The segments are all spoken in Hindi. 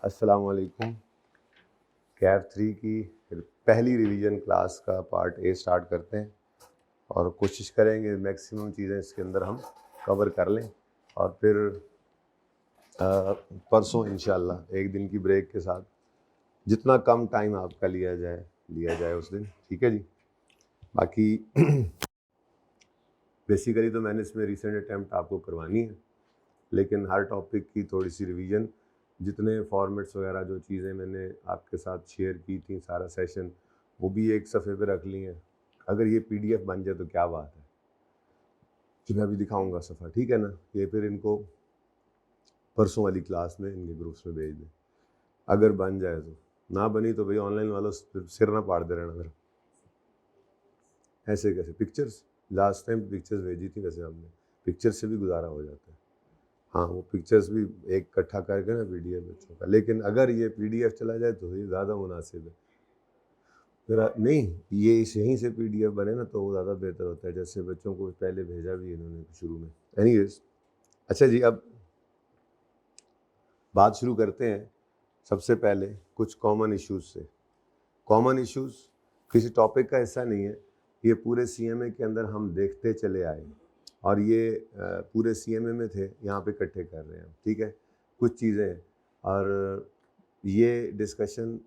अस्सलाम वालेकुम। कैफ 3 की पहली रिवीजन क्लास का पार्ट ए स्टार्ट करते हैं और कोशिश करेंगे मैक्सिमम चीज़ें इसके अंदर हम कवर कर लें और फिर परसों इंशाल्लाह एक दिन की ब्रेक के साथ जितना कम टाइम आपका लिया जाए उस दिन, ठीक है जी। बाकी बेसिकली तो मैंने इसमें रिसेंट अटैम्प्ट आपको करवानी है, लेकिन हर टॉपिक की थोड़ी सी रिवीजन, जितने फॉर्मेट्स वगैरह जो चीज़ें मैंने आपके साथ शेयर की थी सारा सेशन, वो भी एक सफ़े पे रख ली हैं। अगर ये पीडीएफ बन जाए तो क्या बात है कि मैं अभी दिखाऊंगा सफ़ा, ठीक है ना। ये फिर इनको परसों वाली क्लास में इनके ग्रुप्स में भेज दें, अगर बन जाए तो। ना बनी तो भाई ऑनलाइन वालों सिर ना पाड़ दे रहना मेरा। ऐसे कैसे पिक्चर्स, लास्ट टाइम पिक्चर्स भेजी थी वैसे हमने, पिक्चर्स से भी गुजारा हो जाता है। हाँ, वो पिक्चर्स भी एक इकट्ठा करके ना पीडीएफ बच्चों का, लेकिन अगर ये पीडीएफ चला जाए तो ये ज़्यादा मुनासिब है। मेरा नहीं, ये इस यहीं से पीडीएफ बने ना तो वो ज़्यादा बेहतर होता है, जैसे बच्चों को पहले भेजा भी इन्होंने शुरू में। एनीवेज, अच्छा जी, अब बात शुरू करते हैं। सबसे पहले कुछ कॉमन इश्यूज़ से। कॉमन इश्यूज़ किसी टॉपिक का हिस्सा नहीं है, ये पूरे सीएमए के अंदर हम देखते चले आए और ये पूरे सीएमए में थे, यहाँ पे इकट्ठे कर रहे हैं, ठीक है। कुछ चीज़ें, और ये डिस्कशन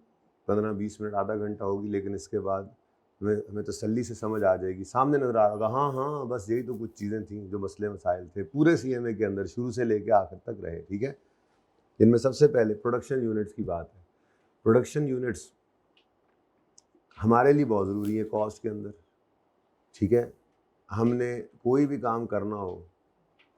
15-20 मिनट आधा घंटा होगी, लेकिन इसके बाद हमें तसल्ली से समझ आ जाएगी, सामने नज़र आ रहा होगा हाँ हाँ बस यही तो कुछ चीज़ें थी जो मसले मसाइल थे पूरे सीएमए के अंदर शुरू से लेकर आखिर तक रहे, ठीक है। इनमें सबसे पहले प्रोडक्शन यूनिट्स की बात है। प्रोडक्शन यूनिट्स हमारे लिए बहुत ज़रूरी है कॉस्ट के अंदर, ठीक है। हमने कोई भी काम करना हो,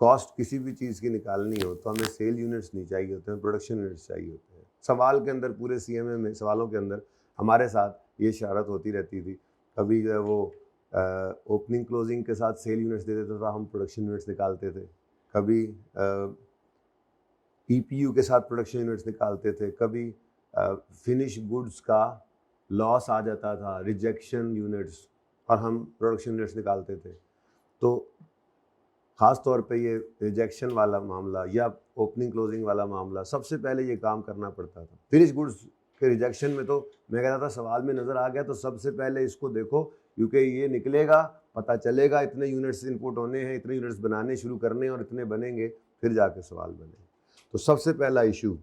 कॉस्ट किसी भी चीज़ की निकालनी हो तो हमें सेल यूनिट्स नहीं चाहिए होते हैं, प्रोडक्शन यूनिट्स चाहिए होते हैं। सवाल के अंदर, पूरे सीएमए में सवालों के अंदर हमारे साथ ये शरारत होती रहती थी। कभी जो है वो ओपनिंग क्लोजिंग के साथ सेल यूनिट्स दे देता था, हम प्रोडक्शन यूनिट्स निकालते थे। कभी ईपीयू के साथ प्रोडक्शन यूनिट्स निकालते थे। कभी फिनिश गुड्स का लॉस आ जाता था, रिजेक्शन यूनिट्स, और हम प्रोडक्शन यूनिट्स निकालते थे। तो ख़ास तौर पे ये रिजेक्शन वाला मामला या ओपनिंग क्लोजिंग वाला मामला, सबसे पहले ये काम करना पड़ता था। फिनिश गुड्स के रिजेक्शन में तो मैं कहता था सवाल में नज़र आ गया तो सबसे पहले इसको देखो, क्योंकि ये निकलेगा, पता चलेगा इतने यूनिट्स इनपुट होने हैं, इतने यूनिट्स बनाने शुरू करने और इतने बनेंगे, फिर जाके सवाल बने। तो सबसे पहला issue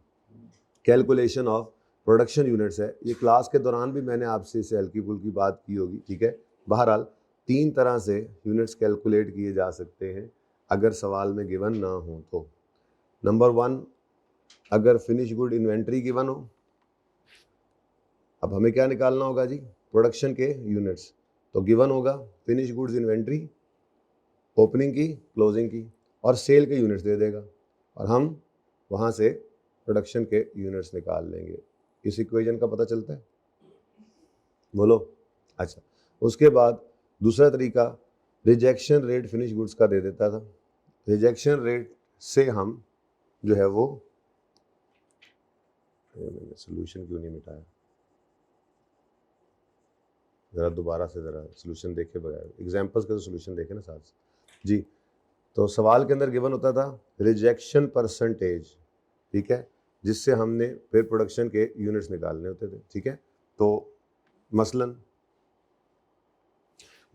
calculation of production units है। ये क्लास के दौरान भी मैंने आपसे इसे हल्की फुल्की बात की होगी, ठीक है। बहरहाल 3 तरह से यूनिट्स कैलकुलेट किए जा सकते हैं अगर सवाल में गिवन ना हो तो। नंबर 1, अगर फिनिश गुड इन्वेंट्री गिवन हो, अब हमें क्या निकालना होगा जी, प्रोडक्शन के यूनिट्स। तो गिवन होगा फिनिश गुड्स इन्वेंट्री, ओपनिंग की, क्लोजिंग की, और सेल के यूनिट्स दे देगा और हम वहाँ से प्रोडक्शन के यूनिट्स निकाल लेंगे। इस इक्वेशन का पता चलता है, बोलो। अच्छा, उसके बाद दूसरा तरीका रिजेक्शन रेट फिनिश गुड्स का दे देता था। रिजेक्शन रेट से हम जो है वो, मैंने सोल्यूशन क्यों नहीं मिटाया, ज़रा दोबारा से ज़रा सोल्यूशन देखे बगैर, एग्जाम्पल्स का तो सोल्यूशन देखे ना साथ जी। तो सवाल के अंदर गिवन होता था रिजेक्शन परसेंटेज, ठीक है, जिससे हमने फिर प्रोडक्शन के यूनिट्स निकालने होते थे, ठीक है। तो मसलन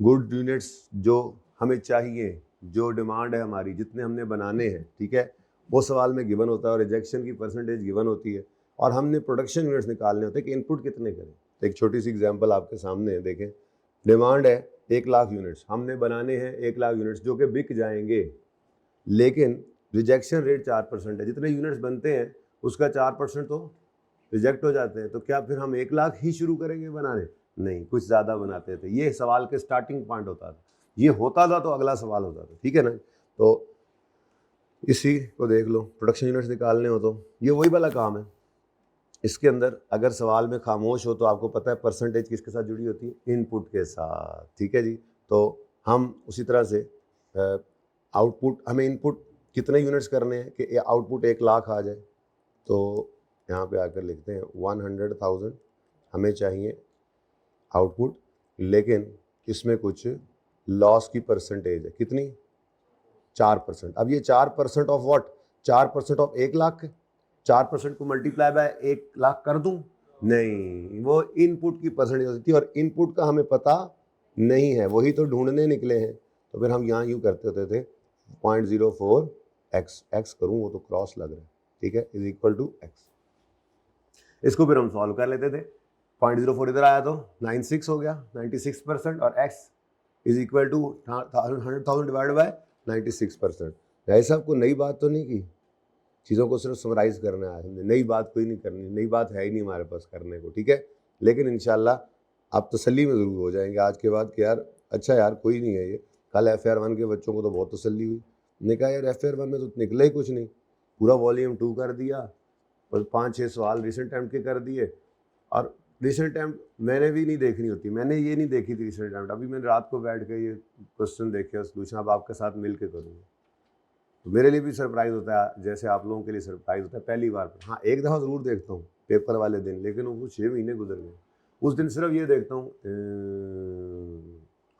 गुड यूनिट्स जो हमें चाहिए, जो डिमांड है हमारी, जितने हमने बनाने हैं, ठीक है, वो सवाल में गिवन होता है और रिजेक्शन की परसेंटेज गिवन होती है, और हमने प्रोडक्शन यूनिट्स निकालने होते हैं कि इनपुट कितने करें। तो एक छोटी सी एग्जांपल आपके सामने है, देखें। डिमांड है 1 लाख यूनिट्स, हमने बनाने हैं 1 लाख यूनिट्स जो कि बिक जाएंगे, लेकिन रिजेक्शन रेट 4% है। जितने यूनिट्स बनते हैं उसका 4% तो रिजेक्ट हो जाते हैं। तो क्या फिर हम 1 लाख ही शुरू करेंगे बनाने? नहीं, कुछ ज़्यादा बनाते थे। ये सवाल के स्टार्टिंग पॉइंट होता था। ये होता था तो अगला सवाल होता था, ठीक है ना। तो इसी को देख लो, प्रोडक्शन यूनिट्स निकालने हो तो ये वही वाला काम है। इसके अंदर अगर सवाल में खामोश हो तो आपको पता है परसेंटेज किसके साथ जुड़ी होती है, इनपुट के साथ, ठीक है जी। तो हम उसी तरह से आउटपुट, हमें इनपुट कितने यूनिट्स करने हैं कि आउटपुट 1 लाख आ जाए। तो यहाँ पे आकर लिखते हैं 100,000 हमें चाहिए आउटपुट, लेकिन इसमें कुछ लॉस की परसेंटेज है, कितनी, 4%। अब ये 4% ऑफ व्हाट, 4% ऑफ 1 लाख, 4% को मल्टीप्लाई बाय 1,00,000 कर दूं? नहीं, वो इनपुट की परसेंटेज होती थी और इनपुट का हमें पता नहीं है, वही तो ढूंढने निकले हैं। तो फिर हम यहाँ यूँ करते होते थे 0.04 x करूँ, वो तो क्रॉस लग रहा है, ठीक है, इज इक्वल टू x। इसको फिर हम सॉल्व कर लेते थे। 0.04 इधर आया तो 96 हो गया, 96%, और x is equal to 100,000 divide by 96%। भाई साहब को नई बात तो नहीं की, चीज़ों को सिर्फ समराइज करना है हमने, नई बात कोई नहीं करनी, नई बात है ही नहीं हमारे पास करने को, ठीक है। लेकिन इंशाल्लाह आप तसल्ली में ज़रूर हो जाएंगे आज के बाद कि यार अच्छा यार कोई नहीं है ये। कल FR1 के बच्चों को तो बहुत तसल्ली हुई, मैंने कहा यार FR1 में तो निकला ही कुछ नहीं, पूरा वॉल्यूम 2 कर दिया और 5-6 सवाल रिसेंट अटेम्प्ट के कर दिए। और रिसेंट अटेम्प्ट मैंने भी नहीं देखनी होती, मैंने ये नहीं देखी थी रिसेंट अटेम्प्ट, अभी मैंने रात को बैठ के ये क्वेश्चन देखे और सोल्यूशन अब आपके साथ मिल के करूँगा। तो मेरे लिए भी सरप्राइज़ होता है, जैसे आप लोगों के लिए सरप्राइज़ होता है पहली बार पर। हाँ, एक दफ़ा ज़रूर देखता हूँ पेपर वाले दिन, लेकिन वो 6 महीने गुजर गए। उस दिन सिर्फ ये देखता हूँ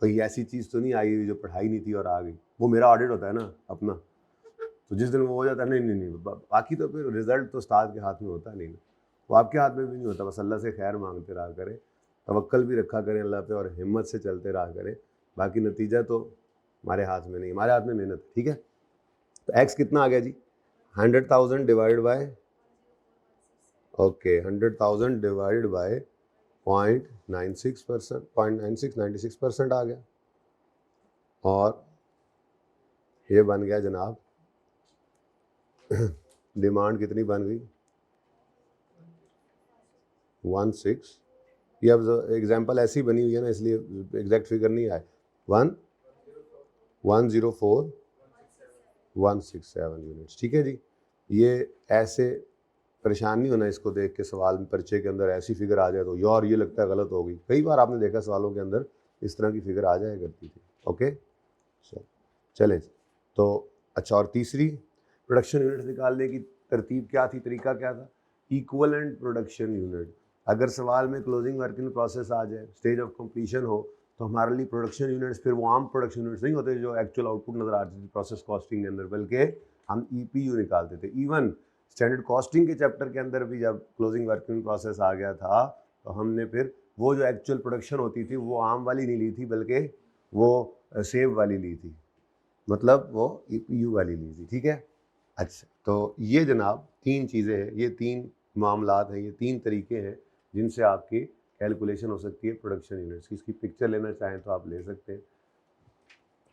कोई ऐसी चीज़ तो नहीं आई हुई जो पढ़ाई नहीं थी और आ गई। वो मेरा ऑडिट होता है ना अपना, तो जिस दिन वो हो जाता है नहीं, बाकी तो फिर रिजल्ट तो उस्ताद के हाथ में होता नहीं, वो आपके हाथ में भी नहीं होता। बस अल्लाह से खैर मांगते रहा करें, तवक्कल भी रखा करें अल्लाह पे और हिम्मत से चलते रहा करें। बाकी नतीजा तो हमारे हाथ में नहीं, हमारे हाथ में मेहनत, ठीक है। तो x कितना आ गया जी? 100,000 divide bye, okay, 100,000 divide bye 0.96%, 96% आ गया। और ये बन गया जनाब डिमांड कितनी बन गई? 16। ये अब एग्जाम्पल ऐसी बनी हुई है ना, इसलिए एग्जैक्ट फिगर नहीं आए। 1,104,167 यूनिट्स, ठीक है जी। ये ऐसे परेशान नहीं होना इसको देख के, सवाल में परिचय के अंदर ऐसी फिगर आ जाए तो यार ये लगता है गलत हो गई। कई बार आपने देखा सवालों के अंदर इस तरह की फिगर आ जाया करती थी, ओके। चलें तो अच्छा, और तीसरी प्रोडक्शन यूनिट निकालने की तरतीब क्या थी, तरीका क्या था? Equivalent production unit. अगर सवाल में क्लोजिंग वर्किंग प्रोसेस आ जाए, स्टेज ऑफ कंप्लीशन हो, तो हमारे लिए प्रोडक्शन यूनिट्स फिर वो आम प्रोडक्शन यूनिट्स नहीं होते जो एक्चुअल आउटपुट नज़र आती थी प्रोसेस कॉस्टिंग के अंदर, बल्कि हम EPU निकालते थे। इवन स्टैंडर्ड कॉस्टिंग के चैप्टर के अंदर भी जब क्लोजिंग वर्किंग प्रोसेस आ गया था, तो हमने फिर वो जो एक्चुअल प्रोडक्शन होती थी वो आम वाली नहीं ली थी, बल्कि वो सेव वाली ली थी, मतलब वो EPU वाली ली थी, ठीक है। अच्छा, तो ये जनाब 3 चीज़ें हैं, ये 3 मामलात हैं, ये 3 तरीके हैं जिनसे आपकी कैलकुलेशन हो सकती है प्रोडक्शन यूनिट्स की। इसकी पिक्चर लेना चाहें तो आप ले सकते हैं,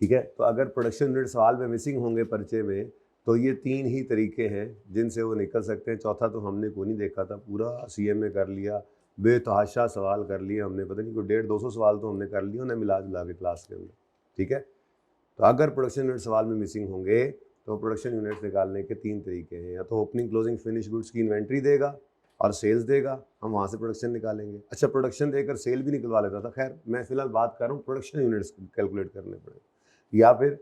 ठीक है। तो अगर प्रोडक्शन यूनिट सवाल में मिसिंग होंगे पर्चे में, तो ये 3 ही तरीके हैं जिनसे वो निकल सकते हैं। चौथा तो हमने को नहीं देखा था, पूरा CMA कर लिया, बेतहाशा सवाल कर लिए हमने, पता नहीं कोई 150-200 सवाल तो हमने कर लिए ना मिला जुला के क्लास के अंदर, ठीक है। तो अगर प्रोडक्शन यूनिट सवाल में मिसिंग होंगे तो प्रोडक्शन यूनिट निकालने के 3 तरीके हैं, या तो ओपनिंग क्लोजिंग फिनिश गुड्स की इन्वेंट्री देगा और सेल्स देगा, हम वहाँ से प्रोडक्शन निकालेंगे। अच्छा, प्रोडक्शन देकर सेल भी निकलवा लेता था, खैर मैं फिलहाल बात कर रहा हूँ प्रोडक्शन यूनिट्स कैलकुलेट करने पड़े। या फिर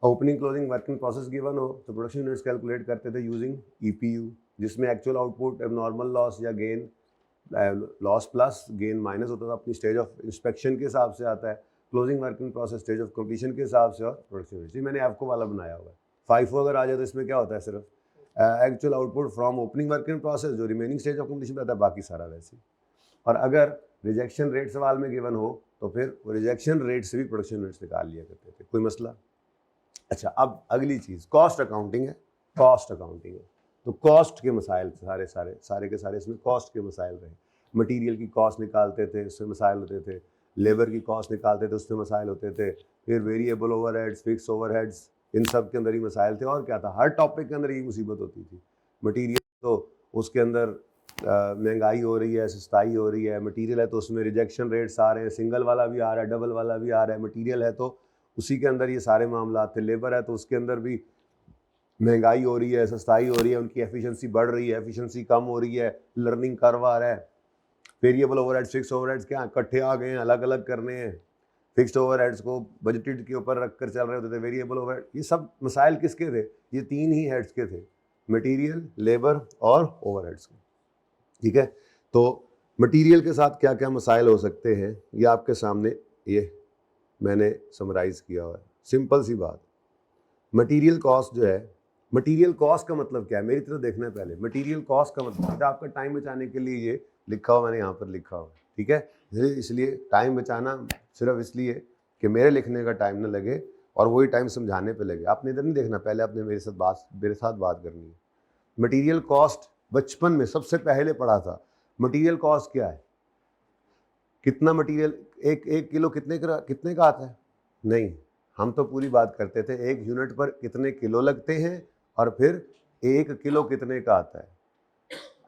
opening closing working process given हो तो प्रोडक्शन यूनिट्स कैलकुलेट करते थे यूजिंग EPU, जिसमें एक्चुअल आउटपुट एबनॉर्मल लॉस या gain, loss plus gain minus होता था, अपनी स्टेज ऑफ इंस्पेक्शन के हिसाब से आता है। Closing working process stage of completion के हिसाब से, और प्रोडक्शन यूनिट मैंने आपको वाला बनाया हुआ है। 5 अगर आ जाए तो इसमें क्या होता है, सिर्फ actual output from opening working process जो रिमेनिंग स्टेज ऑफ कंप्लीशन में आता है, बाकी सारा वैसे। और अगर रिजेक्शन रेट सवाल में गिवन हो तो फिर रिजेक्शन रेट से भी प्रोडक्शन यूनिट्स निकाल लिया करते थे, कोई मसला। अच्छा, अब अगली चीज़ कॉस्ट अकाउंटिंग है। कॉस्ट अकाउंटिंग है तो कॉस्ट के मसाइल सारे के सारे इसमें कॉस्ट के मसाइल रहे। मटेरियल की कॉस्ट निकालते थे, उसमें मसाइल होते थे। लेबर की कॉस्ट निकालते थे, उसमें मसाइल होते थे। फिर वेरिएबल ओवरहेड्स, फिक्स ओवरहेड्स, इन सब के अंदर ही मसाइल थे। और क्या था, हर टॉपिक के अंदर ये मुसीबत होती थी। मटीरियल तो उसके अंदर महंगाई हो रही है, सस्ताई हो रही है। मटीरियल है तो उसमें रिजेक्शन रेट्स आ रहे हैं, सिंगल वाला भी आ रहा है, डबल वाला भी आ रहा है। मटीरियल है तो उसी के अंदर ये सारे मामला थे। लेबर है तो उसके अंदर भी महंगाई हो रही है, सस्ताई हो रही है, उनकी एफिशिएंसी बढ़ रही है, एफिशिएंसी कम हो रही है, लर्निंग कर्व आ रहा है। वेरिएबल ओवरहेड्स, फिक्स ओवरहेड्स क्या इकट्ठे आ गए हैं, अलग अलग करने हैं। फिक्स्ड ओवरहेड्स को बजटेड के ऊपर रख कर चल रहे होते थे। वेरिएबल ओवरहेड, ये सब मसाइल किसके थे? ये 3 ही हेड्स के थे, मटीरियल, लेबर और ओवरहेड्स के, ठीक है। तो मटीरियल के साथ क्या क्या मसाइल हो सकते हैं ये आपके सामने ये मैंने समराइज़ किया हुआ है। सिंपल सी बात, मटीरियल कॉस्ट जो है, मटेरियल कॉस्ट का मतलब क्या है, मेरी तरफ देखना है पहले। मटेरियल कॉस्ट का मतलब है आपका टाइम बचाने के लिए ये लिखा हुआ, मैंने यहाँ पर लिखा हुआ, ठीक है। इसलिए टाइम बचाना सिर्फ इसलिए कि मेरे लिखने का टाइम ना लगे और वही टाइम समझाने पे लगे। आपने इधर नहीं देखना, पहले आपने मेरे साथ बात करनी है। मटेरियल कॉस्ट बचपन में सबसे पहले पढ़ा था। मटेरियल कॉस्ट क्या है, कितना मटेरियल, एक किलो कितने का आता है? नहीं, हम तो पूरी बात करते थे एक यूनिट पर कितने किलो लगते हैं और फिर एक किलो कितने का आता है।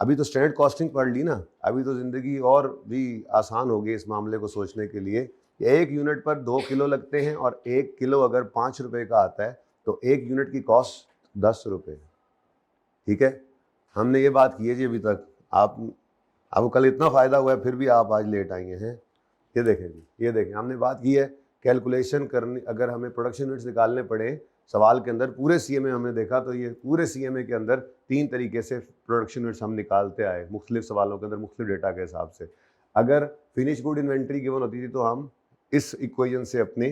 अभी तो स्टैंडर्ड कॉस्टिंग पढ़ ली ना, अभी तो ज़िंदगी और भी आसान हो गई इस मामले को सोचने के लिए। एक यूनिट पर 2 किलो लगते हैं और 1 किलो अगर 5 रुपए का आता है तो 1 यूनिट की कॉस्ट 10 रुपये, ठीक है। हमने ये बात की है जी अभी तक। आपको कल इतना फ़ायदा हुआ है फिर भी आप आज लेट आई हैं। ये देखें जी, ये देखें, हमने बात की है कैलकुलेशन करनी, अगर हमें प्रोडक्शन यूनिट्स निकालने पड़े सवाल के अंदर, पूरे सीएमए हमने देखा तो ये पूरे सीएमए के अंदर 3 तरीके से प्रोडक्शन यूनिट्स हम निकालते आए, मुख्तलिफ सवालों के अंदर मुख्तलिफ डेटा के हिसाब से। अगर फिनिश गुड इन्वेंट्री गिवन होती थी तो हम इस इक्वेशन से अपने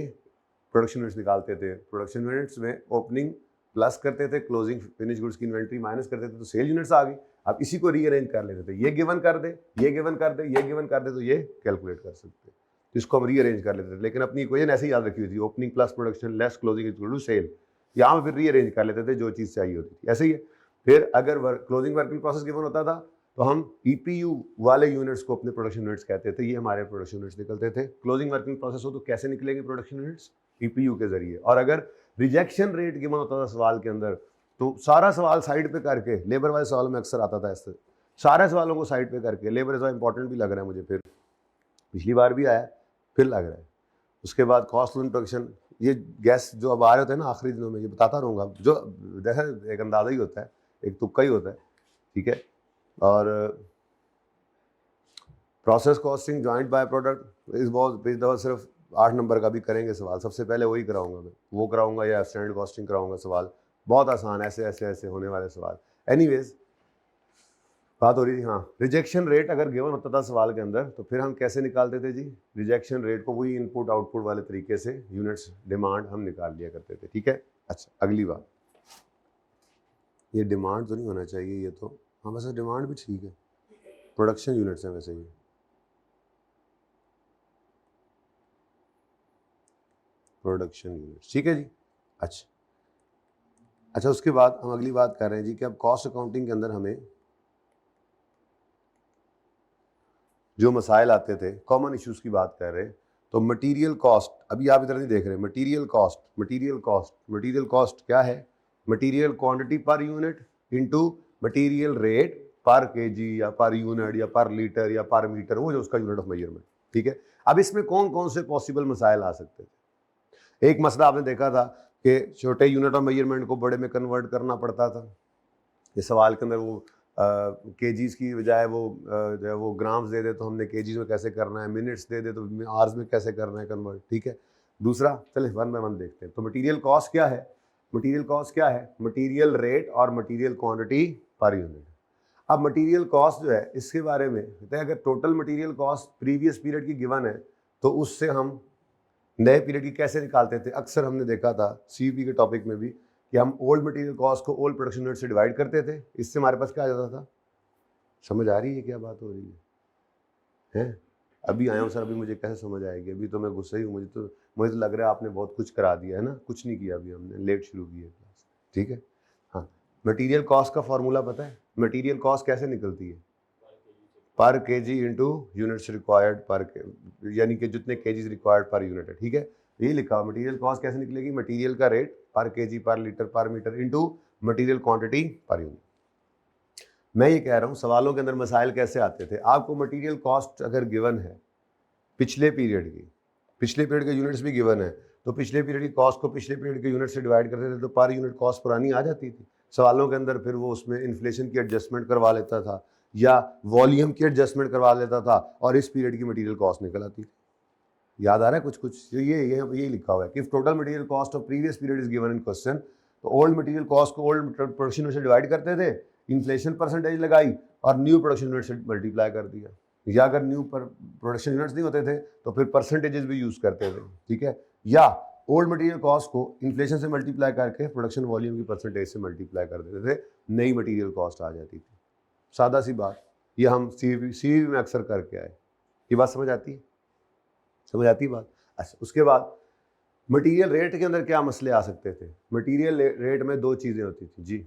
प्रोडक्शन यूनिट्स निकालते थे। प्रोडक्शन यूनिट्स में ओपनिंग प्लस करते थे, क्लोजिंग फिनिश गुड्स की इन्वेंट्री माइनस करते थे तो सेल यूनिट्स आ गई। अब इसी को रीअरेंज कर लेते थे, ये गिवन कर दे, ये गिवन कर दे, ये गिवन कर दे तो ये कैलकुलेट कर सकते, तो इसको हम रीअरेंज कर लेते थे। लेकिन अपनी इक्वेशन ऐसे ही याद रखी हुई थी, opening plus production less closing equal to sale. यहाँ फिर रीअरेंज कर लेते थे जो चीज़ चाहिए होती थी, ऐसे ही है। फिर अगर क्लोजिंग वर्किंग प्रोसेस गिवन होता था तो हम ईपीयू वाले यूनिट्स को अपने प्रोडक्शन यूनिट्स कहते थे, ये हमारे प्रोडक्शन यूनिट्स निकलते थे। क्लोजिंग वर्किंग प्रोसेस हो तो कैसे निकलेंगे प्रोडक्शन यूनिट्स? ईपीयू के जरिए। और अगर रिजेक्शन रेट गिवन होता था सवाल के अंदर तो सारा सवाल साइड पे करके, लेबर वाले सवाल में अक्सर आता था ऐसे, सारे सवालों को साइड पे करके, लेबर इज इंपॉर्टेंट भी लग रहा है मुझे, फिर पिछली बार भी आया फिर लग रहा है। उसके बाद कॉस्ट ऑफ प्रोडक्शन, ये गैस जो अब आ रहे होते हैं ना आखिरी दिनों में, ये बताता रहूँगा, जो देखा एक अंदाजा ही होता है, एक तुक्का ही होता है, ठीक है। और process costing, joint by product, इस दफ़ा सिर्फ 8 नंबर का भी करेंगे सवाल, सबसे पहले वही कराऊंगा मैं, वो कराऊंगा या स्टैंडर्ड कॉस्टिंग कराऊंगा। सवाल बहुत आसान, ऐसे ऐसे ऐसे होने वाले सवाल। एनीवेज बात हो रही थी, हाँ, रिजेक्शन रेट अगर गिवन होता था सवाल के अंदर तो फिर हम कैसे निकालते थे जी? रिजेक्शन रेट को वही इनपुट आउटपुट वाले तरीके से यूनिट्स डिमांड हम निकाल लिया करते थे, ठीक है। अच्छा, अगली बात, ये डिमांड तो नहीं होना चाहिए, ये तो हाँ वैसे डिमांड भी ठीक है, प्रोडक्शन यूनिट्स हैं वैसे ये। प्रोडक्शन यूनिट्स, ठीक है जी। अच्छा, उसके बाद हम अगली बात कर रहे हैं जी कि अब कॉस्ट अकाउंटिंग के अंदर हमें जो मसाइल आते थे, कॉमन इश्यूज की बात कर रहे हैं। तो मटेरियल कॉस्ट, अभी आप इधर नहीं देख रहे, material cost, material cost, material cost क्या है? Material quantity per unit into material rate पर केजी या पर यूनिट या पर लीटर या पर मीटर, वो जो उसका यूनिट ऑफ मेजरमेंट, ठीक है। अब इसमें कौन कौन से पॉसिबल मसाइल आ सकते थे? एक मसला आपने देखा था कि छोटे यूनिट ऑफ मेजरमेंट को बड़े में कन्वर्ट करना पड़ता था। इस सवाल के अंदर वो केजीज़ की बजाय वो जो है वो ग्राम्स दे दे तो हमने केजीज़ में कैसे करना है, मिनट्स दे दे तो आवर्स में कैसे करना है कन्वर्ट, ठीक है। दूसरा, चले वन बाय वन देखते हैं। तो मटेरियल कॉस्ट क्या है? मटेरियल कॉस्ट क्या है? मटेरियल रेट और मटेरियल क्वांटिटी पर यूनिट। अब मटेरियल कॉस्ट जो है इसके बारे में कहते हैं, अगर total material cost previous period की गिवन है तो उससे हम नए पीरियड की कैसे निकालते थे? अक्सर हमने देखा था सीयूपी के टॉपिक में भी कि हम ओल्ड मटेरियल कॉस्ट को ओल्ड प्रोडक्शन यूनिट से डिवाइड करते थे। इससे हमारे पास क्या आ जाता था? समझ आ रही है क्या बात हो रही है? अभी आया हूँ सर, अभी मुझे कैसे समझ आएगी? अभी तो मैं गुस्सा ही हूँ, मुझे तो लग रहा है आपने बहुत कुछ करा दिया है ना। कुछ नहीं किया, अभी हमने लेट शुरू की है क्लास, ठीक है। हाँ, मटीरियल कॉस्ट का फॉर्मूला पता है? मटीरियल कॉस्ट कैसे निकलती है? पर केजी इंटू यूनिट्स रिक्वायर्ड पर, यानी कि जितने केजीज रिक्वायर्ड पर यूनिट है, ठीक है। यही लिखा हुआ मटीरियल कॉस्ट कैसे निकलेगी? मटीरियल का रेट पर KG per litre per metre into material quantity per unit. मैं ये कह रहा हूँ सवालों के अंदर मसाइल कैसे आते थे। आपको मटीरियल कॉस्ट अगर गिवन है पिछले पीरियड के यूनिट्स भी गिवन है तो पिछले पीरियड की कॉस्ट को पिछले पीरियड के यूनिट से डिवाइड करते थे तो पर यूनिट कॉस्ट पुरानी आ जाती थी सवालों के अंदर। फिर वो उसमें इन्फ्लेशन की एडजस्टमेंट करवा लेता था या वॉल्यूम की एडजस्टमेंट करवा लेता था और इस पीरियड की मटीरियल कॉस्ट निकल आती थी। याद आ रहा है कुछ? ये लिखा हुआ है कि total material cost of previous period is given in question, तो ओल्ड मटीरियल कॉस्ट को ओल्ड प्रोडक्शन यूनिट से डिवाइड करते थे, इन्फ्लेशन परसेंटेज लगाई और न्यू प्रोडक्शन यूनिट से मल्टीप्लाई कर दिया। या अगर न्यू प्रोडक्शन यूनिट्स नहीं होते थे तो फिर परसेंटेजेस भी यूज़ करते थे, ठीक है। या ओल्ड मटेरियल कॉस्ट को इन्फ्लेशन से मल्टीप्लाई करके प्रोडक्शन वॉल्यूम की परसेंटेज से मल्टीप्लाई कर देते थे, नई मटेरियल कॉस्ट आ जाती थी। सादा सी बात, ये हम सीवी में अक्सर करके आए। ये बात समझ आती है? समझ आती है बात? अच्छा, उसके बाद मटेरियल रेट के अंदर क्या मसले आ सकते थे? मटेरियल रेट में दो चीज़ें होती थी जी।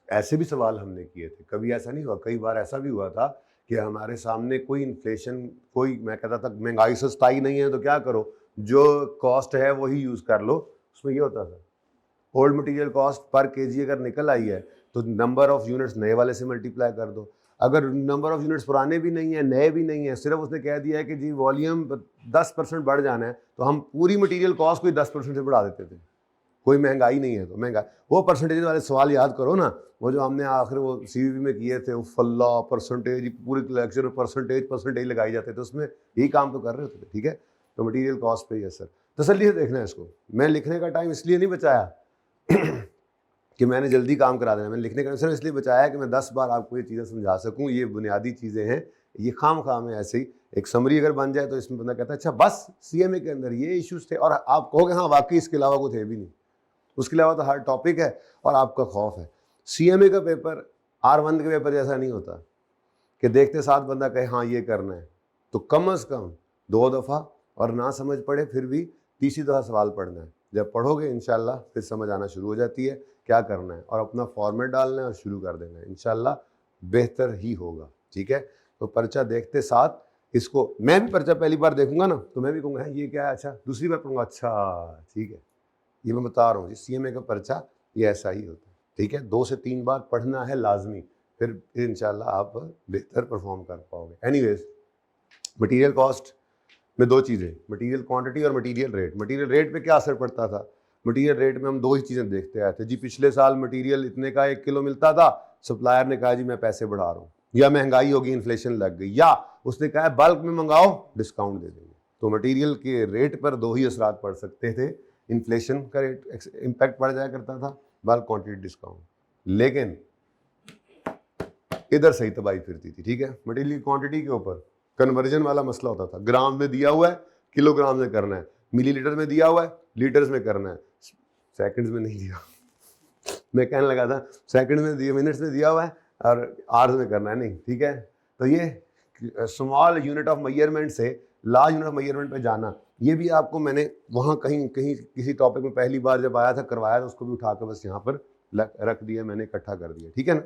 ऐसे भी सवाल हमने किए थे, कभी ऐसा नहीं हुआ, कई बार ऐसा भी हुआ था कि हमारे सामने कोई इन्फ्लेशन, कोई, मैं कहता था महंगाई सस्ताई नहीं है तो क्या करो, जो कॉस्ट है वही यूज़ कर लो। उसमें ये होता था, old material cost per KG अगर निकल आई है तो नंबर ऑफ यूनिट्स नए वाले से मल्टीप्लाई कर दो। अगर नंबर ऑफ यूनिट्स पुराने भी नहीं है, नए भी नहीं है, सिर्फ उसने कह दिया है कि जी वॉल्यूम 10% बढ़ जाना है, तो हम पूरी मटेरियल कॉस्ट को 10% से बढ़ा देते थे। कोई महंगाई नहीं है तो महंगा, वो परसेंटेज वाले सवाल याद करो ना, वो जो हमने आखिर वो सीवीवी में किए थे, वो फल्ला परसेंटेज, पूरी लेक्चर में परसेंटेज लगाई जाते थे, उसमें यही काम तो कर रहे होते थे। ठीक है, तो मटेरियल कॉस्ट पे ही है सर, तसल्ली से देखना है इसको। मैं लिखने का टाइम इसलिए नहीं बचाया कि मैंने जल्दी काम करा देना, मैंने लिखने का सिर्फ इसलिए बचाया कि मैं 10 बार आपको ये चीज़ें समझा सकूँ। ये बुनियादी चीज़ें हैं, ये खाम में ऐसे ही एक समरी अगर बन जाए तो इसमें बंदा कहता है अच्छा बस सीएमए के अंदर ये इश्यूज थे, और आप कहोगे हाँ वाकई इसके अलावा कुछ है भी नहीं, उसके अलावा तो हर टॉपिक है और आपका खौफ है। सीएमए का पेपर R1 के पेपर जैसा नहीं होता कि देखते साथ बंदा कहे हाँ ये करना है, तो कम से कम 2 दफ़ा, और ना समझ पड़े फिर भी तीसरी दफ़ा सवाल पढ़ना है। जब पढ़ोगे इंशाल्लाह फिर समझ आना शुरू हो जाती है क्या करना है, और अपना फॉर्मेट डालना है और शुरू कर देना है, इंशाल्लाह बेहतर ही होगा। ठीक है, तो पर्चा देखते साथ इसको, मैं भी पर्चा पहली बार देखूंगा ना तो मैं भी कहूँगा ये क्या है, अच्छा दूसरी बार पढ़ूंगा, अच्छा ठीक है, ये मैं बता रहा हूँ जी, सीएमए का पर्चा ये ऐसा ही होता है। ठीक है, 2 से 3 बार पढ़ना है लाजमी, फिर इंशाल्लाह आप बेहतर परफॉर्म कर पाओगे। एनीवेज, मटेरियल कॉस्ट में दो चीज़ें, मटेरियल क्वांटिटी और मटेरियल रेट। मटेरियल रेट पे क्या असर पड़ता था? मटेरियल रेट में हम दो ही चीज़ें देखते आए थे जी। पिछले साल मटेरियल इतने का 1 किलो मिलता था, सप्लायर ने कहा जी मैं पैसे बढ़ा रहा हूँ, या महंगाई होगी, इन्फ्लेशन लग गई, या उसने कहा बल्क में मंगाओ डिस्काउंट दे देंगे। तो मटेरियल के रेट पर दो ही असरात पड़ सकते थे, इन्फ्लेशन का रेट इम्पैक्ट पड़ जाया करता था, बल्क क्वांटिटी डिस्काउंट। लेकिन इधर सही तबाही फिरती थी। ठीक है, मटेरियल क्वांटिटी के ऊपर कन्वर्जन वाला मसला होता था, ग्राम में दिया हुआ है किलोग्राम में करना है, मिलीलीटर में दिया हुआ है लीटर्स में करना है, सेकंड्स में नहीं दिया मैं कहने लगा था सेकंड में दिया, मिनट्स में दिया हुआ है और आवर्स में करना है, नहीं। ठीक है, तो ये स्मॉल यूनिट ऑफ मेजरमेंट से लार्ज यूनिट ऑफ मेजरमेंट पे जाना, ये भी आपको मैंने वहाँ कहीं किसी टॉपिक में पहली बार जब आया था करवाया था, उसको भी उठा कर बस यहाँ पर रख दिया मैंने, इकट्ठा कर दिया। ठीक है ना,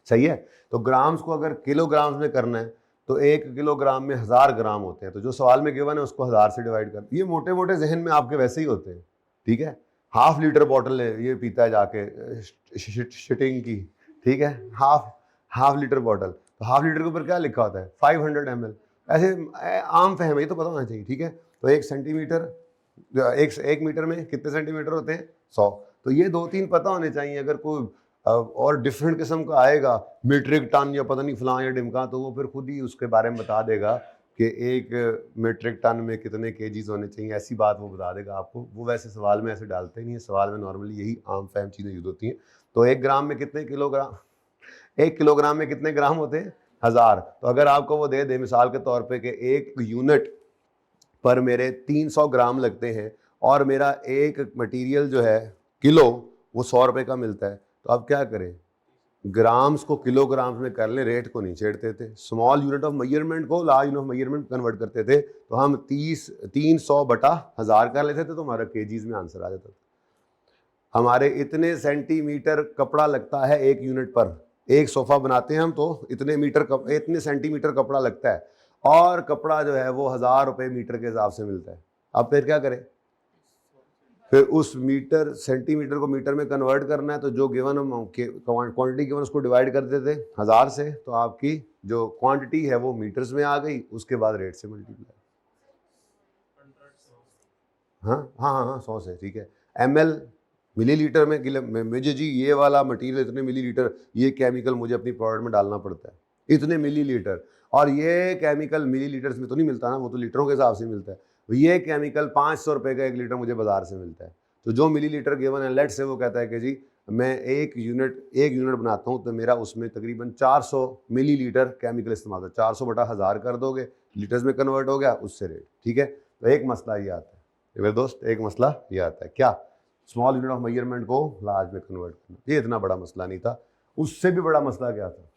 सही है। तो ग्राम्स को अगर किलोग्राम्स में करना है तो 1 किलोग्राम में 1000 ग्राम होते हैं, तो जो सवाल में गिवन है उसको 1000 से डिवाइड कर, ये मोटे मोटे जहन में आपके वैसे ही होते हैं। ठीक है, ½ लीटर बॉटल है, ये पीता है जाके शिटिंग की। ठीक है, हाफ लीटर बॉटल, तो ½ लीटर के ऊपर क्या लिखा होता है 500 ml, ऐसे आम फहम है, ये तो पता होना चाहिए। ठीक है, तो 1 सेंटीमीटर, 1 मीटर में कितने सेंटीमीटर होते हैं 100, तो ये 2-3 पता होने चाहिए। अगर कोई और डिफरेंट किस्म का आएगा मीट्रिक टन या पता नहीं फलां या डिमका, तो वो फिर खुद ही उसके बारे में बता देगा कि 1 मीट्रिक टन में कितने केजीज होने चाहिए, ऐसी बात वो बता देगा आपको। वो वैसे सवाल में ऐसे डालते नहीं है, सवाल में नॉर्मली यही आम फहम चीज़ें यूज होती हैं। तो 1 ग्राम में कितने किलोग्राम, 1 किलोग्राम में कितने ग्राम होते हैं 1000। तो अगर आपको वो दे दे मिसाल के तौर पर कि 1 यूनिट पर मेरे 300 ग्राम लगते हैं और मेरा एक मटीरियल जो है किलो वो 100 रुपये का मिलता है, तो आप क्या करें, ग्राम्स को किलोग्राम्स में कर ले, रेट को नहीं छेड़ते थे, स्मॉल यूनिट ऑफ मेजरमेंट को large unit of measurement convert करते थे। तो हम 300/1000 कर लेते थे, तो हमारा केजीज में आंसर आ जाता था। हमारे इतने सेंटीमीटर कपड़ा लगता है 1 यूनिट पर, एक सोफा बनाते हैं हम तो इतने सेंटीमीटर कपड़ा लगता है, और कपड़ा जो है वो 1000 रुपये मीटर के हिसाब से मिलता है। अब फिर क्या करें, फिर उस मीटर सेंटीमीटर को मीटर में कन्वर्ट करना है, तो जो गिवन क्वांटिटी गिवन उसको डिवाइड कर देते 1000 से, तो आपकी जो क्वांटिटी है वो मीटर्स में आ गई, उसके बाद रेट से मल्टीप्लाई। हाँ 100 से। ठीक है, ml मिलीलीटर में मुझे जी ये वाला मटेरियल इतने मिलीलीटर, ये केमिकल मुझे अपनी प्रोडक्ट में डालना पड़ता है इतने मिलीलीटर, और ये केमिकल मिलीलीटर्स में तो नहीं मिलता ना, वो तो लीटरों के हिसाब से मिलता है। ये केमिकल 500 रुपये का 1 लीटर मुझे बाजार से मिलता है, तो जो मिलीलीटर गिवन है लेट से वो कहता है कि जी मैं एक यूनिट बनाता हूँ तो मेरा उसमें तकरीबन 400 मिलीलीटर केमिकल इस्तेमाल होता है। 400 बटा 1000 कर दोगे, लीटर्स में कन्वर्ट हो गया, उससे रेट। ठीक है, तो एक मसला ये आता है मेरे दोस्त, एक मसला ये आता है, क्या? स्मॉल यूनिट ऑफ मेजरमेंट को लार्ज में कन्वर्ट करना। ये इतना बड़ा मसला नहीं था, उससे भी बड़ा मसला क्या था,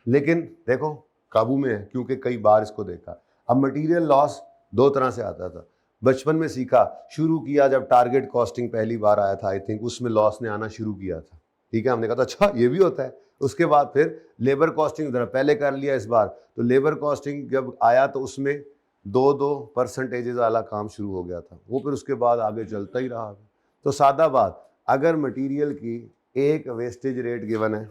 लेकिन देखो काबू में है क्योंकि कई बार इसको देखा। अब मटेरियल लॉस दो तरह से आता था, बचपन में सीखा, शुरू किया जब टारगेट कॉस्टिंग पहली बार आया था, आई थिंक उसमें लॉस ने आना शुरू किया था। ठीक है, हमने कहा था अच्छा ये भी होता है। उसके बाद फिर लेबर कॉस्टिंग जरा पहले कर लिया इस बार, तो लेबर कॉस्टिंग जब आया तो उसमें 2% वाला काम शुरू हो गया था, वो फिर उसके बाद आगे चलता ही रहा। तो सादा बात, अगर मटेरियल की एक वेस्टेज रेट गिवन है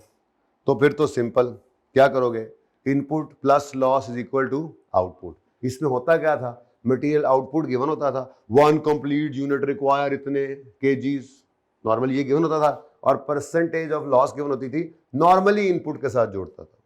तो फिर तो सिंपल क्या करोगे, input plus loss is equal to output. इसमें होता क्या था, मटेरियल आउटपुट गिवन होता था, 1 कंप्लीट यूनिट रिक्वायर इतने केजीज, नॉर्मली ये गिवन होता था, और परसेंटेज ऑफ लॉस गिवन होती थी, नॉर्मली इनपुट के साथ जोड़ता था।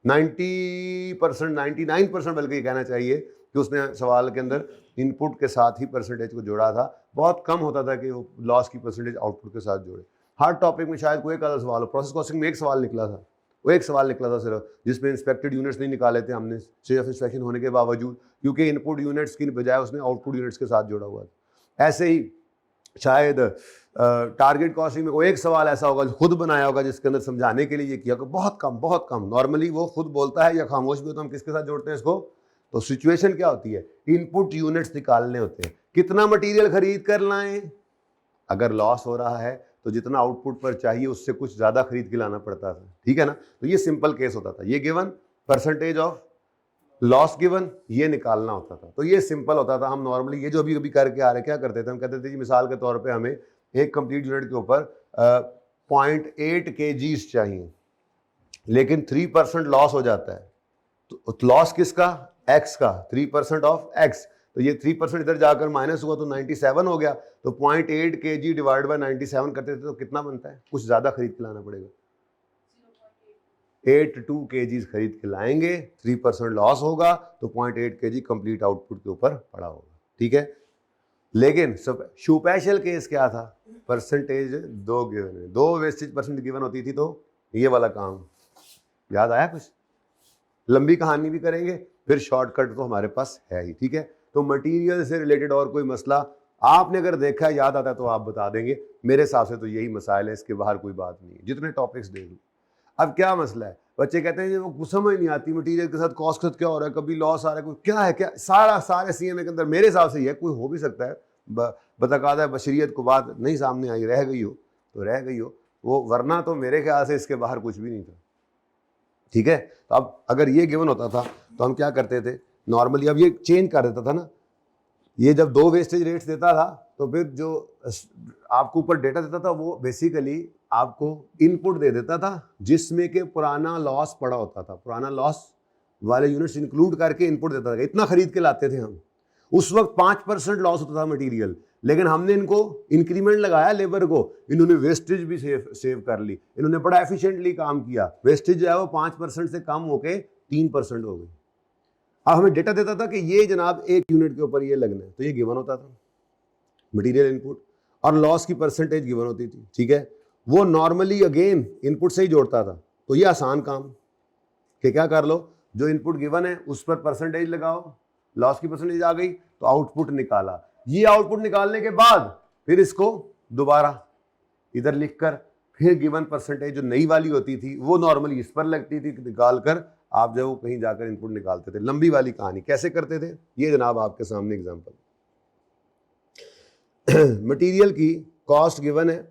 90%, 99% बल्कि ये कहना चाहिए कि उसने सवाल के अंदर इनपुट के साथ ही परसेंटेज को जोड़ा था। बहुत कम होता था कि वो लॉस की परसेंटेज आउटपुट के साथ जोड़े। हर टॉपिक में शायद कोई एक आधा सवाल हो, प्रोसेस कॉस्टिंग में एक सवाल निकला था, वो एक सवाल निकला था सिर्फ, जिसमें इंस्पेक्टेड यूनिट्स नहीं निकाले थे हमने स्टेज ऑफ इंस्पेक्शन होने के बावजूद, क्योंकि इनपुट यूनिट्स की बजाय उसने आउटपुट यूनिट्स के साथ जोड़ा हुआ था। ऐसे ही शायद टारगेट कॉस्टिंग में कोई एक सवाल ऐसा होगा जो खुद बनाया होगा, जिसके अंदर समझाने के लिए ये किया कि बहुत कम, नॉर्मली वो खुद बोलता है या खामोश भी होता है, हम किसके साथ जोड़ते हैं इसको। तो सिचुएशन क्या होती है, इनपुट यूनिट्स निकालने होते हैं, कितना मटेरियल खरीद कर लाएं, अगर लॉस हो रहा है तो जितना आउटपुट पर चाहिए उससे कुछ ज़्यादा खरीद के लाना पड़ता था। ठीक है ना, तो ये सिंपल केस होता था, ये given percentage of loss given, ये निकालना होता था, तो ये सिंपल होता था। हम नॉर्मली ये जो अभी करके आ रहे क्या करते थे, हम कहते थे जी मिसाल के तौर पे हमें एक कंप्लीट यूनिट के ऊपर 0.8 kgs चाहिए, लेकिन 3% लॉस हो जाता है, तो लॉस किसका, x का, 3% ऑफ x, तो ये 3% इधर जाकर माइनस हुआ तो 97 हो गया, तो 0.8 kg डिवाइड बाय 97 करते थे तो कितना बनता है, कुछ ज़्यादा खरीद के लाना पड़ेगा, 82 kg खरीद के लाएंगे, 3% लॉस होगा तो 0.8 kg कंप्लीट आउटपुट के ऊपर पड़ा होगा। ठीक है, लेकिन स्पेशल केस क्या था, परसेंटेज दो गिवन है, 2 वेस्टेज परसेंट गिवन होती थी, तो ये वाला काम याद आया कुछ, लंबी कहानी भी करेंगे, फिर शॉर्टकट तो हमारे पास है ही। ठीक है, तो मटेरियल से रिलेटेड और कोई मसला आपने अगर देखा याद आता है तो आप बता देंगे, मेरे हिसाब से तो यही मसाइल है, इसके बाहर कोई बात नहीं है, जितने टॉपिक्स देख लो। अब क्या मसला है, बच्चे कहते हैं वो समझ नहीं आती मटेरियल के साथ कॉस्ट के साथ क्या हो रहा है, कभी लॉस आ रहा है, कोई क्या है, क्या सारे सीएमए के अंदर मेरे हिसाब से ये कोई हो भी सकता है, बतकादा बशरियत को बात नहीं सामने आई, रह गई हो तो रह गई हो वो, वरना तो मेरे ख्याल से इसके बाहर कुछ भी नहीं था। ठीक है, तो अब अगर ये गिवन होता था तो हम क्या करते थे नॉर्मली, अब ये चेंज कर देता था ना, ये जब 2 वेस्टेज रेट्स देता था तो फिर जो आपको ऊपर डेटा देता था वो बेसिकली आपको इनपुट दे देता था, जिसमें के पुराना लॉस पड़ा होता था, पुराना लॉस वाले यूनिट्स इंक्लूड करके इनपुट देता था, इतना खरीद के लाते थे हम। उस वक्त 5% लॉस होता था मटेरियल, लेकिन हमने इनको इंक्रीमेंट लगाया लेबर को, इन्होंने वेस्टेज भी सेव कर ली, इन्होंने बड़ा एफिशिएंटली काम किया, वेस्टेज जो है वो 5% से कम होके 3% हो गई। अब हमें डेटा देता था कि ये जनाब एक यूनिट के ऊपर ये लगना है, तो ये गिवन होता था मटेरियल इनपुट, और लॉस की परसेंटेज गिवन होती थी। ठीक है, वो नॉर्मली अगेन इनपुट से ही जोड़ता था, तो ये आसान काम कि क्या कर लो, जो इनपुट गिवन है उस पर परसेंटेज लगाओ, लॉस की परसेंटेज आ गई तो आउटपुट निकाला, ये आउटपुट निकालने के बाद फिर इसको दोबारा इधर लिखकर फिर गिवन परसेंटेज जो नई वाली होती थी वो नॉर्मली इस पर लगती थी, निकाल कर आप जब वो कहीं जाकर इनपुट निकालते थे। लंबी वाली कहानी कैसे करते थे, ये जनाब आपके सामने एग्जांपल। मटेरियल की कॉस्ट गिवन है,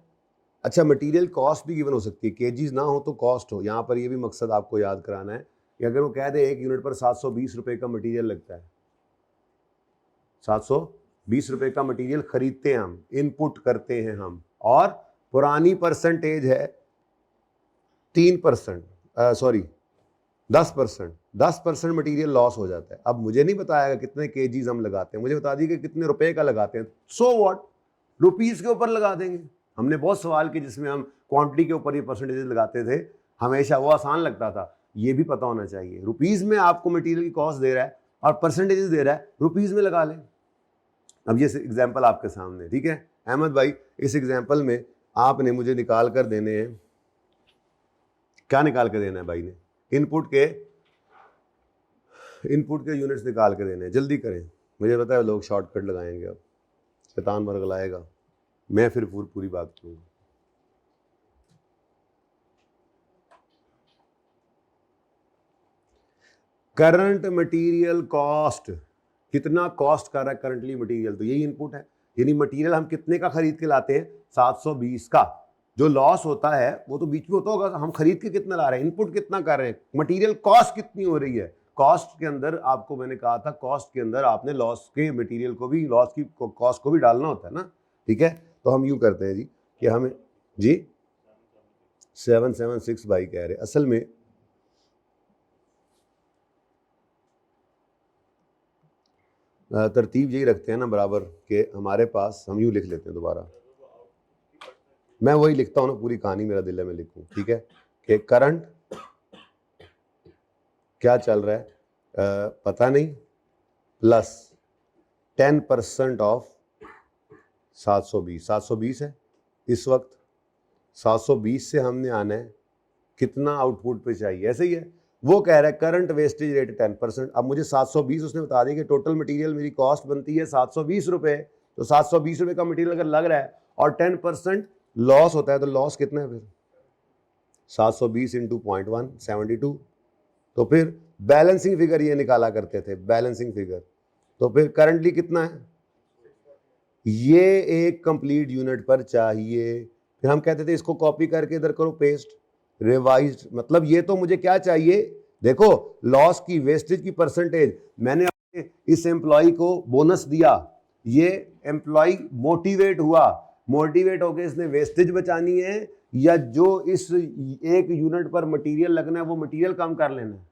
अच्छा मटेरियल कॉस्ट भी गिवन हो सकती है, केजीज ना हो तो कॉस्ट हो। यहाँ पर ये भी मकसद आपको याद कराना है कि अगर वो कह दे एक यूनिट पर 720 रुपये का मटेरियल लगता है, 720 रुपये का मटेरियल खरीदते हैं हम, इनपुट करते हैं हम, और पुरानी परसेंटेज है 3%, सॉरी 10% मटेरियल लॉस हो जाता है। अब मुझे नहीं बताया कितने केजीज हम लगाते हैं, मुझे बता दी कि कितने रुपए का लगाते हैं, सो व्हाट, रुपीस के ऊपर लगा देंगे। हमने बहुत सवाल किए जिसमें हम क्वांटिटी के ऊपर ये परसेंटेज लगाते थे, हमेशा वो आसान लगता था। ये भी पता होना चाहिए रुपीस में आपको मटेरियल की कॉस्ट दे रहा है, और परसेंटेजेस दे रहा है, रुपीज़ में लगा लें। अब ये एग्जाम्पल आपके सामने, ठीक है अहमद भाई, इस एग्जाम्पल में आपने मुझे निकाल कर देने हैं, क्या निकाल कर देना है भाई ने, इनपुट के यूनिट्स निकाल के देने हैं, जल्दी करें, मुझे पता है लोग शॉर्टकट लगाएंगे, अब शैतान वर्ग लाएगा, मैं फिर पूरी बात करूँगा। करंट मटेरियल कॉस्ट, कितना कॉस्ट कर रहा है करंटली मटेरियल, तो यही इनपुट है, यानी मटेरियल हम कितने का खरीद के लाते हैं, 720 का। जो लॉस होता है वो तो बीच में होता होगा, हम खरीद के कितना ला रहे हैं, इनपुट कितना कर रहे हैं, मटेरियल कॉस्ट कितनी हो रही है। कॉस्ट के अंदर आपको मैंने कहा था, कॉस्ट के अंदर आपने लॉस के मटेरियल को भी, लॉस की कॉस्ट को भी डालना होता है ना, ठीक है। तो हम यूँ करते हैं जी कि हमें जी 776 भाई कह रहे, असल में तरतीब यही रखते हैं ना बराबर के हमारे पास, हम यूँ लिख लेते हैं दोबारा, मैं वही लिखता हूँ ना, पूरी कहानी मेरा दिल है मैं लिखूँ, ठीक है, कि करंट क्या चल रहा है पता नहीं, प्लस 10% ऑफ 720 है इस वक्त, 720 से हमने आना है कितना आउटपुट पे चाहिए, ऐसे ही है। वो कह रहा है करंट वेस्टेज रेट 10%, अब मुझे 720 उसने बता दिया कि टोटल मटेरियल मेरी कॉस्ट बनती है 720 रुपये, तो 720 रुपये का मटेरियल अगर लग रहा है और 10% लॉस होता है, तो लॉस कितना है फिर 720 इंटू 0.1 72, तो फिर बैलेंसिंग फिगर ये निकाला करते थे, बैलेंसिंग फिगर, तो फिर करंटली कितना है, ये एक कंप्लीट यूनिट पर चाहिए। फिर हम कहते थे इसको कॉपी करके इधर करो पेस्ट, रिवाइज्ड, मतलब ये तो मुझे क्या चाहिए, देखो लॉस की, वेस्टेज की परसेंटेज, मैंने इस एम्प्लॉय को बोनस दिया, ये एम्प्लॉय मोटिवेट हुआ, मोटिवेट होकर इसने वेस्टेज बचानी है, या जो इस एक यूनिट पर मटेरियल लगना है वो मटेरियल कम कर लेना है,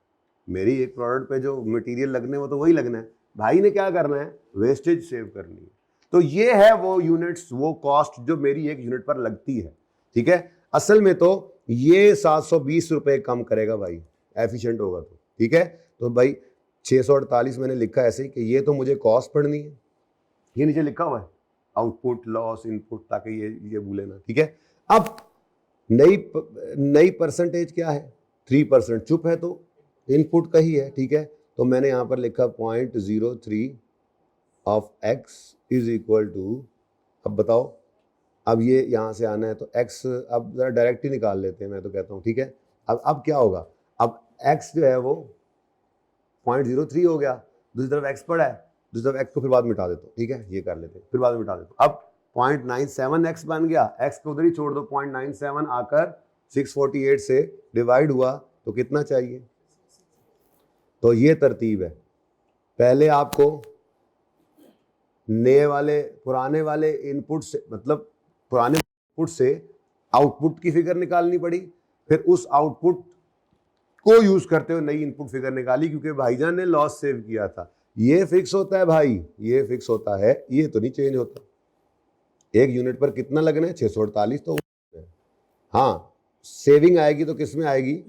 मेरी एक प्रोडक्ट पे जो मटेरियल लगने वो तो वही लगना है, भाई ने क्या करना है, वेस्टेज सेव करनी है। तो ये है वो यूनिट्स, वो कॉस्ट जो मेरी एक यूनिट पर लगती है, ठीक है। असल में तो ये 720 रुपये कम करेगा भाई, एफिशिएंट होगा तो, ठीक है। तो भाई 648 मैंने लिखा ऐसे ही कि ये तो मुझे कॉस्ट पढ़नी है, ये नीचे लिखा हुआ है आउटपुट लॉस इनपुट, ताकि ये भूले ना, ठीक है। अब नई परसेंटेज क्या है, 3%, चुप है तो इनपुट का ही है, ठीक है। तो मैंने यहाँ पर लिखा 0.03 of x is equal to, अब बताओ, अब ये यहाँ से आना है तो x, अब जरा डायरेक्ट ही निकाल लेते हैं, मैं तो कहता हूँ, ठीक है। अब क्या होगा, अब x जो है वो 0.03 हो गया, दूसरी तरफ x पड़ा है, दूसरी तरफ x को फिर बाद में मिटा देता हूँ, ठीक है, ये कर लेते हैं, फिर बाद में मिटा देता हूँ। अब 0.97x बन गया, x को उधर ही छोड़ दो, 0.97 आकर 648 से डिवाइड हुआ तो कितना चाहिए, तो ये तरतीब है। पहले आपको नए वाले पुराने वाले इनपुट से, मतलब पुराने इनपुट से आउटपुट की फिगर निकालनी पड़ी, फिर उस आउटपुट को यूज करते हुए नई इनपुट फिगर निकाली, क्योंकि भाईजान ने लॉस सेव किया था। ये फिक्स होता है भाई, ये फिक्स होता है, ये तो नहीं चेंज होता। एक यूनिट पर कितना लगना है, 648, तो हाँ सेविंग आएगी तो किस में आएगी,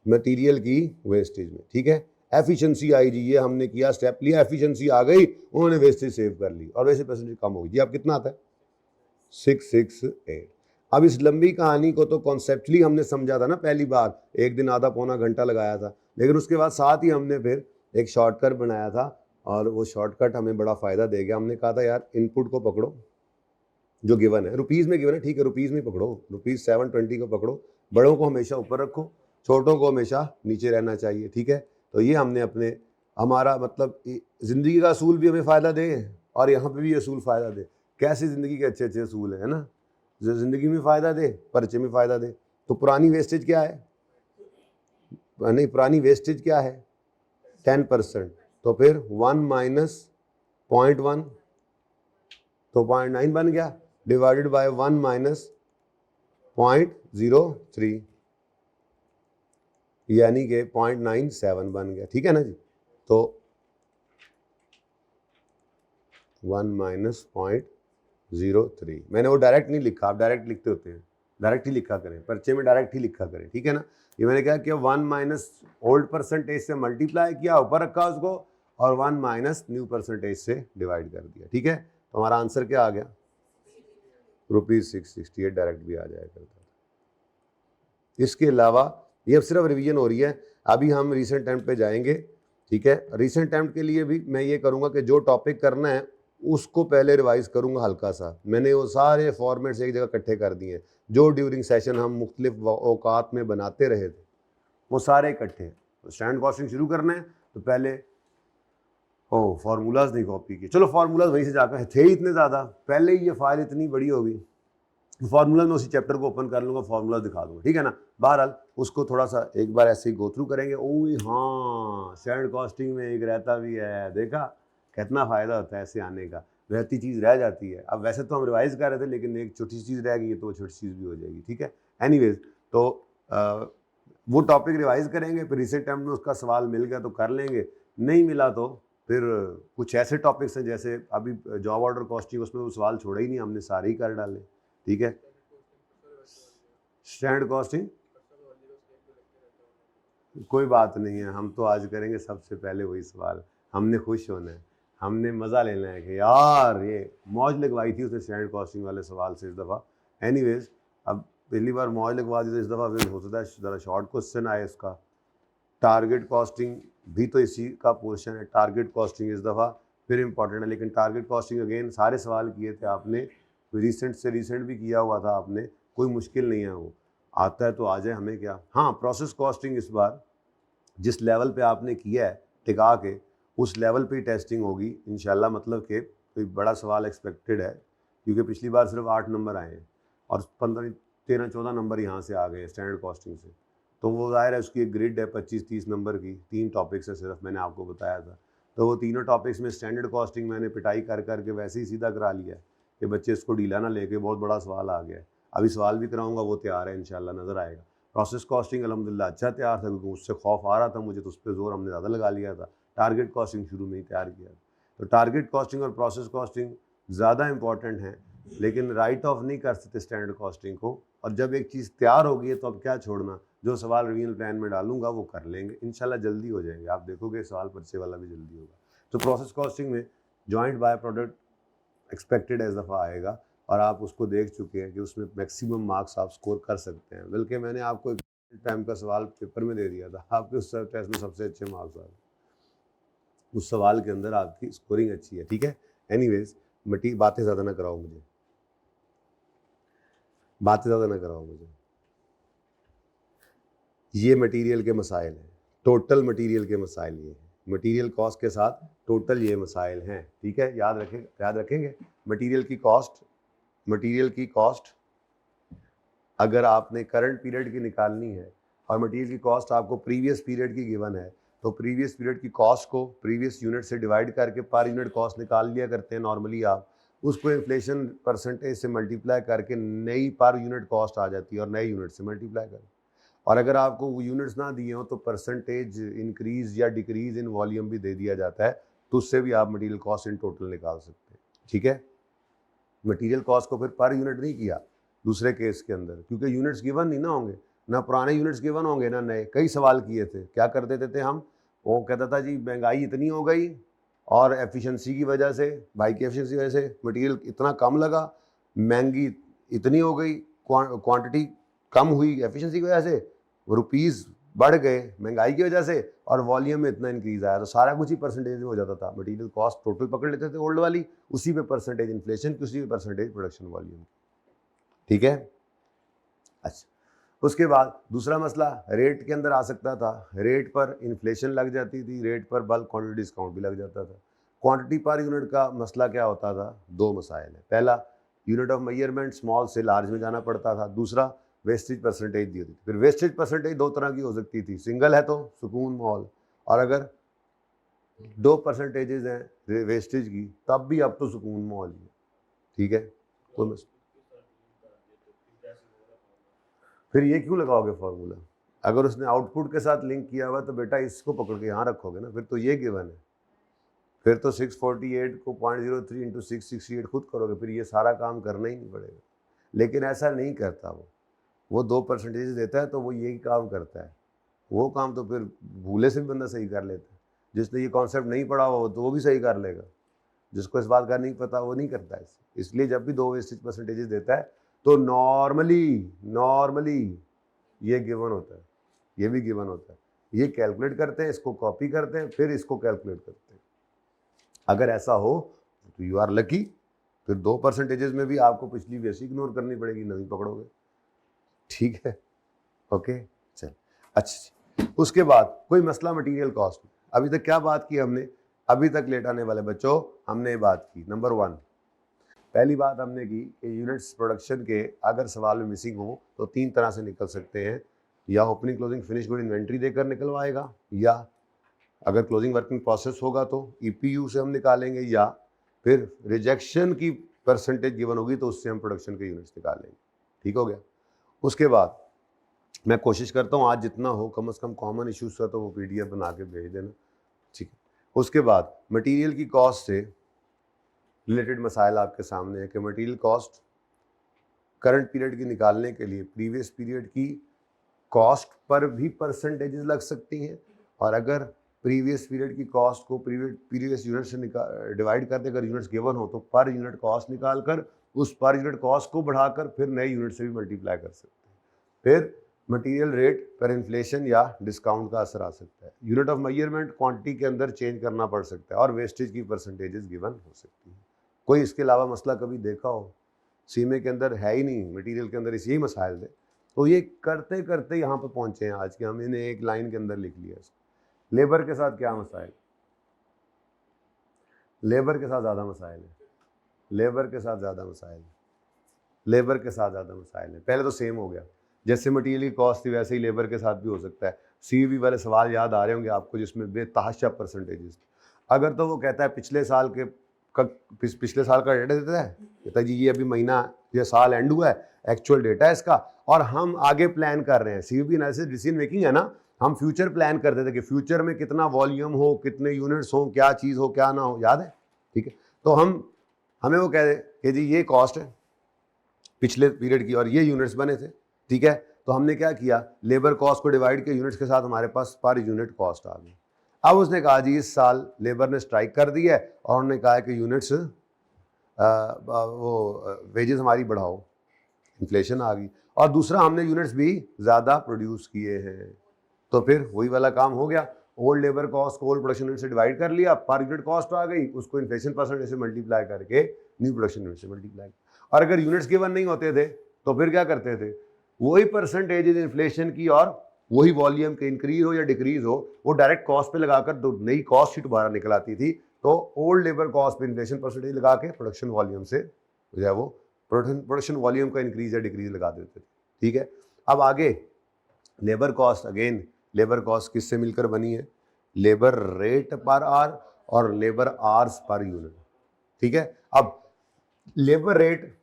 मटेरियल की वेस्टेज में, ठीक है। एफिशिएंसी आई जी, ये हमने किया, स्टेप लिया, एफिशिएंसी आ गई, उन्होंने वेस्टेज सेव कर ली और वैसे परसेंटेज कम होगी जी। अब कितना आता है 668। अब इस लंबी कहानी को तो कॉन्सेप्चुअली हमने समझा था ना पहली बार, एक दिन आधा पौना घंटा लगाया था, लेकिन उसके बाद साथ ही हमने फिर एक शॉर्टकट बनाया था, और वो शॉर्टकट हमें बड़ा फ़ायदा दे गया। हमने कहा था यार इनपुट को पकड़ो जो गिवन है, रुपीज़ में गिवन है, ठीक है, रुपीज़ में पकड़ो, ₹720 को पकड़ो, बड़ों को हमेशा ऊपर रखो, छोटों को हमेशा नीचे रहना चाहिए, ठीक है। तो ये हमने अपने, हमारा मतलब ज़िंदगी का असूल भी हमें फ़ायदा दे और यहाँ पे भी असूल फ़ायदा दे। कैसी ज़िंदगी के अच्छे अच्छे असूल है ना, जो ज़िंदगी में फ़ायदा दे, पर्चे में फ़ायदा दे। तो पुरानी वेस्टेज क्या है, नहीं पुरानी वेस्टेज क्या है 10%, तो फिर 1 माइनस 0.1, तो 0.9 बन गया, डिवाइडेड बाय 1 माइनस 0.03, यानी कि 0.97 बन गया, ठीक है ना जी। तो 1 माइनस 0.03, मैंने वो डायरेक्ट नहीं लिखा, आप डायरेक्ट लिखते होते हैं, डायरेक्ट ही लिखा करें, पर्चे में डायरेक्ट ही लिखा करें, ठीक है ना। ये मैंने क्या किया, 1 माइनस ओल्ड परसेंटेज से मल्टीप्लाई किया, ऊपर रखा उसको, और 1 माइनस न्यू परसेंटेज से डिवाइड कर दिया। ठीक है, तो हमारा आंसर क्या आ गया, ₹668 डायरेक्ट भी आ जाया करता था। इसके अलावा ये अब सिर्फ रिवीजन हो रही है, अभी हम रीसेंट टाइम पे जाएंगे। ठीक है, रीसेंट टाइम के लिए भी मैं ये करूँगा कि जो टॉपिक करना है उसको पहले रिवाइज करूँगा हल्का सा। मैंने वो सारे फॉर्मेट्स एक जगह इकट्ठे कर दिए हैं जो ड्यूरिंग सेशन हम मुख्तलिफ औकात में बनाते रहे थे, वो सारे इकट्ठे। तो स्टैंडर्ड कॉस्टिंग शुरू करना है तो पहले फार्मूलाज नहीं कॉपी किए, चलो फार्मूलाज वहीं से जाकर थे ही इतने ज़्यादा, पहले ही ये फाइल इतनी बड़ी होगी, फार्मूला में उसी चैप्टर को ओपन कर लूँगा, फार्मूला दिखा दूँगा। ठीक है ना, बहरहाल उसको थोड़ा सा एक बार ऐसे ही गो थ्रू करेंगे। ओह हाँ, स्टैंडर्ड कॉस्टिंग में एक रहता भी है, देखा कितना फ़ायदा होता है ऐसे आने का, रहती चीज़ रह जाती है। अब वैसे तो हम रिवाइज कर रहे थे लेकिन एक छोटी सी चीज़ रह गई है तो वो छोटी चीज़ भी हो जाएगी। ठीक है, एनीवेज तो वो टॉपिक रिवाइज करेंगे, फिर रिसेंट टाइम में उसका सवाल मिल गया तो कर लेंगे, नहीं मिला तो फिर कुछ ऐसे टॉपिक्स हैं जैसे अभी जॉब ऑर्डर कॉस्टिंग, उसमें वो सवाल छोड़ा ही नहीं हमने, सारे ही कर डाले। ठीक है, स्टैंडर्ड कॉस्टिंग कोई बात नहीं है, हम तो आज करेंगे सबसे पहले वही सवाल, हमने खुश होना है, हमने मज़ा लेना है कि यार ये मौज लगवाई थी उसने स्टैंडर्ड कॉस्टिंग वाले सवाल से इस दफ़ा। एनीवेज अब पहली बार मौज लगवा दी तो इस दफ़ा फिर हो सकता है ज़रा शॉर्ट क्वेश्चन आए इसका। टारगेट कॉस्टिंग भी तो इसी का पोर्शन है, टारगेट कॉस्टिंग इस दफ़ा फिर इंपॉर्टेंट है, लेकिन टारगेट कॉस्टिंग अगेन सारे सवाल किए थे आपने, रिसेंट से रिसेंट भी किया हुआ था आपने, कोई मुश्किल नहीं है, वो आता है तो आ जाए, हमें क्या। हाँ, प्रोसेस कॉस्टिंग इस बार जिस लेवल पे आपने किया है टिका के, उस लेवल पे ही टेस्टिंग होगी इंशाल्लाह, मतलब कि कोई बड़ा सवाल एक्सपेक्टेड है, क्योंकि पिछली बार सिर्फ 8 नंबर आए हैं और 15 13 14 नंबर यहाँ से आ गए हैं स्टैंडर्ड कॉस्टिंग से, तो वो ज़ाहिर है उसकी एक ग्रिड है 25-30 नंबर की, 3 टॉपिक्स है सिर्फ, मैंने आपको बताया था। तो वो तीनों टॉपिक्स में स्टैंडर्ड कॉस्टिंग मैंने पिटाई कर करके वैसे ही सीधा करा लिया है कि बच्चे इसको ढीला ना लेके, बहुत बड़ा सवाल आ गया है। अभी सवाल भी कराऊंगा, वो तैयार है इंशाल्लाह, नज़र आएगा। प्रोसेस कॉस्टिंग अल्हम्दुलिल्लाह अच्छा तैयार था, क्योंकि उससे खौफ आ रहा था मुझे, तो उस पर जोर हमने ज़्यादा लगा लिया था। टारगेट कॉस्टिंग शुरू में ही तैयार किया, तो टारगेट कॉस्टिंग और प्रोसेस कॉस्टिंग ज़्यादा इंपॉर्टेंट हैं, लेकिन राइट ऑफ नहीं कर सकते स्टैंडर्ड कॉस्टिंग को। और जब एक चीज़ तैयार होगी है तो अब क्या छोड़ना, जो सवाल रिवीजन प्लान में डालूंगा वो कर लेंगे इंशाल्लाह, जल्दी हो जाएंगे, आप देखोगे सवाल पर्चे वाला भी जल्दी होगा। तो प्रोसेस कॉस्टिंग में जॉइंट बाय प्रोडक्ट एक्सपेक्टेड इस दफ़ा आएगा, और आप उसको देख चुके हैं कि उसमें मैक्सिमम मार्क्स आप स्कोर कर सकते हैं, बल्कि मैंने आपको टाइम का सवाल पेपर में दे दिया था, आपके उस टेस्ट में सबसे अच्छे मार्क्स आ गए, उस सवाल के अंदर आपकी स्कोरिंग अच्छी है। ठीक है, एनीवेज बातें ज़्यादा ना कराओ मुझे, बातें ज़्यादा ना कराओ मुझे। ये मटेरियल के मसाइल हैं, टोटल मटेरियल के मसाइल ये हैं, मटेरियल कॉस्ट के साथ टोटल ये मसाइल हैं। ठीक है, याद रखेंगे मटेरियल की कॉस्ट अगर आपने करंट पीरियड की निकालनी है और मटेरियल की कॉस्ट आपको प्रीवियस पीरियड की गिवन है, तो प्रीवियस पीरियड की कॉस्ट को प्रीवियस यूनिट से डिवाइड करके पर यूनिट कॉस्ट निकाल लिया करते हैं नॉर्मली आप, उसको इन्फ्लेशन परसेंटेज से मल्टीप्लाई करके नई पर यूनिट कॉस्ट आ जाती है और नए यूनिट से मल्टीप्लाई कर, और अगर आपको वो यूनिट्स ना दिए हो तो परसेंटेज इंक्रीज या डिक्रीज इन वॉल्यूम भी दे दिया जाता है, तो उससे भी आप मटेरियल कॉस्ट इन टोटल निकाल सकते हैं। ठीक है, मटेरियल कॉस्ट को फिर पर यूनिट नहीं किया दूसरे केस के अंदर, क्योंकि यूनिट्स गिवन नहीं ना होंगे, ना पुराने यूनिट्स गिवन होंगे ना नए। कई सवाल किए थे, क्या कर देते थे हम, वो कहता था जी महंगाई इतनी हो गई और एफिशिएंसी की वजह से, भाई की एफिशिएंसी की वजह से मटेरियल इतना कम लगा, महंगी इतनी हो गई, क्वांटिटी कम हुई एफिशिएंसी की वजह से, रुपीज़ बढ़ गए महंगाई की वजह से, और वॉल्यूम में इतना इंक्रीज आया, तो सारा कुछ ही परसेंटेज में हो जाता था। मटेरियल कॉस्ट टोटल पकड़ लेते थे ओल्ड वाली, उसी पे परसेंटेज इन्फ्लेशन की, उसी पे परसेंटेज प्रोडक्शन वॉल्यूम। ठीक है, अच्छा, उसके बाद दूसरा मसला रेट के अंदर आ सकता था, रेट पर इन्फ्लेशन लग जाती थी, रेट पर बल्क क्वांटिटी डिस्काउंट भी लग जाता था। क्वांटिटी पर यूनिट का मसला क्या होता था, दो मसाइल है, पहला यूनिट ऑफ मेजरमेंट स्मॉल से लार्ज में जाना पड़ता था, दूसरा वेस्टेज परसेंटेज दी होती थी। फिर वेस्टेज परसेंटेज दो तरह की हो सकती थी, सिंगल है तो सुकून मॉल, और अगर दो परसेंटेजेस हैं वेस्टेज की तब भी अब तो सुकून मॉल ही है। ठीक है, कोई मसला, फिर ये क्यों लगाओगे फॉर्मूला, अगर उसने आउटपुट के साथ लिंक किया हुआ तो बेटा इसको पकड़ के यहाँ रखोगे ना, फिर तो ये गिवन है, फिर तो 648 को 0.03 इंटू 668 खुद करोगे, फिर ये सारा काम करना ही नहीं पड़ेगा। लेकिन ऐसा नहीं करता वो 2% देता है तो वो यही काम करता है, वो काम तो फिर भूले से भी बंदा सही कर लेता है। जिसने ये कॉन्सेप्ट नहीं पढ़ा हो तो वो भी सही कर लेगा, जिसको इस बात का नहीं पता वो नहीं करता है। इसलिए जब भी दो वेस्टेज परसेंटेजेस देता है तो नॉर्मली ये गिवन होता है, ये भी गिवन होता है, ये कैलकुलेट करते हैं, इसको कॉपी करते हैं, फिर इसको कैलकुलेट करते हैं। अगर ऐसा हो तो यू आर लकी, फिर 2 परसेंटेजेस में भी आपको पिछली वैसी इग्नोर करनी पड़ेगी, नहीं पकड़ोगे। ठीक है, ओके चल। अच्छा, उसके बाद कोई मसला मटेरियल कॉस्ट में। अभी तक क्या बात की हमने? अभी तक लेट आने वाले बच्चों हमने ये बात की, नंबर 1 पहली बात हमने की कि यूनिट्स प्रोडक्शन के अगर सवाल में मिसिंग हो तो 3 तरह से निकल सकते हैं, या opening closing finish good inventory देकर निकलवाएगा, या अगर क्लोजिंग वर्किंग प्रोसेस होगा तो ईपीयू से हम निकालेंगे, या फिर रिजेक्शन की परसेंटेज गिवन होगी तो उससे हम प्रोडक्शन के यूनिट्स निकालेंगे। ठीक हो गया। उसके बाद मैं कोशिश करता हूँ आज जितना हो कम से कम कॉमन इश्यूज का तो वो पीडीएफ बना के भेज देना। ठीक है। उसके बाद मटेरियल की कॉस्ट से रिलेटेड मसाइल आपके सामने है कि मटेरियल कॉस्ट करंट पीरियड की निकालने के लिए प्रीवियस पीरियड की कॉस्ट पर भी परसेंटेजेस लग सकती हैं, और अगर प्रीवियस पीरियड की कॉस्ट को प्रीवियस यूनिट से डिवाइड करते अगर यूनिट्स गिवन हो तो पर यूनिट कॉस्ट निकाल कर उस पर यूनिट कॉस्ट को बढ़ाकर फिर नए यूनिट से भी मल्टीप्लाई कर सकते हैं। फिर मटेरियल रेट पर इन्फ्लेशन या डिस्काउंट का असर आ सकता है। यूनिट ऑफ मेजरमेंट क्वांटिटी के अंदर चेंज करना पड़ सकता है, और वेस्टेज की परसेंटेजेस गिवन हो सकती है। कोई इसके अलावा मसला कभी देखा हो? सीमे के अंदर है ही नहीं, मटेरियल के अंदर यही मसाइल थे। तो ये करते करते यहाँ पर पहुँचे हैं आज के, हम इन्हें एक लाइन के अंदर लिख लिया। लेबर के साथ क्या मसाइल? लेबर के साथ ज़्यादा मसाइल है, लेबर के साथ ज़्यादा मसाइल है, लेबर के साथ ज़्यादा मसाइल है। पहले तो सेम हो गया, जैसे मटेरियल की कॉस्ट थी वैसे ही लेबर के साथ भी हो सकता है। सीवी वाले सवाल याद आ रहे होंगे आपको जिसमें बेतहाशा परसेंटेजेस। अगर तो वो कहता है पिछले साल का डेटा देता है, कहता है जी ये अभी महीना ये साल एंड हुआ है, एक्चुअल डेटा है इसका, और हम आगे प्लान कर रहे हैं। सीवी एनालिसिस डिसीजन मेकिंग है ना, हम फ्यूचर प्लान करते थे कि फ्यूचर में कितना वॉल्यूम हो, कितने यूनिट्स हो, क्या चीज़ हो क्या ना हो, याद है? ठीक है। तो हमें वो कह दे कि जी ये कॉस्ट है पिछले पीरियड की और ये यूनिट्स बने थे। ठीक है। तो हमने क्या किया, लेबर कॉस्ट को डिवाइड किया यूनिट्स के साथ, हमारे पास पर यूनिट कॉस्ट आ गई। अब उसने कहा जी इस साल लेबर ने स्ट्राइक कर दी है और उन्होंने कहा कि यूनिट्स वो वेजेस हमारी बढ़ाओ, इन्फ्लेशन आ गई, और दूसरा हमने यूनिट्स भी ज़्यादा प्रोड्यूस किए हैं, तो फिर वही वाला काम हो गया। ओल्ड लेबर कॉस्ट को ओल्ड प्रोडक्शन यूनिट से डिवाइड कर लिया, पर यूनिट कॉस्ट आ गई, उसको इन्फ्लेशन परसेंटेज से मल्टीप्लाई करके न्यू प्रोडक्शन यूनिट से मल्टीप्लाई। और अगर यूनिट्स गिवन नहीं होते थे तो फिर क्या करते थे, वही परसेंटेज इन्फ्लेशन की और वही वॉल्यूम के इंक्रीज हो या डिक्रीज हो वो डायरेक्ट कॉस्ट पे लगाकर दो नई कॉस्ट शीट बाहर निकल आती थी। तो ओल्ड लेबर कॉस्ट पे इन्फ्लेशन परसेंटेज लगा के प्रोडक्शन वॉल्यूम से जो है वो प्रोडक्शन वॉल्यूम का इंक्रीज या डिक्रीज लगा देते थे। ठीक है। अब आगे labour cost, again labour cost किससे मिलकर बनी है? लेबर रेट पर आर और लेबर आवर्स पर यूनिट। ठीक है। अब labour rate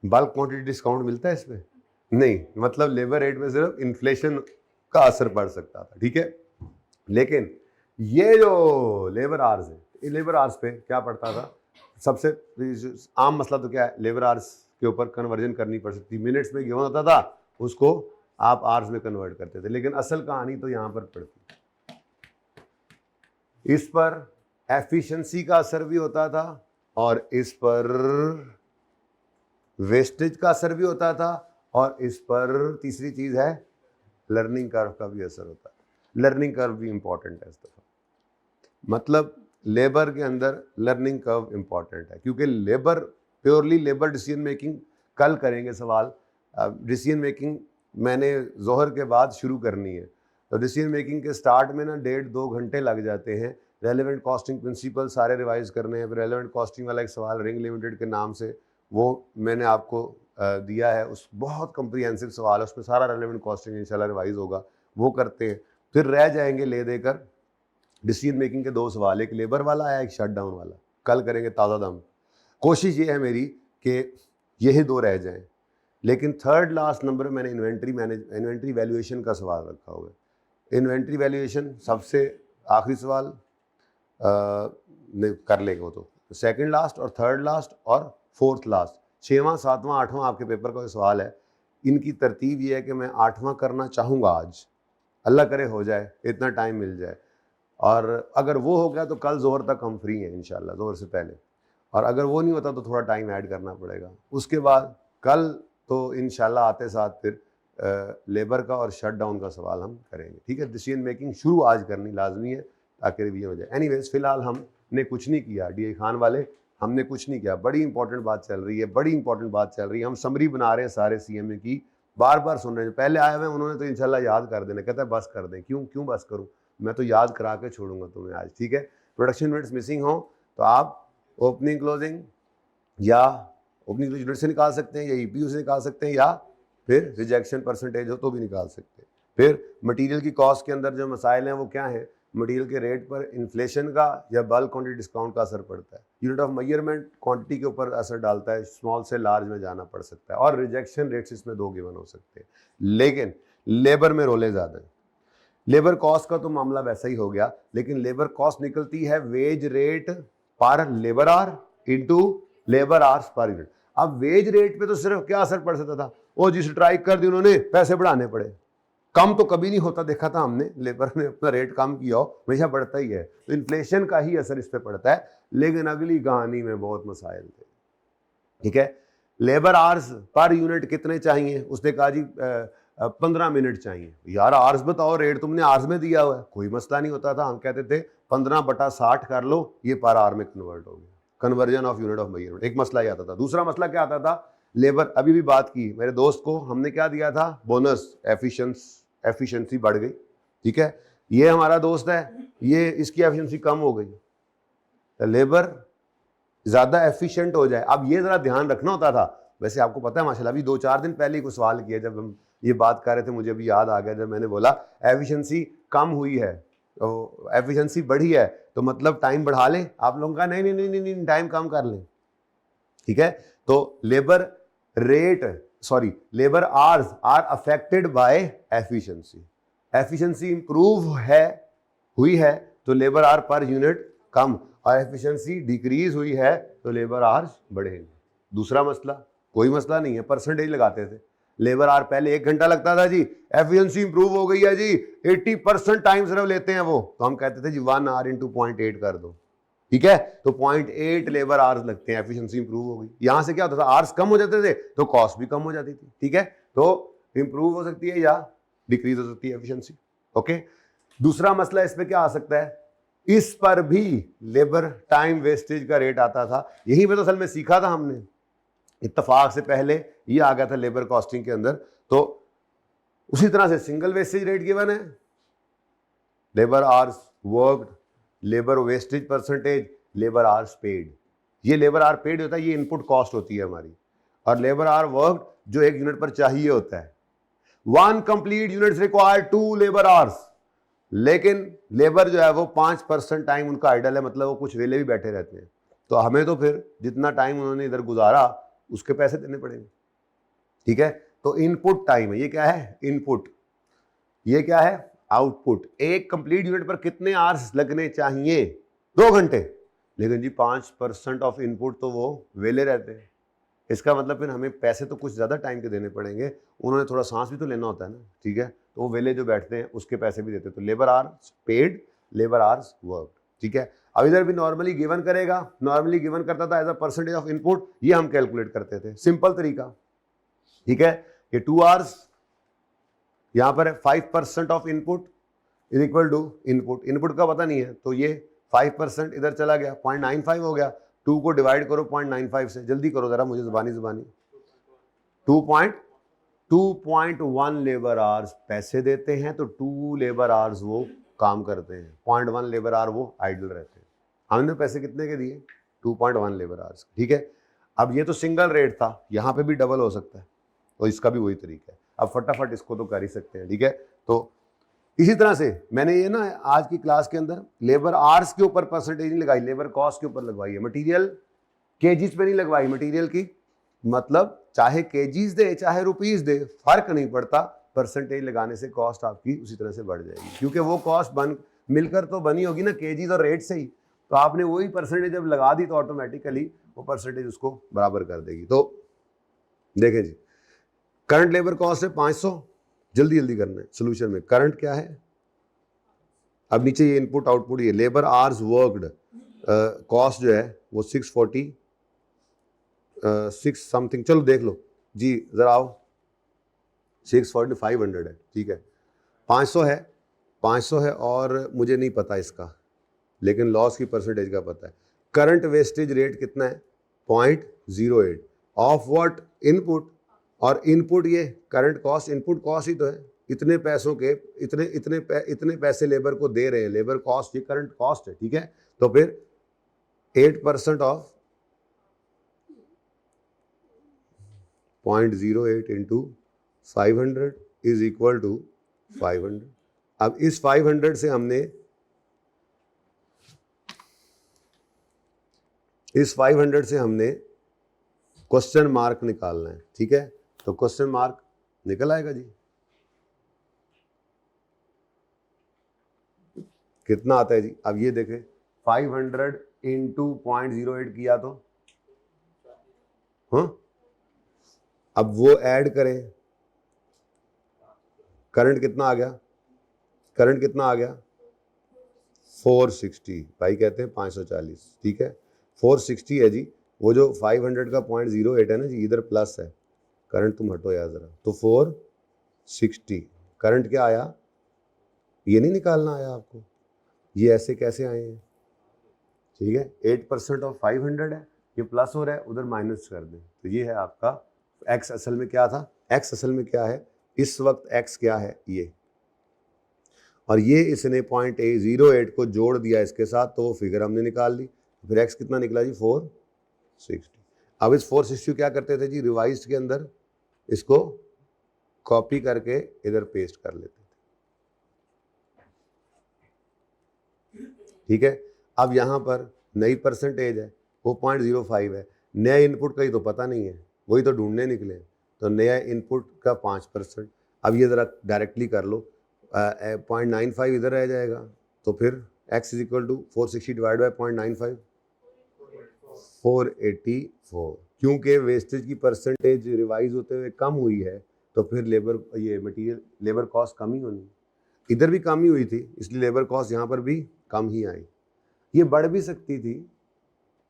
bulk quantity discount मिलता है इसमें? नहीं, मतलब लेबर रेट में सिर्फ इन्फ्लेशन का असर पड़ सकता था। ठीक है। लेकिन ये जो लेबर आवर्स है, लेबर आवर्स पे क्या पड़ता था? सबसे आम मसला तो क्या है, लेबर आवर्स के ऊपर कन्वर्जन करनी पड़ सकती, मिनट्स में गिवन होता था उसको आप आवर्स में कन्वर्ट करते थे, लेकिन असल कहानी तो यहां पर पड़ती। इस पर एफिशिएंसी का असर भी होता था और इस पर वेस्टेज का असर भी होता था, और इस पर तीसरी चीज है लर्निंग कर्व का भी असर होता है। लर्निंग कर्व भी इंपॉर्टेंट है इस दफा, मतलब लेबर के अंदर लर्निंग कर्व इंपॉर्टेंट है, क्योंकि labour purely labour decision making कल करेंगे सवाल। डिसीजन मेकिंग मैंने जोहर के बाद शुरू करनी है, तो डिसीजन मेकिंग के स्टार्ट में ना 1.5-2 घंटे लग जाते हैं। रेलेवेंट कॉस्टिंग प्रिंसिपल सारे रिवाइज करने हैं। रेलेवेंट कॉस्टिंग वाला एक सवाल रिंग लिमिटेड के नाम से वो मैंने आपको दिया है, उस बहुत कम्प्रीहेंसिव सवाल है, उसमें सारा रेलेवेंट कॉस्टिंग इंशाल्लाह रिवाइज होगा, वो करते हैं। फिर रह जाएंगे ले देकर डिसीजन मेकिंग के 2 सवाल, एक लेबर वाला है, एक शटडाउन वाला, कल करेंगे ताज़ा दम। कोशिश ये है मेरी कि यही 2 रह जाएं, लेकिन थर्ड लास्ट नंबर मैंने इन्वेंट्री वैल्यूएशन का सवाल रखा हुआ है। इन्वेंट्री वैल्यूएशन सबसे आखिरी सवाल कर लेंगे, वो तो सेकंड लास्ट और थर्ड लास्ट और फोर्थ लास्ट, 6वां 7वां 8वां आपके पेपर का सवाल है। इनकी तरतीब ये है कि मैं 8वां करना चाहूँगा आज, अल्लाह करे हो जाए, इतना टाइम मिल जाए। और अगर वो हो गया तो कल जोहर तक हम फ्री हैं इंशाल्लाह, जोहर से पहले। और अगर वो नहीं होता तो थोड़ा टाइम ऐड करना पड़ेगा। उसके बाद कल तो इंशाल्लाह आते साथ फिर लेबर का और शट डाउन का सवाल हम करेंगे, ठीक है। डिसीजन मेकिंग शुरू आज करनी लाजमी है ताकि रिवीजन हो जाए। एनीवेज फिलहाल हमने कुछ नहीं किया, DI खान वाले हमने कुछ नहीं किया। बड़ी इंपॉर्टेंट बात चल रही है, बड़ी इंपॉर्टेंट बात चल रही है। हम समरी बना रहे हैं सारे CMA की, बार बार सुन रहे हैं। पहले आए हुए उन्होंने तो इंशाल्लाह याद कर देना, कहता है बस कर दें। क्यों बस करूं, मैं तो याद करा के छोड़ूंगा तुम्हें आज, ठीक है। प्रोडक्शन यूनिट्स मिसिंग हो तो आप ओपनिंग क्लोजिंग या ओपनिंग यूनिट से निकाल सकते हैं, या EPU से निकाल सकते हैं, या फिर रिजेक्शन परसेंटेज हो तो भी निकाल सकते हैं। फिर मटेरियल की कॉस्ट के अंदर जो मसाइल हैं वो क्या है, मटेरियल के रेट पर इन्फ्लेशन का या बल्क क्वांटिटी डिस्काउंट का असर पड़ता है। यूनिट ऑफ मेजरमेंट क्वांटिटी के ऊपर असर डालता है, स्मॉल से लार्ज में जाना पड़ सकता है। और रिजेक्शन रेट्स इसमें 2 गिवन हो सकते हैं। लेकिन लेबर में रोले ज़्यादा हैं। लेबर कॉस्ट का तो मामला वैसा ही हो गया, लेकिन लेबर कॉस्ट निकलती है वेज रेट पर labour our into labour hours per unit. अब वेज रेट पे तो सिर्फ क्या असर पड़ सकता था, वो जी स्ट्राइक कर दी उन्होंने, पैसे बढ़ाने पड़े। कम तो कभी नहीं होता देखा था हमने, लेबर ने अपना रेट कम किया हो हमेशा बढ़ता ही है। तो इन्फ्लेशन का ही असर इस पे पड़ता है। लेकिन अगली कहानी में बहुत मसाइल थे, ठीक है। लेबर आवर्स पर यूनिट कितने चाहिए, उसने कहा जी 15 मिनट चाहिए। यार आवर्स बताओ, रेट तुमने आवर्स में दिया हुआ है, कोई मसला नहीं होता था। हम कहते थे 15/60 कर लो, ये पर आवर में कन्वर्ट हो गया। Conversion of unit of measurement एक मसला ही आता था। दूसरा मसला क्या आता था, लेबर, अभी भी बात की मेरे दोस्त को, हमने क्या दिया था, बोनस, एफिशिएंसी बढ़ गई, ठीक है। ये हमारा दोस्त है, ये इसकी एफिशिएंसी कम हो गई, तो लेबर ज्यादा एफिशिएंट हो जाए। अब ये जरा ध्यान रखना होता था। वैसे आपको पता है माशाल्लाह, अभी 2-4 दिन पहले ही कुछ सवाल किया, जब हम ये बात कर रहे थे, मुझे अभी याद आ गया, जब मैंने बोला एफिशिएंसी कम हुई है तो एफिशिएंसी बढ़ी है तो मतलब टाइम बढ़ा लें। आप लोगों का नहीं नहीं नहीं नहीं, टाइम कम कर लें, ठीक है। तो labour hours are affected by efficiency. Efficiency improve हुई है तो लेबर आवर पर यूनिट कम, और एफिशिएंसी डिक्रीज हुई है तो लेबर आवर्स बढ़ेंगे। दूसरा मसला, कोई मसला नहीं है, परसेंटेज लगाते थे। लेबर आवर पहले 1 घंटा लगता था जी, एफिशिएंसी इंप्रूव हो गई है जी, 80% टाइम सिर्फ लेते हैं वो, तो हम कहते थे जी 1 आवर इंटू 0.8 कर दो, ठीक है। तो 0.8 लेबर आवर्स लगते हैं, एफिशिएंसी इंप्रूव हो गई। यहां से क्या होता था, आवर्स कम हो जाते थे तो कॉस्ट भी कम हो जाती थी, ठीक है। तो इंप्रूव हो सकती है या डिक्रीज हो सकती है एफिशिएंसी, ओके। दूसरा मसला इस पे क्या आ सकता है, इस पर भी लेबर टाइम वेस्टेज का रेट आता था। यही पे तो असल में सीखा था हमने, इत्तेफाक से पहले ये आ गया था लेबर कॉस्टिंग के अंदर। तो उसी तरह से सिंगल वेस्टेज रेट गिवन है, labour hours worked, labour wastage percentage, labour hours paid. ये लेबर आवर पेड होता है, ये इनपुट कॉस्ट होती है हमारी, और लेबर आवर वर्कड जो 1 यूनिट पर चाहिए होता है। 1 complete units required 2 labour hours, लेकिन लेबर जो है वो 5% टाइम उनका आइडल है, मतलब वो कुछ वेले भी बैठे रहते हैं। तो हमें तो फिर जितना टाइम उन्होंने इधर गुजारा उसके पैसे देने पड़ेंगे, ठीक है। तो इनपुट टाइम है, ये क्या है इनपुट, ये क्या है आउटपुट। एक कंप्लीट यूनिट पर कितने आवर्स लगने चाहिए, 2 घंटे, लेकिन जी 5% ऑफ इनपुट तो वो वेले रहते हैं। इसका मतलब फिर हमें पैसे तो कुछ ज्यादा टाइम के देने पड़ेंगे, उन्होंने थोड़ा सांस भी तो लेना होता है ना, ठीक है। तो वो वेले जो बैठते हैं उसके पैसे भी देते हैं। तो labour hours paid, labour hours work, ठीक है। अब इधर भी नॉर्मली गिवन करेगा, नॉर्मली गिवन करता था as a percentage of input, ये हम कैलकुलेट करते थे, सिंपल तरीका, ठीक है। ये 2 आवर्स यहां पर है, 5% of input is equal to input, input का पता नहीं है तो ये 5% इधर चला गया, 0.95 हो गया। 2 को डिवाइड करो 0.95 से, जल्दी करो जरा, मुझे जुबानी 2.1 लेबर आवर्स पैसे देते हैं, तो 2 लेबर आवर्स वो काम करते हैं, 0.1 लेबर आवर वो आइडल रहते हैं। हमने पैसे कितने के दिए, 2.1 लेबर आवर्स, ठीक है। अब ये तो सिंगल रेट था, यहाँ पे भी डबल हो सकता है, तो इसका भी वही तरीका है। अब फटाफट इसको तो कर ही सकते हैं, ठीक है। तो इसी तरह से मैंने ये ना आज की क्लास के अंदर लेबर आवर्स के ऊपर परसेंटेज नहीं लगाई, लेबर कॉस्ट के ऊपर लगवाई है। मटेरियल केजीज पे नहीं लगवाई, मटेरियल की मतलब चाहे केजीज दे चाहे रुपीज दे, फर्क नहीं पड़ता, परसेंटेज लगाने से कॉस्ट आपकी उसी तरह से बढ़ जाएगी, क्योंकि वो कॉस्ट मिलकर तो बनी होगी ना केजीज और रेट से ही। तो आपने वही परसेंटेज जब लगा दी तो ऑटोमेटिकली वो परसेंटेज उसको बराबर कर देगी। तो देखें जी, करंट लेबर कॉस्ट है 500, जल्दी जल्दी करना है सोल्यूशन में। करंट क्या है, अब नीचे ये इनपुट आउटपुट, ये लेबर आवर्स वर्कड, कॉस्ट जो है वो 6 समथिंग, चलो देख लो जी, जरा आओ, 640 500 है, ठीक है, 500 है, 500 है, और मुझे नहीं पता इसका, लेकिन लॉस की परसेंटेज का पता है। करंट वेस्टेज रेट कितना है, 0.08 ऑफ व्हाट, इनपुट, और इनपुट ये करंट कॉस्ट, इनपुट कॉस्ट ही तो है, इतने पैसों के इतने पैसे लेबर को दे रहे हैं, लेबर कॉस्ट ये करंट कॉस्ट है, ठीक है। तो फिर 8% of 0.08 into 500 is equal to 500। अब इस 500 से हमने क्वेश्चन मार्क निकालना है, ठीक है। तो क्वेश्चन मार्क निकल आएगा जी, कितना आता है जी। अब ये देखें 500 इंटू 0.08 किया तो, हाँ, अब वो ऐड करें, करंट कितना आ गया, करंट कितना आ गया 460, भाई कहते हैं 540, ठीक है, 460 है जी। वो जो 500 का 0.08 है ना जी, इधर प्लस है, करंट तुम हटो यार जरा, तो 460 करंट क्या आया, ये नहीं निकालना आया आपको, ये ऐसे कैसे आए हैं, ठीक है। 8% ऑफ 500 है, ये प्लस हो रहा है, उधर माइनस कर दें, तो ये है आपका x। असल में क्या था, x असल में क्या है इस वक्त, x क्या है ये, और ये इसने 0.08 को जोड़ दिया इसके साथ, तो वो फिगर हमने निकाल ली। फिर x कितना निकला जी 460। अब इस 460 क्या करते थे जी, रिवाइज्ड के अंदर इसको कॉपी करके इधर पेस्ट कर लेते थे, ठीक है। अब यहाँ पर नई परसेंटेज है, वो 0.05 है, नया इनपुट का ही तो पता नहीं है, वही तो ढूंढने निकले, तो नया इनपुट का 5%। अब ये ज़रा डायरेक्टली कर लो, 0.95 इधर रह जाएगा, तो फिर x is equal to 460 divide by 0.95, 484। क्योंकि वेस्टेज की परसेंटेज रिवाइज होते हुए कम हुई है, तो फिर लेबर कॉस्ट कम ही होनी, इधर भी कम ही हुई थी, इसलिए लेबर कॉस्ट यहाँ पर भी कम ही आई। ये बढ़ भी सकती थी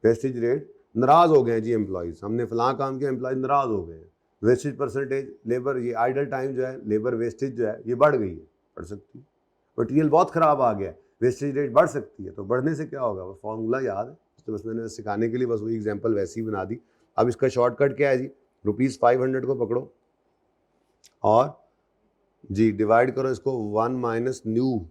वेस्टेज रेट, नाराज हो गए जी एम्प्लॉयज़, हमने फलां काम किया, एम्प्लॉयज नाराज हो गए, वेस्टेज परसेंटेज, लेबर, ये आइडल टाइम जो है, लेबर वेस्टेज जो है ये बढ़ गई है, बढ़ सकती है। मटीरियल बहुत ख़राब आ गया, वेस्टेज रेट बढ़ सकती है, तो बढ़ने से क्या होगा, वो फॉर्मूला याद है, तो बस मैंने सिखाने के लिए बस वही एग्जांपल वैसे ही बना दी। अब इसका शॉर्टकट क्या है जी, ₹500 को पकड़ो और जी डिवाइड करो इसको 1 माइनस न्यू,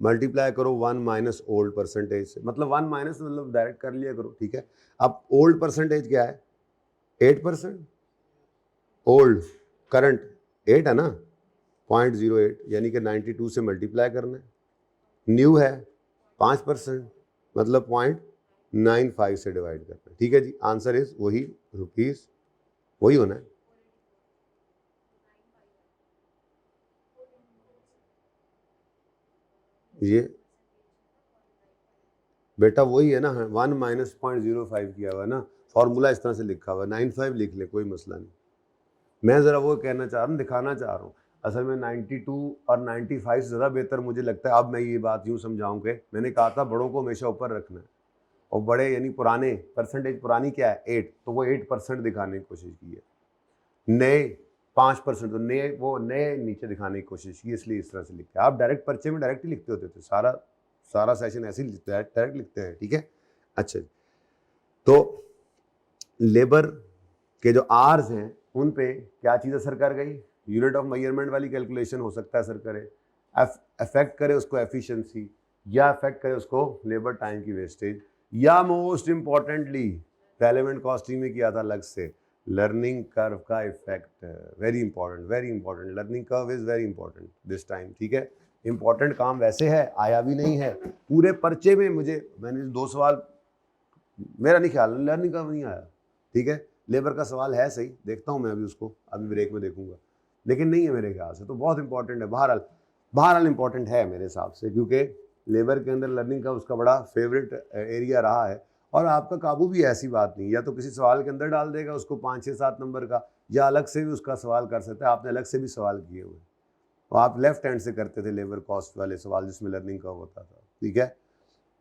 मल्टीप्लाई करो 1 माइनस ओल्ड परसेंटेज से, मतलब 1 माइनस मतलब डायरेक्ट कर लिया करो, ठीक है। अब ओल्ड परसेंटेज क्या है 8%, ओल्ड करंट 8 है ना, 0.08 यानी कि 92 से मल्टीप्लाई करना है, न्यू है 5% मतलब 0.95 से डिवाइड करना है, ठीक है जी। आंसर इज वही रुपीस, वही होना है, ये बेटा वही है ना, 1 माइनस 0.05 किया हुआ है ना, फॉर्मूला इस तरह से लिखा हुआ है, 95 लिख ले, कोई मसला नहीं। मैं ज़रा वो कहना चाह रहा हूँ, दिखाना चाह रहा हूँ, असल में 92 और 95 से ज़्यादा बेहतर मुझे लगता है। अब मैं ये बात यूँ समझाऊँ कि मैंने कहा था बड़ों को हमेशा ऊपर रखना है, और बड़े यानी पुराने, परसेंटेज पुरानी क्या है 8, तो वो 8% दिखाने की कोशिश की है, नए 5%, तो नए नीचे दिखाने की कोशिश की, इसलिए इस तरह से लिखते हैं। आप डायरेक्ट पर्चे में डायरेक्ट ही लिखते होते थे, सारा सेशन ऐसे ही डायरेक्ट लिखते हैं, ठीक है। अच्छा, तो लेबर के जो आर्स हैं उन पे क्या चीज़ असर कर गई, यूनिट ऑफ मेजरमेंट वाली कैलकुलेशन हो सकता है असर करे, अफेक्ट करे उसको एफिशिएंसी, या अफेक्ट करे उसको लेबर टाइम की वेस्टेज, या मोस्ट इंपॉर्टेंटली रेलेवेंट कॉस्टिंग में किया था अलग से लर्निंग कर्व का effect. Very important, learning curve is very important this time, ठीक है। इंपॉर्टेंट काम वैसे है, आया भी नहीं है पूरे पर्चे में, मैंने 2 सवाल, मेरा नहीं ख्याल लर्निंग कर्व नहीं आया, ठीक है। लेबर का सवाल है सही, देखता हूँ मैं अभी उसको, अभी ब्रेक में देखूंगा, लेकिन नहीं है मेरे ख्याल से, तो बहुत इंपॉर्टेंट है, बहरहाल इंपॉर्टेंट है मेरे हिसाब से, क्योंकि लेबर के अंदर लर्निंग का उसका बड़ा फेवरेट एरिया रहा है, और आपका काबू भी ऐसी बात नहीं, या तो किसी सवाल के अंदर डाल देगा उसको 5, 6, 7 नंबर का, या अलग से भी उसका सवाल कर सकता है, आपने अलग से भी सवाल किए हुए, और आप लेफ्ट हैंड से करते थे लेबर कॉस्ट वाले सवाल जिसमें लर्निंग कर्व होता था, ठीक है।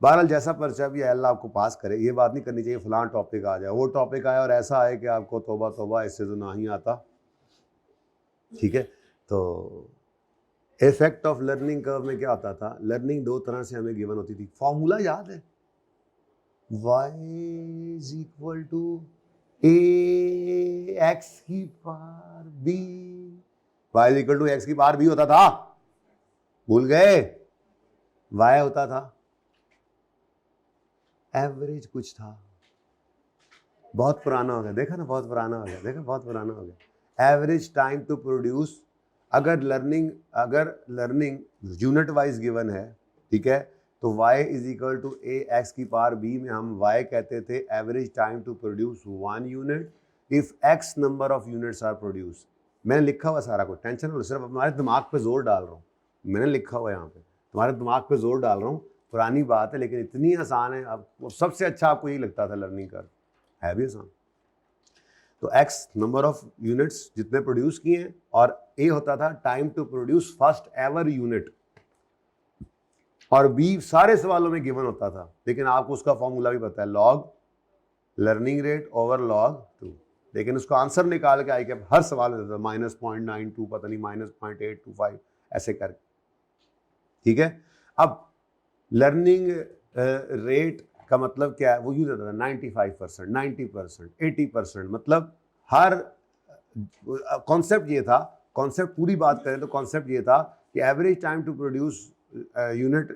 बहरहाल जैसा पर्चा भी है अल्लाह आपको पास करे, ये बात नहीं करनी चाहिए फलां टॉपिक आ जाए, वो टॉपिक आया और ऐसा आए कि आपको तौबा तौबा इससे तो ना ही आता, ठीक है। तो इफेक्ट ऑफ लर्निंग कर्व में क्या होता था, लर्निंग दो तरह से हमें गिवन होती थी, फॉर्मूला याद है, y is equal to A x की power B, y is equal to X की पावर बी होता था, भूल गए, y होता था एवरेज कुछ था, बहुत पुराना हो गया, देखा ना, बहुत पुराना हो गया, देखा बहुत पुराना हो गया, एवरेज टाइम टू प्रोड्यूस। अगर लर्निंग यूनिट वाइज गिवन है, ठीक है, तो y is equal to A x की पावर b में हम y कहते थे average time to produce 1 unit if x number of units are produce. मैंने लिखा हुआ सारा कुछ, टेंशन नहीं, सिर्फ तुम्हारे दिमाग पे जोर डाल रहा हूँ, मैंने लिखा हुआ यहाँ पे, तुम्हारे दिमाग पे जोर डाल रहा हूँ, पुरानी बात है लेकिन इतनी आसान है। अब सबसे अच्छा आपको यही लगता था लर्निंग कर, है भी आसान। तो x नंबर ऑफ यूनिट्स जितने प्रोड्यूस किए हैं, और a होता था time to produce first ever unit, और b सारे सवालों में गिवन होता था, लेकिन आपको उसका फॉर्मूला भी पता है, log learning rate over log 2, लेकिन उसको आंसर निकाल के आई कि हर सवाल में देता था -0.92, पता नहीं -0.825 ऐसे करके, ठीक है। अब लर्निंग रेट का मतलब क्या है, वो यूज होता था 95%, 90%, 80%, मतलब हर कॉन्सेप्ट ये था, कॉन्सेप्ट पूरी बात करें तो कॉन्सेप्ट ये था कि average time to produce unit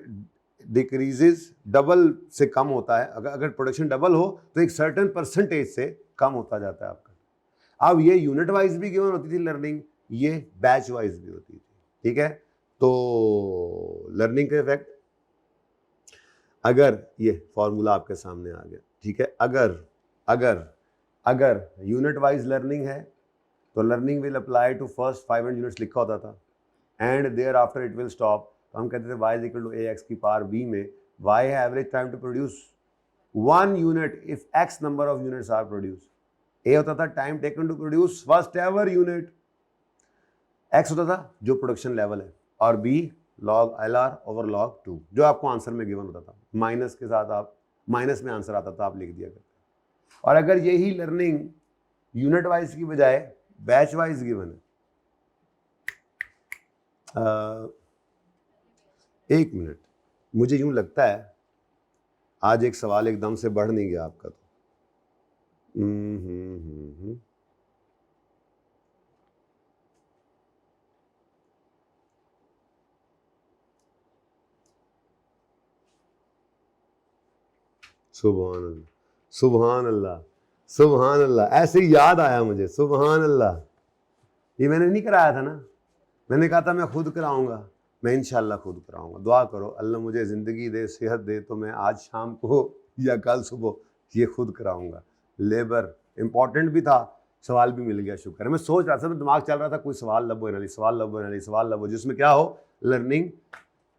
decreases, double से कम होता है, अगर प्रोडक्शन डबल हो तो एक सर्टेन परसेंटेज से कम होता जाता है आपका। अब ये यूनिट वाइज भी गिवन होती थी लर्निंग, ये बैच वाइज भी होती थी, ठीक है। तो लर्निंग का इफेक्ट, अगर ये फॉर्मूला आपके सामने आ गया, ठीक है, अगर यूनिट वाइज लर्निंग है तो learning will apply to first 500 units लिखा होता था, and thereafter it will stop. तो हम कहते थे y is equal to A x की पावर b में y है average time to produce 1 unit if x number of units are produce. a होता था time taken to produce first ever unit, x होता था जो प्रोडक्शन लेवल है, और b log LR over log 2, जो आपको आंसर में गिवन होता था, माइनस के साथ आप माइनस में आंसर आता था, आप लिख दिया करते। और अगर यही लर्निंग यूनिट वाइज की बजाय बैच वाइज गिवन है, एक मिनट, मुझे यूं लगता है आज एक सवाल एकदम से बढ़ नहीं गया आपका, तो सुभान अल्लाह, सुभान अल्लाह, सुभान अल्लाह, ऐसे ही याद आया मुझे, सुभान अल्लाह। ये मैंने नहीं कराया था ना, मैंने कहा था मैं खुद कराऊंगा, मैं इंशाल्लाह खुद कराऊंगा। दुआ करो अल्लाह मुझे ज़िंदगी दे, सेहत दे, तो मैं आज शाम को या कल सुबह ये खुद कराऊंगा। लेबर इंपॉर्टेंट भी था, सवाल भी मिल गया, शुक्र है। मैं सोच रहा था, मैं दिमाग चल रहा था कोई सवाल लबो इनाली, सवाल लबो इनाली, सवाल लबो, जिसमें क्या हो लर्निंग,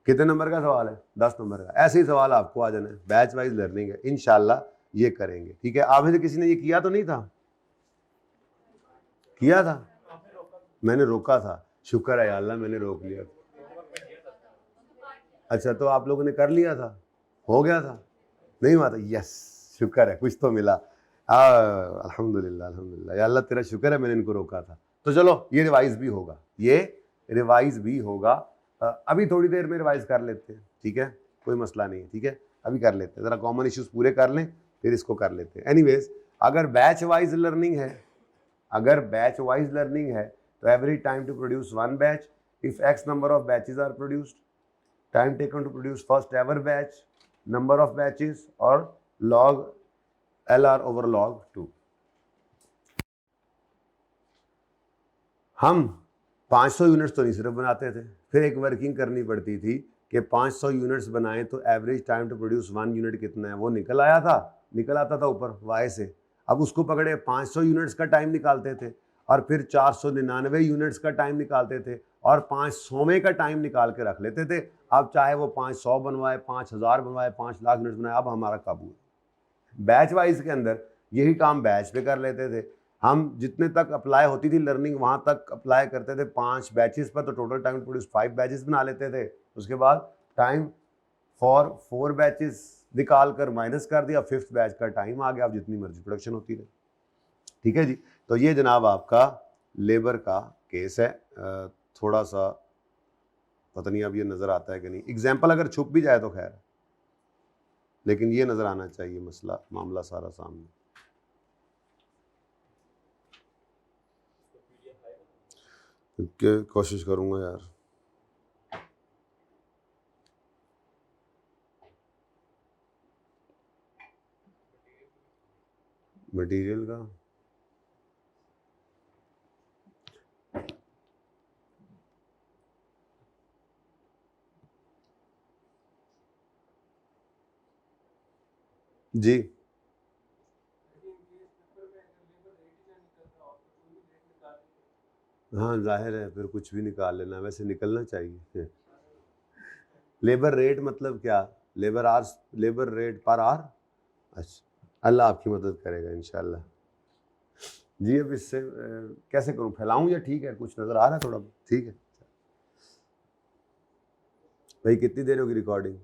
कितने नंबर का सवाल है, 10 नंबर का, ऐसे ही सवाल आपको आ जाना है। बैच वाइज लर्निंग है, इंशाल्लाह ये करेंगे, ठीक है। आप में से किसी ने ये किया तो नहीं था? किया था, मैंने रोका था, शुक्र है अल्लाह मैंने रोक लिया था। अच्छा, तो आप लोगों ने कर लिया था, हो गया था, नहीं हुआ था, यस शुक्र है, कुछ तो मिला, अल्हम्दुलिल्लाह अल्हम्दुलिल्लाह, या अल्लाह तेरा शुक्र है मैंने इनको रोका था। तो चलो ये रिवाइज भी होगा, ये रिवाइज भी होगा, अभी थोड़ी देर में रिवाइज कर लेते हैं, ठीक है, कोई मसला नहीं है, ठीक है, अभी कर लेते हैं, ज़रा कॉमन इश्यूज पूरे कर लें फिर इसको कर लेते हैं। एनीवेज, अगर बैच वाइज लर्निंग है, अगर बैच वाइज लर्निंग है तो every time to produce 1 batch if x number of batches are produced, time taken to produce first ever batch, number of batches, और log LR ओवर log 2। हम 500 यूनिट्स तो नहीं सिर्फ बनाते थे, फिर एक वर्किंग करनी पड़ती थी कि 500 यूनिट्स बनाएं तो average time to produce 1 unit कितना है, वो निकल आता था ऊपर y से। अब उसको पकड़े 500 यूनिट्स का टाइम निकालते थे, और फिर 499 यूनिट्स का टाइम निकालते थे, और 500वें का टाइम निकाल के रख लेते थे। अब चाहे वो 500 बनवाए, 5000 बनवाए, 5 लाख यूनिट्स बनाए, अब हमारा काबू है। बैच वाइज के अंदर यही काम बैच पे कर लेते थे, हम जितने तक अप्लाई होती थी लर्निंग वहाँ तक अप्लाई करते थे 5 बैचेस पर, तो टोटल टाइम प्रोड्यूस 5 बैचेस बना लेते थे। उसके बाद टाइम फॉर 4 बैचेस निकाल कर माइनस कर दिया, 5th बैच का टाइम आ गया, अब जितनी मर्जी प्रोडक्शन होती रहे। ठीक है जी। तो ये जनाब आपका लेबर का केस है। थोड़ा सा पता नहीं अब ये नज़र आता है कि नहीं, एग्जाम्पल अगर छुप भी जाए तो खैर, लेकिन ये नज़र आना चाहिए मसला मामला सारा सामने। कोशिश करूँगा यार। मटेरियल का जी, हाँ जाहिर है फिर कुछ भी निकाल लेना, वैसे निकलना चाहिए। लेबर रेट मतलब क्या? Labour hours, labour rate per hour. अच्छा, अल्लाह आपकी मदद करेगा इंशाल्लाह। जी अब इससे कैसे करूं, फैलाऊं या ठीक है? कुछ नज़र आ रहा है थोड़ा? ठीक है भाई। कितनी देर होगी रिकॉर्डिंग?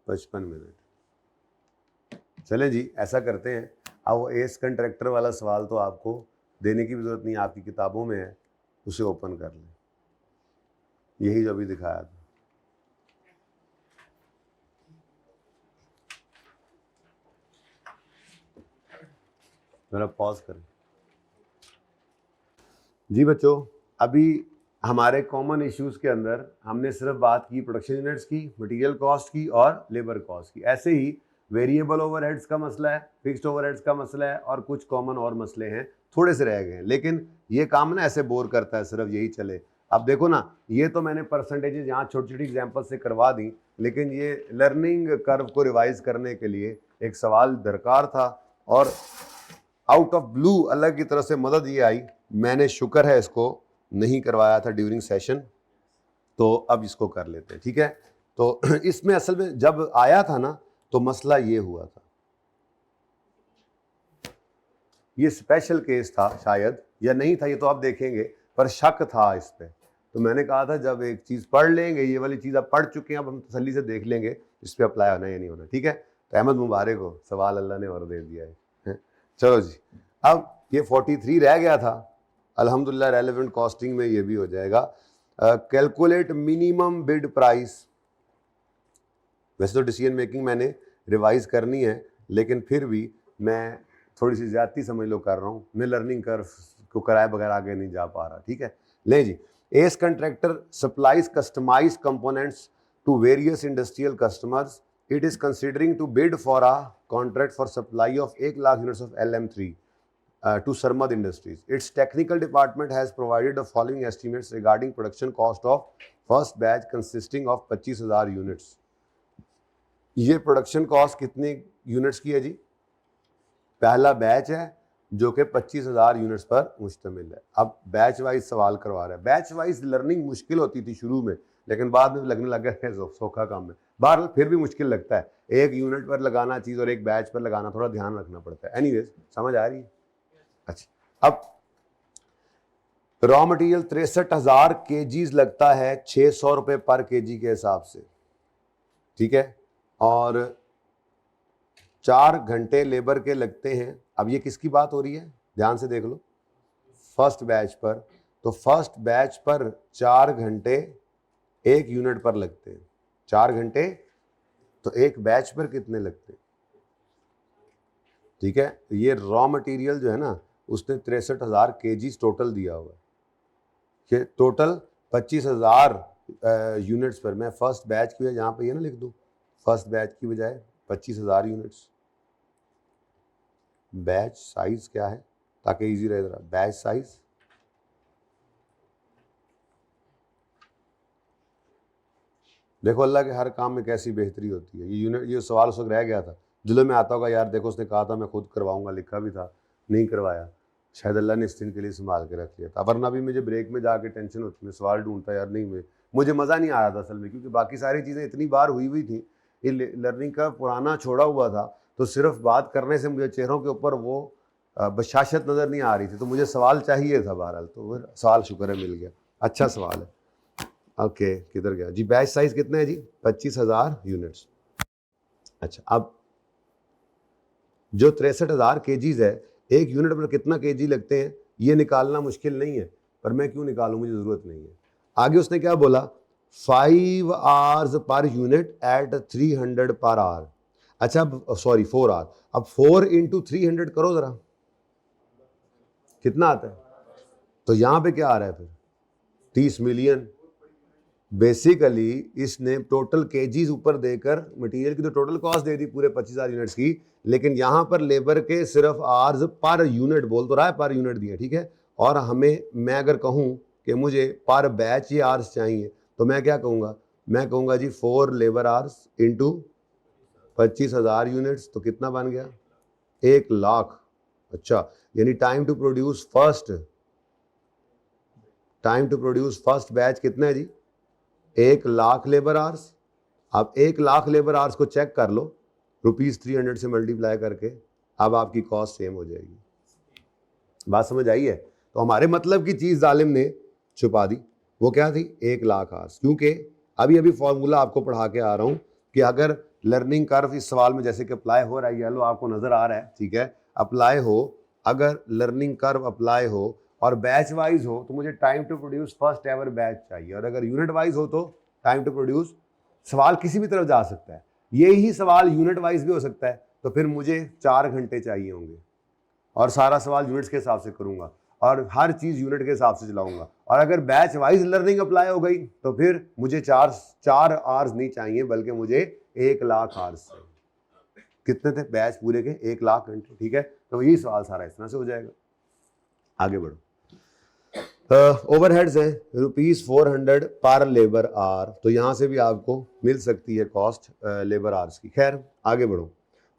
55 मिनट। चलें जी, ऐसा करते हैं। अब वो एस कंट्रैक्टर वाला सवाल तो आपको देने की भी ज़रूरत नहीं, आपकी किताबों में है, उसे ओपन कर लें। यही जो अभी दिखाया था। मेरा पॉज करें जी बच्चों। अभी हमारे कॉमन इश्यूज़ के अंदर हमने सिर्फ बात की प्रोडक्शन यूनिट्स की, मटेरियल कॉस्ट की और लेबर कॉस्ट की। ऐसे ही वेरिएबल ओवरहेड्स का मसला है, फिक्स्ड ओवरहेड्स का मसला है और कुछ कॉमन और मसले हैं, थोड़े से रह गए हैं। लेकिन ये काम ना ऐसे बोर करता है सिर्फ यही चले। अब देखो ना, ये तो मैंने परसेंटेजेस यहाँ छोटी छोटी एग्जाम्पल से करवा दी, लेकिन ये लर्निंग कर्व को रिवाइज करने के लिए एक सवाल दरकार था और आउट ऑफ ब्लू अल्लाह की तरफ से मदद ये आई। मैंने शुक्र है इसको नहीं करवाया था ड्यूरिंग सेशन, तो अब इसको कर लेते हैं। ठीक है। तो इसमें असल में जब आया था ना तो मसला ये हुआ था, ये स्पेशल केस था शायद या नहीं था, ये तो आप देखेंगे, पर शक था इस पे। तो मैंने कहा था जब एक चीज़ पढ़ लेंगे, ये वाली चीज़ आप पढ़ चुके हैं, अब हम तसल्ली से देख लेंगे इस पे अप्लाई होना या नहीं होना। ठीक है। तो अहमद मुबारक हो, सवाल अल्लाह ने और दे दिया है। चलो जी, अब ये 43 रह गया था, अल्हम्दुलिल्लाह रेलेवेंट कॉस्टिंग में ये भी हो जाएगा। Calculate minimum bid price. वैसे तो डिसीजन मेकिंग मैंने रिवाइज करनी है, लेकिन फिर भी मैं थोड़ी सी ज़्यादती समझ लो कर रहा हूँ, मैं लर्निंग कर्व को कराए बगैर आगे नहीं जा पा रहा। ठीक है, ले जी। S contractor supplies customize components to various industrial customers. It is considering to bid for a contract for supply of 1 lakh units of LM3 to Sarmad Industries. Its technical department has provided the following estimates regarding production cost of first batch consisting of 25,000 units. ये प्रोडक्शन कॉस्ट कितने यूनिट्स की है जी? पहला बैच है जो कि 25,000 यूनिट्स पर मुश्तमिल है। अब बैच वाइज सवाल करवा रहा है। बैच वाइज लर्निंग मुश्किल होती थी शुरू में, लेकिन बाद में लगने लगा है सौखा काम है। बहरहाल फिर भी मुश्किल लगता है, एक यूनिट पर लगाना चीज़ और एक बैच पर लगाना थोड़ा ध्यान रखना पड़ता है। एनीवेज, समझ आ रही है? अच्छा, अब रॉ मटेरियल 63,000 केजीज लगता है 600 रुपये पर केजी के हिसाब से। ठीक है, और 4 घंटे लेबर के लगते हैं। अब ये किसकी बात हो रही है, ध्यान से देख लो, फर्स्ट बैच पर। तो फर्स्ट बैच पर 4 घंटे एक यूनिट पर लगते हैं। 4 घंटे तो एक बैच पर कितने लगते हैं? ठीक है, ये रॉ मटेरियल जो है ना, उसने 63,000 केजीज टोटल दिया हुआ है कि टोटल 25,000 यूनिट्स पर। मैं फर्स्ट बैच की बजाय यहाँ पे ये ना लिख दूँ, फर्स्ट बैच की बजाय 25,000 यूनिट्स। बैच साइज क्या है ताकि इजी रहे ज़रा, बैच साइज देखो अल्लाह के हर काम में कैसी बेहतरी होती है। ये यूनिट, ये सवाल उस वक्त रह गया था, दिलों में आता होगा यार देखो उसने कहा था मैं खुद करवाऊंगा, लिखा भी था, नहीं करवाया। शायद अल्लाह ने इस दिन के लिए संभाल के रख लिया था, वरना भी मुझे ब्रेक में जाके टेंशन होती, मैं सवाल ढूंढता यार, नहीं मुझे मज़ा नहीं आ रहा था असल में, क्योंकि बाकी सारी चीज़ें इतनी बार हुई थी, ये लर्निंग का पुराना छोड़ा हुआ था, तो सिर्फ बात करने से मुझे चेहरों के ऊपर वो बशाशत नज़र नहीं आ रही थी, तो मुझे सवाल चाहिए था बहरहाल, तो फिर सवाल शुक्र है मिल गया। अच्छा सवाल है। ओके, किधर गया जी? बैच साइज कितने है जी? 25,000 यूनिट्स। अच्छा, अब जो 63,000 केजीज है, एक यूनिट पर कितना केजी लगते हैं ये निकालना मुश्किल नहीं है, पर मैं क्यों निकालूं, मुझे ज़रूरत नहीं है। आगे उसने क्या बोला? 5 hours per unit eight 300 per hour. अच्छा, अब सॉरी 4 आवर, अब 4 इंटू 300 करो ज़रा, कितना आता है? तो यहाँ पे क्या आ रहा है फिर? 30 मिलियन। बेसिकली इसने टोटल केजीज ऊपर देकर मटेरियल की तो टोटल कॉस्ट दे दी पूरे 25,000 यूनिट्स की, लेकिन यहाँ पर लेबर के सिर्फ आवर्स पर यूनिट बोल तो रहा है, पर यूनिट दिया, ठीक है। और हमें, मैं अगर कहूँ कि मुझे पर बैच ये आवर्स चाहिए, तो मैं क्या कहूँगा? मैं कहूँगा जी 4 लेबर आवर्स इंटू 25,000 यूनिट्स, तो कितना बन गया? 1,00,000। अच्छा, यानी time to produce first batch कितना है जी? 1,00,000 लेबर आवर्स। अब 1,00,000 लेबर आवर्स को चेक कर लो ₹300 से मल्टीप्लाई करके, अब आपकी कॉस्ट सेम हो जाएगी। बात समझ आई है? तो हमारे मतलब की चीज़ जालिम ने छुपा दी। वो क्या थी? 1,00,000 आवर्स। क्योंकि अभी अभी फॉर्मूला आपको पढ़ा के आ रहा हूँ कि अगर लर्निंग कर्व इस सवाल में जैसे कि अप्लाई हो रहा है, येलो आपको नज़र आ रहा है, ठीक है, अप्लाई हो, अगर लर्निंग कर्व अप्लाई हो और बैच वाइज हो, तो मुझे time to produce first ever batch चाहिए, और अगर यूनिट वाइज हो तो टाइम टू प्रोड्यूस, सवाल किसी भी तरफ जा सकता है, यही सवाल यूनिट वाइज भी हो सकता है, तो फिर मुझे 4 घंटे चाहिए होंगे और सारा सवाल यूनिट्स के हिसाब से करूंगा और हर चीज़ यूनिट के हिसाब से चलाऊंगा। और अगर बैच वाइज लर्निंग अप्लाई हो गई तो फिर मुझे चार आवर्स नहीं चाहिए, बल्कि मुझे 1,00,000 आवर्स चाहिए। कितने थे बैच पूरे के? 1,00,000 घंटे, ठीक है। तो यही सवाल सारा इस तरह से हो जाएगा। आगे बढ़ो। ओवरहेड्स है ₹400 पर लेबर आवर, तो यहाँ से भी आपको मिल सकती है कॉस्ट लेबर आवर्स की। खैर आगे बढ़ो।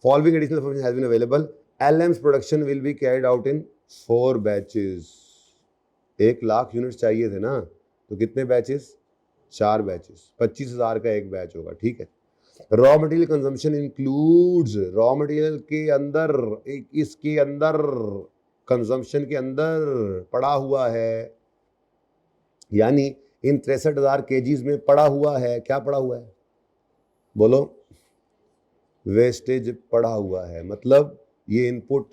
Following additional information has been available. LM's production will be carried out in 4 batches. 1,00,000 units चाहिए थे ना, तो कितने बैचेस? 4 बैचेस, 25,000 का एक बैच होगा, ठीक है। Raw material consumption includes, raw material के अंदर, इसके अंदर कंजम्पशन के अंदर पड़ा हुआ है, यानी इन 63,000 केजीज में पड़ा हुआ है। क्या पड़ा हुआ है? बोलो। वेस्टेज पड़ा हुआ है, मतलब ये इनपुट,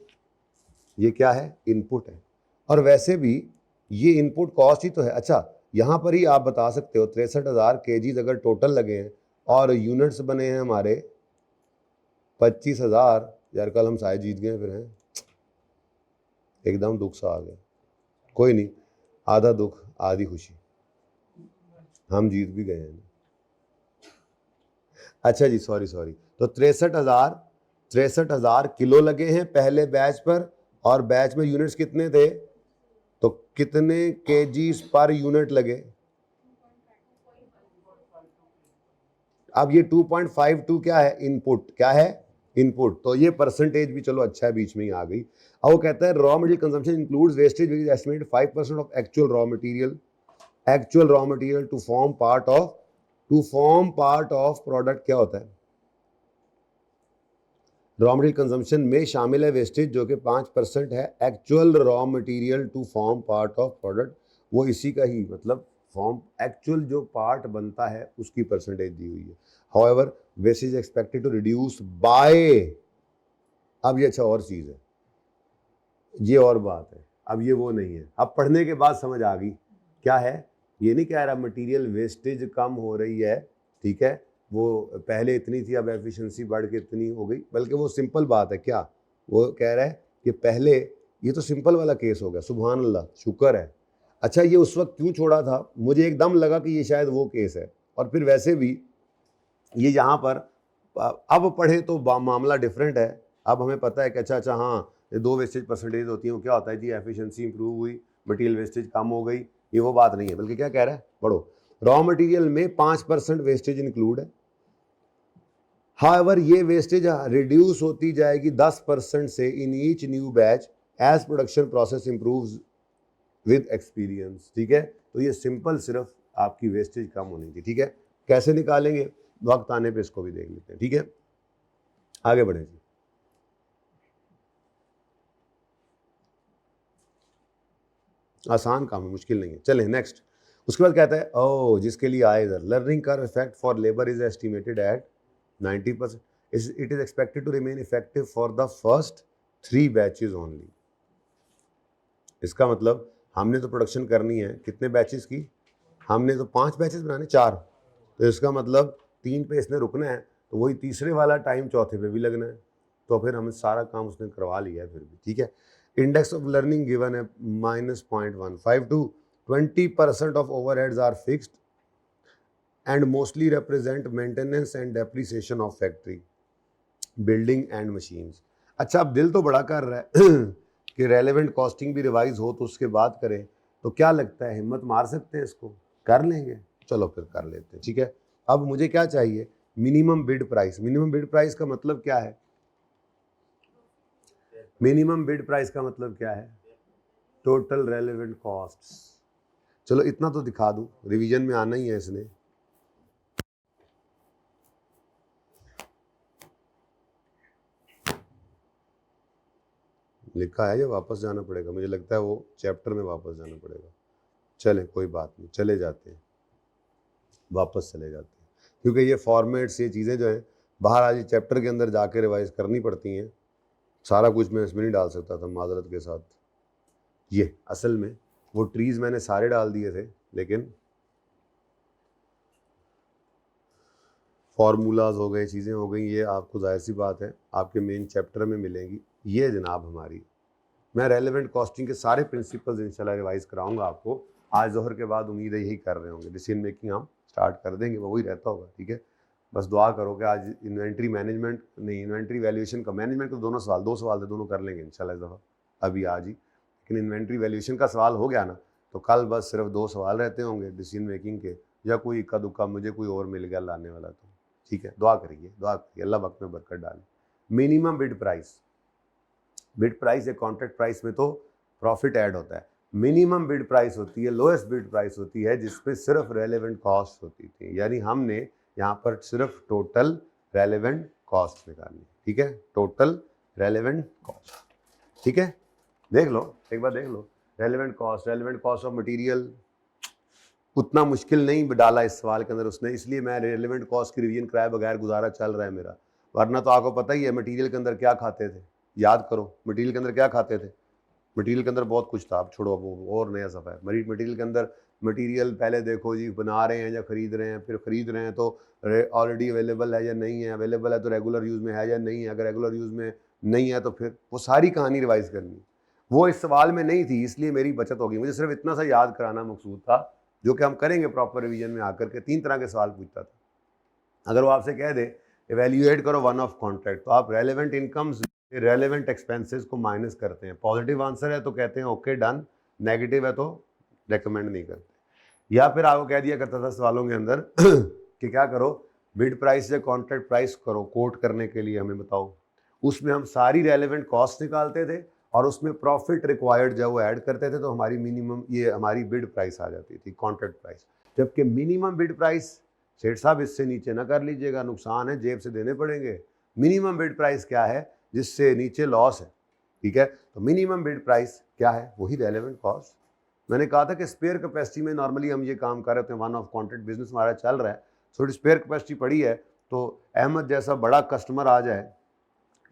ये क्या है? इनपुट है। और वैसे भी ये इनपुट कॉस्ट ही तो है। अच्छा, यहाँ पर ही आप बता सकते हो 63,000 केजीज अगर टोटल लगे हैं और यूनिट्स बने हैं हमारे 25,000, यार कल हम शायद जीत गए फिर हैं, एकदम दुख सा आ गया। कोई नहीं, आधा दुख आधी खुशी, हम जीत भी गए हैं। अच्छा जी, सॉरी, तो 63,000 किलो लगे हैं पहले बैच पर, और बैच में यूनिट्स कितने थे? तो कितने केजीज पर यूनिट लगे? अब ये 2.52 क्या है? इनपुट। क्या है? इनपुट। तो ये परसेंटेज भी चलो अच्छा है, बीच में ही आ गई। अब वो कहता है raw material consumption includes wastage which is estimated 5% of actual raw material to form part of product. क्या होता है? रॉ मटेरियल कंजम्पशन में शामिल है वेस्टेज, जो कि 5% है। Actual raw material to form part of product, वो इसी का ही मतलब फॉर्म, एक्चुअल जो पार्ट बनता है उसकी परसेंटेज दी हुई है। However wastage expected to reduce by, अब ये अच्छा और चीज़ है, ये और बात है, अब ये वो नहीं है। अब पढ़ने के बाद समझ आ गई क्या है। ये नहीं कह रहा मटेरियल वेस्टेज कम हो रही है, ठीक है, वो पहले इतनी थी अब एफिशिएंसी बढ़ के इतनी हो गई, बल्कि वो सिंपल बात है। क्या वो कह रहा है कि पहले, ये तो सिंपल वाला केस हो गया, सुभान अल्लाह, शुक्र है। अच्छा, ये उस वक्त क्यों छोड़ा था? मुझे एकदम लगा कि ये शायद वो केस है, और फिर वैसे भी ये यहाँ पर अब पढ़े तो मामला डिफरेंट है। अब हमें पता है कि अच्छा हाँ, ये 2 वेस्टेज परसेंटेज होती हैं, वो क्या होता है जी? एफिशिएंसी इंप्रूव हुई, मटेरियल वेस्टेज कम हो गई, ये वो बात नहीं है। बल्कि क्या कह रहा है, पढ़ो, रॉ मटेरियल में 5% वेस्टेज इंक्लूड है। हाउएवर ये वेस्टेज रिड्यूस होती जाएगी 10% से in each new batch as production process improves with experience, ठीक है। तो ये सिंपल सिर्फ आपकी वेस्टेज कम होनी थी, ठीक है। कैसे निकालेंगे? वक्त आने पे इसको भी देख लेते हैं, ठीक है। आगे बढ़े जी। आसान काम है, मुश्किल नहीं है। चलें नेक्स्ट। उसके बाद कहता है ओ जिसके लिए आए इधर, learning curve effect for labour is estimated at 90%, it is expected to remain effective for the first 3 batches only. इसका मतलब हमने तो प्रोडक्शन करनी है कितने बैचेस की, हमने तो 5 बैचेस बनाने, 4, तो इसका मतलब 3 पे इसने रुकना है, तो वही तीसरे वाला टाइम चौथे पे भी लगना है, तो फिर हमें सारा काम उसने करवा लिया है फिर भी, ठीक है। इंडेक्स ऑफ लर्निंग गिवन है -0.15 to 20% of overheads are fixed and mostly represent maintenance and depreciation of factory building and machines. अच्छा, अब दिल तो बड़ा कर रहा है कि रेलेवेंट कॉस्टिंग भी रिवाइज हो तो उसके बाद करें, तो क्या लगता है हिम्मत मार सकते हैं, इसको कर लेंगे? चलो फिर कर लेते हैं, ठीक है। अब मुझे क्या चाहिए, minimum bid price. Minimum bid price का मतलब क्या है, मिनिमम बिड प्राइस का मतलब क्या है, टोटल रेलेवेंट कॉस्ट्स। चलो इतना तो दिखा दूं, रिवीजन में आना ही है इसने। लिखा है या वापस जाना पड़ेगा, मुझे लगता है वो चैप्टर में वापस जाना पड़ेगा। चले कोई बात नहीं, चले जाते हैं, वापस चले जाते हैं, क्योंकि ये फॉर्मेट्स, ये चीज़ें जो हैं बाहर आज चैप्टर के अंदर जाके रिवाइज करनी पड़ती हैं। सारा कुछ मैं इसमें नहीं डाल सकता था माजरत के साथ। ये असल में वो ट्रीज़ मैंने सारे डाल दिए थे, लेकिन फार्मूलाज हो गए, चीज़ें हो गई, ये आपको जाहिर सी बात है आपके मेन चैप्टर में मिलेंगी। ये जनाब हमारी, मैं रेलेवेंट कॉस्टिंग के सारे प्रिंसिपल्स इंशाल्लाह रिवाइज कराऊंगा आपको। आज जोहर के बाद उम्मीद है यही कर रहे होंगे, डिसीजन मेकिंग हम स्टार्ट कर देंगे, वो वही रहता होगा, ठीक है। बस दुआ करो कि आज इन्वेंट्री मैनेजमेंट नहीं, इन्वेंट्री वैल्यूएशन का, मैनेजमेंट को दोनों सवाल, 2 सवाल थे, दोनों कर लेंगे इंशाल्लाह इस दफ़ा, अभी आज ही। लेकिन इन्वेंट्री वैल्यूएशन का सवाल हो गया ना, तो कल बस सिर्फ 2 सवाल रहते होंगे डिसीजन मेकिंग के, या कोई इक्का दुक्का मुझे कोई और मिल गया लाने वाला, तो ठीक है। दुआ करिए, दुआ करिए, अल्लाह वक्त में बरकत डाले। Minimum bid price, bid price या कॉन्ट्रैक्ट प्राइस में तो प्रॉफिट ऐड होता है। मिनिमम बिड प्राइस होती है, लोएस्ट बिड प्राइस होती है, जिसपे सिर्फ रेलेवेंट कॉस्ट होती थी, यानी हमने यहाँ पर सिर्फ टोटल रेलेवेंट कॉस्ट निकालनी, ठीक है, टोटल रेलेवेंट कॉस्ट, ठीक है। देख लो, एक बार देख लो, रेलेवेंट कॉस्ट ऑफ मटेरियल, उतना मुश्किल नहीं डाला इस सवाल के अंदर उसने, इसलिए मैं रेलेवेंट कॉस्ट की रिवीजन कराए बगैर गुजारा चल रहा है मेरा, वरना तो आपको पता ही है मटेरियल के अंदर क्या खाते थे, याद करो मटेरियल के अंदर क्या खाते थे। मटेरियल के अंदर बहुत कुछ था, अब छोड़ो, वो और नया सफ़ा है। मटेरियल के अंदर मटेरियल पहले देखो जी, बना रहे हैं या ख़रीद रहे हैं, फिर ख़रीद रहे हैं तो ऑलरेडी अवेलेबल है या नहीं है, अवेलेबल है तो रेगुलर यूज़ में है या नहीं है, अगर रेगुलर यूज़ में नहीं है तो फिर वो सारी कहानी रिवाइज करनी, वो इस सवाल में नहीं थी, इसलिए मेरी बचत होगी। मुझे सिर्फ इतना सा याद कराना मकसूद था, जो कि हम करेंगे प्रॉपर रिवीजन में आकर के। 3 तरह के सवाल पूछता था। अगर वो आपसे कह दे एवेल्यूएट करो वन ऑफ कॉन्ट्रैक्ट, तो आप रेलेवेंट इनकम्स रेलेवेंट एक्सपेंसेस को माइनस करते हैं, पॉजिटिव आंसर है तो कहते हैं ओके डन, नेगेटिव है तो रेकमेंड नहीं करते। या फिर आपको कह दिया करता था सवालों के अंदर कि क्या करो, बिड प्राइस या कॉन्ट्रैक्ट प्राइस करो कोट करने के लिए, हमें बताओ, उसमें हम सारी रेलेवेंट कॉस्ट निकालते थे और उसमें प्रॉफिट रिक्वायर्ड जब वो ऐड करते थे तो हमारी मिनिमम, ये हमारी बिड प्राइस आ जाती थी, कॉन्ट्रैक्ट प्राइस। जबकि मिनिमम बिड प्राइस, सेठ साहब इससे नीचे ना कर लीजिएगा, नुकसान है, जेब से देने पड़ेंगे। मिनिमम बिड प्राइस क्या है जिससे नीचे लॉस है, ठीक है। तो मिनिमम बिड प्राइस क्या है, वही रेलेवेंट कॉस्ट। मैंने कहा था कि स्पेयर कैपेसिटी में नॉर्मली हम ये काम कर रहे थे, वन ऑफ कॉन्ट्रैक्ट बिजनेस हमारा चल रहा है, थोड़ी स्पेयर कैपेसिटी पड़ी है, तो अहमद जैसा बड़ा कस्टमर आ जाए,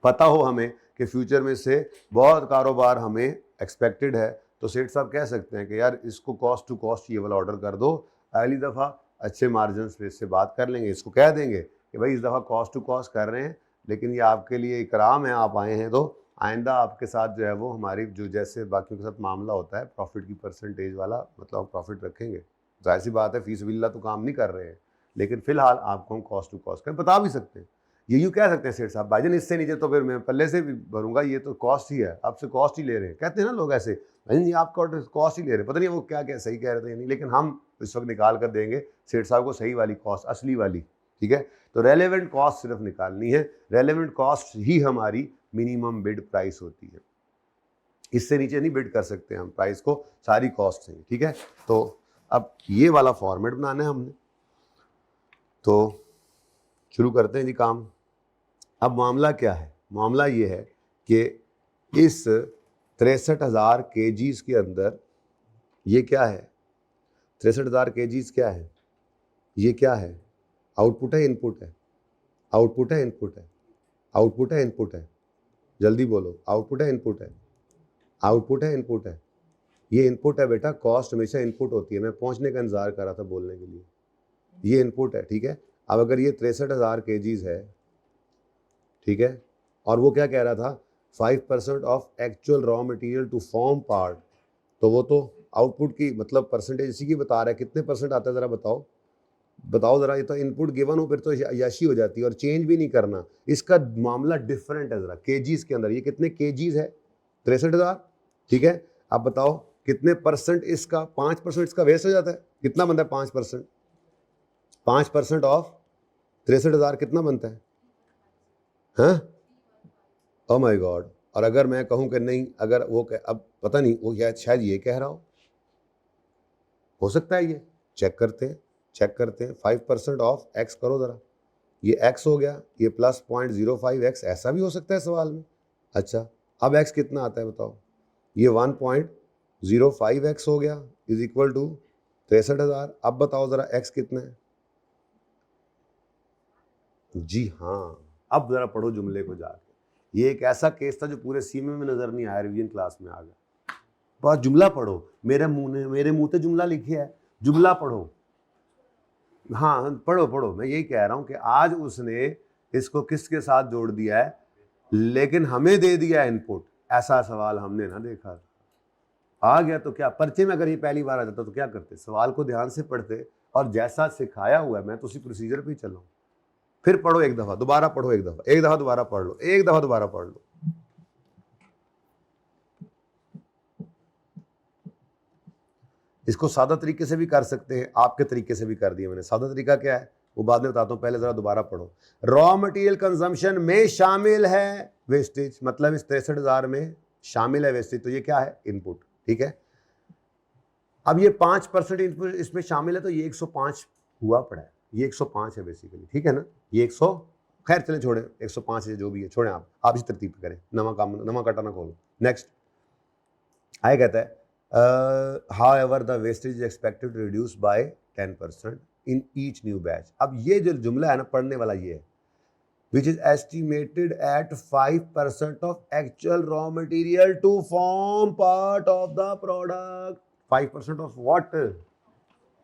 पता हो हमें कि फ्यूचर में से बहुत कारोबार हमें एक्सपेक्टेड है, तो सेठ साहब कह सकते हैं कि यार इसको कॉस्ट टू कॉस्ट ये वाला ऑर्डर कर दो, अगली दफ़ा अच्छे मार्जिन पे इससे बात कर लेंगे, इसको कह देंगे कि भाई इस दफ़ा कॉस्ट टू कॉस्ट कर रहे हैं, लेकिन ये आपके लिए इकराम है, आप आए हैं, तो आइंदा आपके साथ जो है वो हमारी जो जैसे बाकियों के साथ मामला होता है प्रॉफिट की परसेंटेज वाला, मतलब प्रॉफिट रखेंगे। जाहिर सी बात है फीस बिल्ला तो काम नहीं कर रहे हैं, लेकिन फिलहाल आपको हम कॉस्ट टू कॉस्ट कर बता भी सकते हैं। ये यूँ कह सकते हैं सेठ साहब भाईजान इससे नीचे तो फिर मैं पल्ले से भी भरूंगा, ये तो कॉस्ट ही है, आपसे कॉस्ट ही ले रहे हैं, कहते हैं ना लोग ऐसे, भाईजान ये आपका ऑर्डर कॉस्ट ही ले रहे हैं, पता नहीं वो क्या क्या सही कह रहे थे नहीं, लेकिन हम इस वक्त निकाल कर देंगे सेठ साहब को सही वाली कॉस्ट, असली वाली, ठीक है। तो रेलेवेंट कॉस्ट सिर्फ निकालनी है, रेलेवेंट कॉस्ट ही हमारी मिनिमम बिड प्राइस होती है, इससे नीचे नहीं बिड कर सकते हम प्राइस को, सारी कॉस्ट चाहिए, ठीक है। तो अब ये वाला फॉर्मेट बनाना है हमने, तो शुरू करते हैं जी काम। अब मामला क्या है, मामला ये है कि इस 63,000 kgs के अंदर ये क्या है 63,000 kgs क्या है, ये क्या है, आउटपुट है इनपुट है, आउटपुट है इनपुट है, आउटपुट है इनपुट है, जल्दी बोलो, आउटपुट है इनपुट है, आउटपुट है इनपुट है, ये इनपुट है बेटा। कॉस्ट हमेशा इनपुट होती है, मैं पहुंचने का इंतजार कर रहा था बोलने के लिए, ये इनपुट है, ठीक है। अब अगर ये 63,000 kgs है, ठीक है, और वो क्या कह रहा था 5% of actual raw material to form part, तो वो तो आउटपुट की मतलब परसेंटेज इसी की बता रहा है, कितने परसेंट आता है ज़रा बताओ, बताओ ज़रा। ये तो इनपुट गिवन हो फिर तो यशी हो जाती है और चेंज भी नहीं करना। इसका मामला डिफरेंट है ज़रा केजीज के अंदर, ये कितने केजीज है 63,000, ठीक है। आप बताओ कितने परसेंट इसका, 5% इसका वेस्ट हो जाता है, कितना बनता है 5%, 5% ऑफ 63,000 कितना बनता है, हाँ ओ माय गॉड। और अगर मैं कहूं कि नहीं, अगर वो अब पता नहीं वो शायद ये कह रहा हो सकता है, ये चेक करते हैं 5% ऑफ एक्स करो ज़रा, ये एक्स हो गया, ये प्लस 0.05 एक्स, ऐसा भी हो सकता है सवाल में। अच्छा अब एक्स कितना आता है बताओ, ये 1.05 एक्स हो गया इज इक्वल टू 63,000। अब बताओ ज़रा एक्स कितना है, जी हाँ, अब ज़रा पढ़ो जुमले को जाके। ये एक ऐसा केस था जो पूरे सीमे में नज़र नहीं आया, रिवीजन क्लास में आ गया। बस जुमला पढ़ो, मेरे मुंह पे जुमला लिखे है, जुमला पढ़ो, हाँ पढ़ो पढ़ो। मैं यही कह रहा हूँ कि आज उसने इसको किसके साथ जोड़ दिया है, लेकिन हमें दे दिया इनपुट। ऐसा सवाल हमने ना देखा, आ गया तो क्या, पर्चे में अगर ये पहली बार आ जाता तो क्या करते, सवाल को ध्यान से पढ़ते और जैसा सिखाया हुआ है मैं तो उसी प्रोसीजर पे ही चलूँ। फिर पढ़ो एक दफा, दोबारा पढ़ो एक दफा, एक दफा दोबारा पढ़ लो, एक दफा दोबारा पढ़ लो। इसको सादा तरीके से भी कर सकते हैं, आपके तरीके से भी कर दिया मैंने। सादा तरीका क्या है वो बाद में बताता हूं, पहले जरा दोबारा पढ़ो। रॉ मटेरियल कंजम्पशन में शामिल है वेस्टेज, मतलब इस 63,000 में शामिल है वेस्टेज, तो ये क्या है इनपुट, ठीक है। अब ये 5% इनपुट इसमें शामिल है, तो ये 105 हुआ पड़ा है, ये 105 है बेसिकली, ठीक है ना। ये 100, खैर चले छोड़े, 105 है जो भी है, छोड़ें आप इस तरतीब पे करें, नमा काटा ना खोलो। नेक्स्ट आए कहता है however the wastage is expected to reduce by 10% in each new batch। अब ये जो जुमला है ना पढ़ने वाला ये है, which is estimated at 5% of actual raw material to form part of the product। 5% of what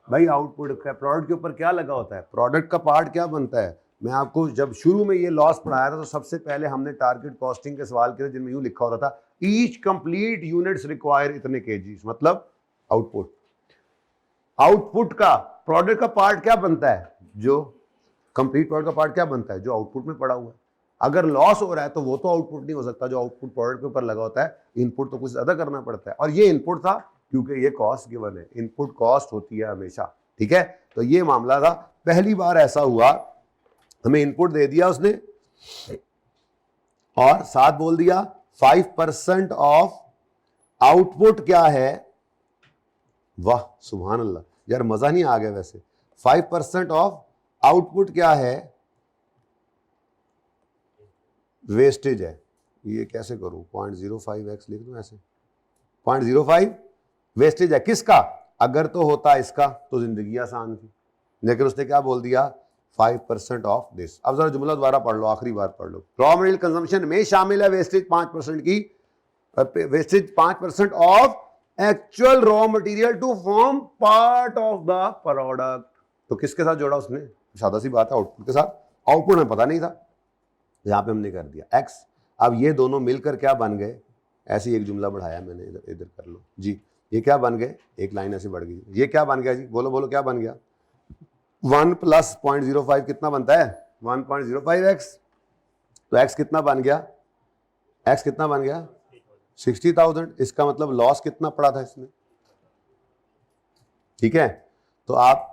भाई, आउटपुट का। प्रोडक्ट के ऊपर क्या लगा होता है, प्रोडक्ट का पार्ट क्या बनता है। मैं आपको जब शुरू में ये लॉस पढ़ाया था तो सबसे पहले हमने टारगेट कॉस्टिंग के सवाल किए जिनमें यूं लिखा होता था ईच कंप्लीट यूनिट्स रिक्वायर इतने केजीज, मतलब आउटपुट। आउटपुट का प्रोडक्ट का पार्ट क्या बनता है, जो कंप्लीट प्रोडक्ट का पार्ट क्या बनता है, जो आउटपुट में पड़ा हुआ है। अगर लॉस हो रहा है तो वो तो आउटपुट नहीं हो सकता, जो आउटपुट प्रोडक्ट के ऊपर लगा होता है। इनपुट तो कुछ ज्यादा करना पड़ता है, और ये इनपुट था क्योंकि ये कॉस्ट गिवन है, इनपुट कॉस्ट होती है हमेशा, ठीक है। तो ये मामला था, पहली बार ऐसा हुआ हमें इनपुट दे दिया उसने और साथ बोल दिया 5% ऑफ आउटपुट क्या है। वाह सुभान अल्लाह, यार मजा नहीं आ गया वैसे। 5% ऑफ आउटपुट क्या है, वेस्टेज है। ये कैसे करूं, 0.05x लिख दूं ऐसे, 0.05 वेस्टेज है किसका। अगर तो होता इसका तो जिंदगी आसान थी, लेकिन उसने क्या बोल दिया 5% ऑफ दिस। अब जरा जुमला दोबारा पढ़ लो, आखिरी बार पढ़ लो। रॉ मटेरियल कंजम्पशन में शामिल है वेस्टेज 5% की, wastage 5% of actual raw material to form part of the product. तो किसके साथ जोड़ा उसने, सादा सी बात है आउटपुट के साथ। आउटपुट में पता नहीं था, यहां पे हमने कर दिया एक्स। अब ये दोनों मिलकर क्या बन गए, ऐसे ही एक जुमला बढ़ाया मैंने, इधर इधर कर लो जी। ये क्या बन गए, एक लाइन ऐसे बढ़ गई, ये क्या बन गया जी, बोलो बोलो क्या बन गया। 1 प्लस 0.05 कितना बनता है 1.05x। तो x कितना बन गया, x कितना बन गया 60,000। इसका मतलब लॉस कितना पड़ा था इसमें, ठीक है। तो आप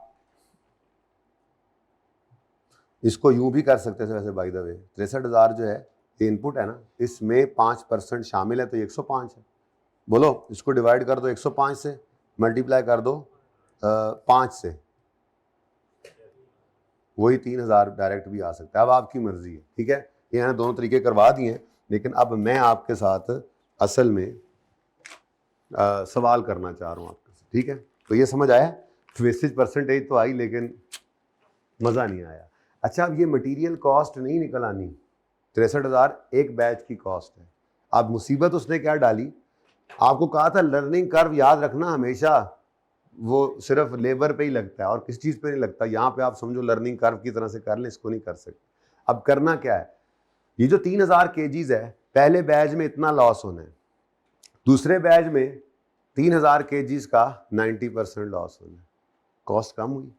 इसको यूं भी कर सकते थे वैसे, बाय द वे 63,000 जो है ये इनपुट है ना, इसमें 5% शामिल है तो 105 है। बोलो इसको डिवाइड कर दो 105 से, मल्टीप्लाई कर दो 5 से, वही 3,000 डायरेक्ट भी आ सकता है। अब आपकी मर्जी है, ठीक है। ये मैंने दोनों तरीके करवा दिए हैं, लेकिन अब मैं आपके साथ असल में सवाल करना चाह रहा हूँ आपके साथ। ठीक है, तो ये समझ आया, वेस्टेज परसेंटेज तो आई लेकिन मज़ा नहीं आया। अच्छा, अब ये मटेरियल कॉस्ट नहीं निकल आनी, 63,000 एक बैच की कॉस्ट है। अब मुसीबत उसने क्या डाली, आपको कहा था लर्निंग कर्व याद रखना हमेशा, वो सिर्फ लेबर पे ही लगता है और किसी चीज़ पे नहीं लगता। यहाँ पे आप समझो लर्निंग कर्व की तरह से कर लें, इसको नहीं कर सकते। अब करना क्या है, ये जो 3,000 केजीज है, पहले बैच में इतना लॉस होना है, दूसरे बैच में 3,000 केजीज का 90% लॉस होना है, कॉस्ट कम हुई।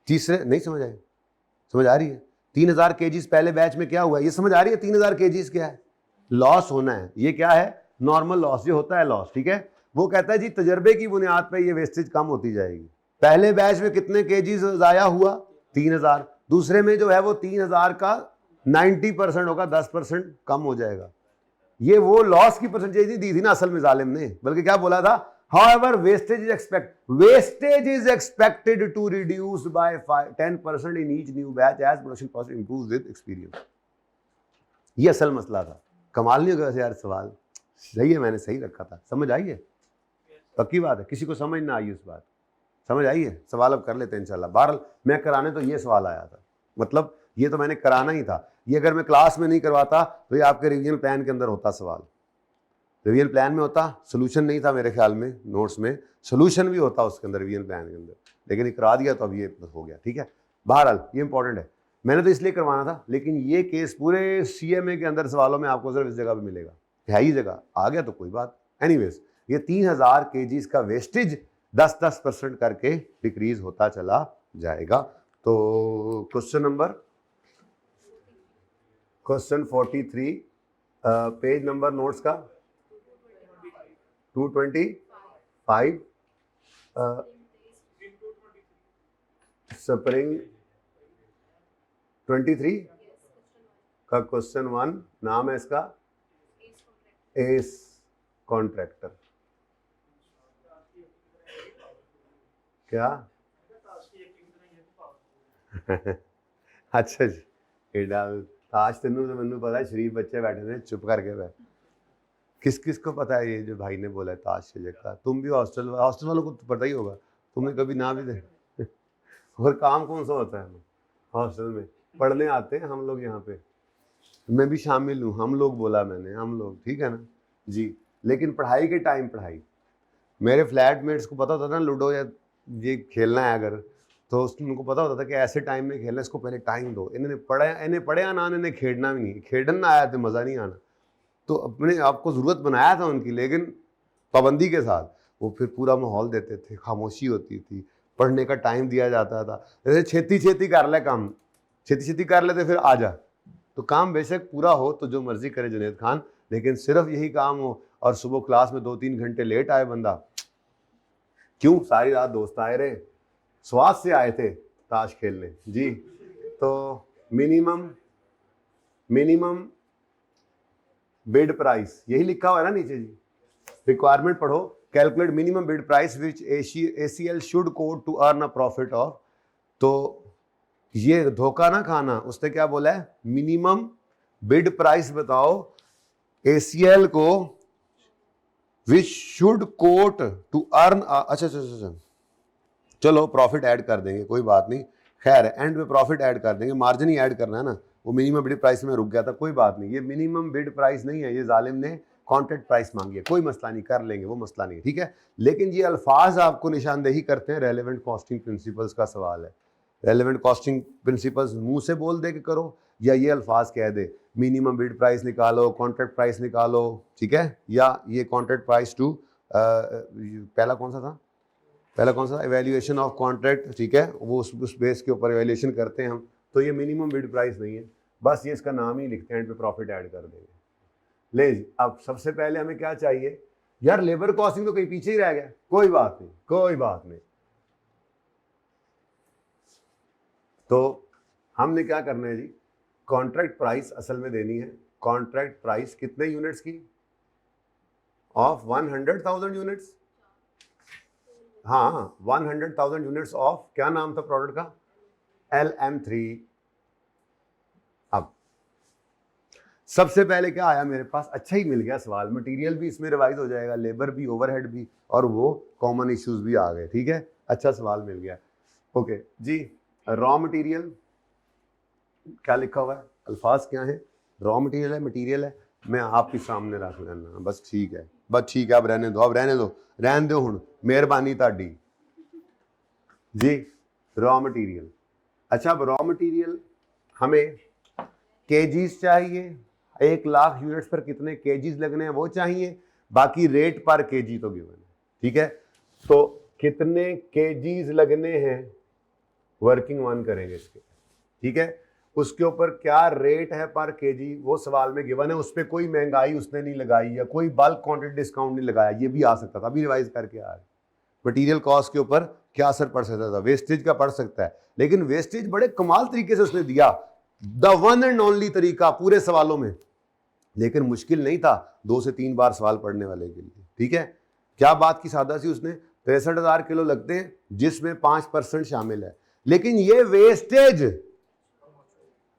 तीसरे नहीं समझ आए, समझ आ रही है? 3,000 केजीज पहले बैच में क्या हुआ, ये समझ आ रही है? 3,000 केजीज क्या है, लॉस होना है, ये क्या है, नॉर्मल लॉस, ये होता है लॉस, ठीक है। वो कहता है जी तजर्बे की बुनियाद पर ये वेस्टेज कम होती जाएगी। पहले बैच में कितने केजीज जाया हुआ, 3,000, दूसरे में जो है वो 3,000 का 90% होगा, 10% कम हो जाएगा। ये वो लॉस की परसेंटेज नहीं दी थी ना असल में जालिम ने, बल्कि क्या बोला था, however wastage is expected to reduce by 10% in each new batch as production process improves with experience। ये असल मसला था। कमाल नहीं होगा यार, सवाल सही है, मैंने सही रखा था, समझ आई है? पक्की बात है, किसी को समझ ना आई उस बात, समझ आई है? सवाल अब कर लेते हैं इंशाल्लाह। बहरहाल मैं कराने तो ये सवाल आया था, मतलब ये तो मैंने कराना ही था, ये अगर मैं क्लास में नहीं करवाता तो ये आपके रिवीजन प्लान के अंदर होता सवाल, रिवीजन प्लान में होता, सोल्यूशन नहीं था मेरे ख्याल में, नोट्स में सोल्यूशन भी होता उसके अंदर, रिवीजन प्लान के अंदर, लेकिन ये करा दिया तो अब ये हो गया, ठीक है। बहरहाल ये इंपॉर्टेंट है, मैंने तो इसलिए करवाना था, लेकिन ये केस पूरे CMA के अंदर सवालों में आपको सिर्फ इस जगह पर मिलेगा, है ही जगह, आ गया तो कोई बात। एनीवेज, ये 3,000 केजीज का वेस्टेज 10% करके डिक्रीज होता चला जाएगा। तो क्वेश्चन 43, पेज नंबर नोट्स का 225, स्प्रिंग 23 का क्वेश्चन 1, नाम है इसका एस कॉन्ट्रैक्टर। क्या अच्छा जी, ताज तेनू तो मैनू पता है, शरीफ बच्चे बैठे थे चुप करके बैठ, किस किस को पता है ये जो भाई ने बोला है ताज शेजक का? तुम भी हॉस्टल वालों को तो पता ही होगा, तुमने कभी ना भी दे और काम कौन सा होता है हॉस्टल में, पढ़ने आते हैं हम लोग यहाँ पे, मैं भी शामिल हूँ, हम लोग बोला मैंने, हम लोग, ठीक है ना जी। लेकिन पढ़ाई के टाइम पढ़ाई, मेरे फ्लैटमेट्स को पता होता था ना लूडो या ये खेलना है अगर, तो उनको पता होता था कि ऐसे टाइम में खेलना, इसको पहले टाइम दो, इन्हें पढ़े ना, इन्हें खेलना भी नहीं, खेलना आया तो मज़ा नहीं आना, तो अपने आपको ज़रूरत बनाया था उनकी, लेकिन पाबंदी के साथ। वो फिर पूरा माहौल देते थे, खामोशी होती थी, पढ़ने का टाइम दिया जाता था, जैसे छेती कर ले काम, छेती कर लेते फिर आ जा, तो काम बेशक पूरा हो तो जो मर्जी करे जुनैद खान, लेकिन सिर्फ यही काम हो और सुबह क्लास में 2-3 घंटे लेट आए बंदा, क्यों? सारी रात दोस्त आए रहे, स्वाद से आए थे ताश खेलने जी। तो मिनिमम बिड प्राइस यही लिखा हुआ है ना नीचे जी, रिक्वायरमेंट पढ़ो, calculate minimum bid price which ACL should quote to earn a profit of. तो ये धोखा ना खाना, उसने क्या बोला है, मिनिमम बिड प्राइस बताओ ACL को, which should quote to earn, अच्छा चलो प्रॉफिट ऐड कर देंगे, कोई बात नहीं, खैर एंड में प्रॉफिट ऐड कर देंगे, मार्जिन ही ऐड करना है ना, वो मिनिमम बिड प्राइस में रुक गया था, कोई बात नहीं, ये मिनिमम बिड प्राइस नहीं है, ये जालिम ने कॉन्ट्रैक्ट प्राइस मांगी है, कोई मसला नहीं, कर लेंगे, वो मसला नहीं, ठीक है। लेकिन ये अल्फाज आपको निशानदेही करते हैं, रेलेवेंट कॉस्टिंग प्रिंसिपल्स का सवाल है, रेलेवेंट कॉस्टिंग प्रिंसिपल्स मुंह से बोल दे के करो, या ये अल्फाज कह दे, मिनिमम बिड प्राइस निकालो, कॉन्ट्रैक्ट प्राइस निकालो, ठीक है, या ये कॉन्ट्रैक्ट प्राइस टू, पहला कौन सा, एवेल्यूएशन ऑफ कॉन्ट्रैक्ट, ठीक है, वो उस बेस के ऊपर एवेल्यूएशन करते हैं हम, तो ये मिनिमम बिड प्राइस नहीं है, बस ये इसका नाम ही लिखते हैं, एंड पे प्रॉफिट ऐड कर देंगे। ले अब सबसे पहले हमें क्या चाहिए यार, लेबर कॉस्टिंग तो कहीं पीछे ही रह गया, कोई बात नहीं, तो हमने क्या करना है जी, कॉन्ट्रैक्ट प्राइस असल में देनी है, कॉन्ट्रैक्ट प्राइस कितने यूनिट्स की, ऑफ 100,000 यूनिट्स, हाँ 100,000 यूनिट्स ऑफ, क्या नाम था प्रोडक्ट का, LM3। अब सबसे पहले क्या आया मेरे पास, अच्छा ही मिल गया सवाल, मटेरियल भी इसमें रिवाइज हो जाएगा, लेबर भी, ओवरहेड भी, और वो कॉमन इश्यूज भी आ गए। ठीक है, अच्छा सवाल मिल गया। ओके जी, रॉ मटेरियल क्या लिखा हुआ है, अल्फाज क्या है, रॉ मटेरियल है, मटेरियल है, मैं आपके सामने रख लेना, बस ठीक है, बस ठीक है, अब रहने दो, अब रहने दो, रहने दो हुण, मेहरबानी ताड़ी जी। रॉ मटेरियल, अच्छा अब रॉ मटेरियल हमें केजीज चाहिए, 1,00,000 यूनिट्स पर कितने केजीज लगने हैं वो चाहिए, बाकी रेट पर केजी तो गिवन है। ठीक है, तो कितने केजीज लगने हैं वर्किंग वन करेंगे इसके। ठीक है, उसके ऊपर क्या रेट है पर केजी वो सवाल में गिवन है, उस पर कोई महंगाई उसने नहीं लगाई या कोई बल्क क्वांटिटी डिस्काउंट नहीं लगाया, ये भी आ सकता था, अभी रिवाइज करके आ रहे। मटीरियल कॉस्ट के ऊपर क्या असर पड़ सकता था, वेस्टेज का पड़ सकता है, लेकिन वेस्टेज बड़े कमाल तरीके से उसने दिया, द वन एंड ओनली तरीका पूरे सवालों में, लेकिन मुश्किल नहीं था 2 से 3 बार सवाल पढ़ने वाले के लिए। ठीक है, क्या बात की सादा सी उसने, 63,000 किलो लगते हैं जिसमें 5% शामिल है, लेकिन ये वेस्टेज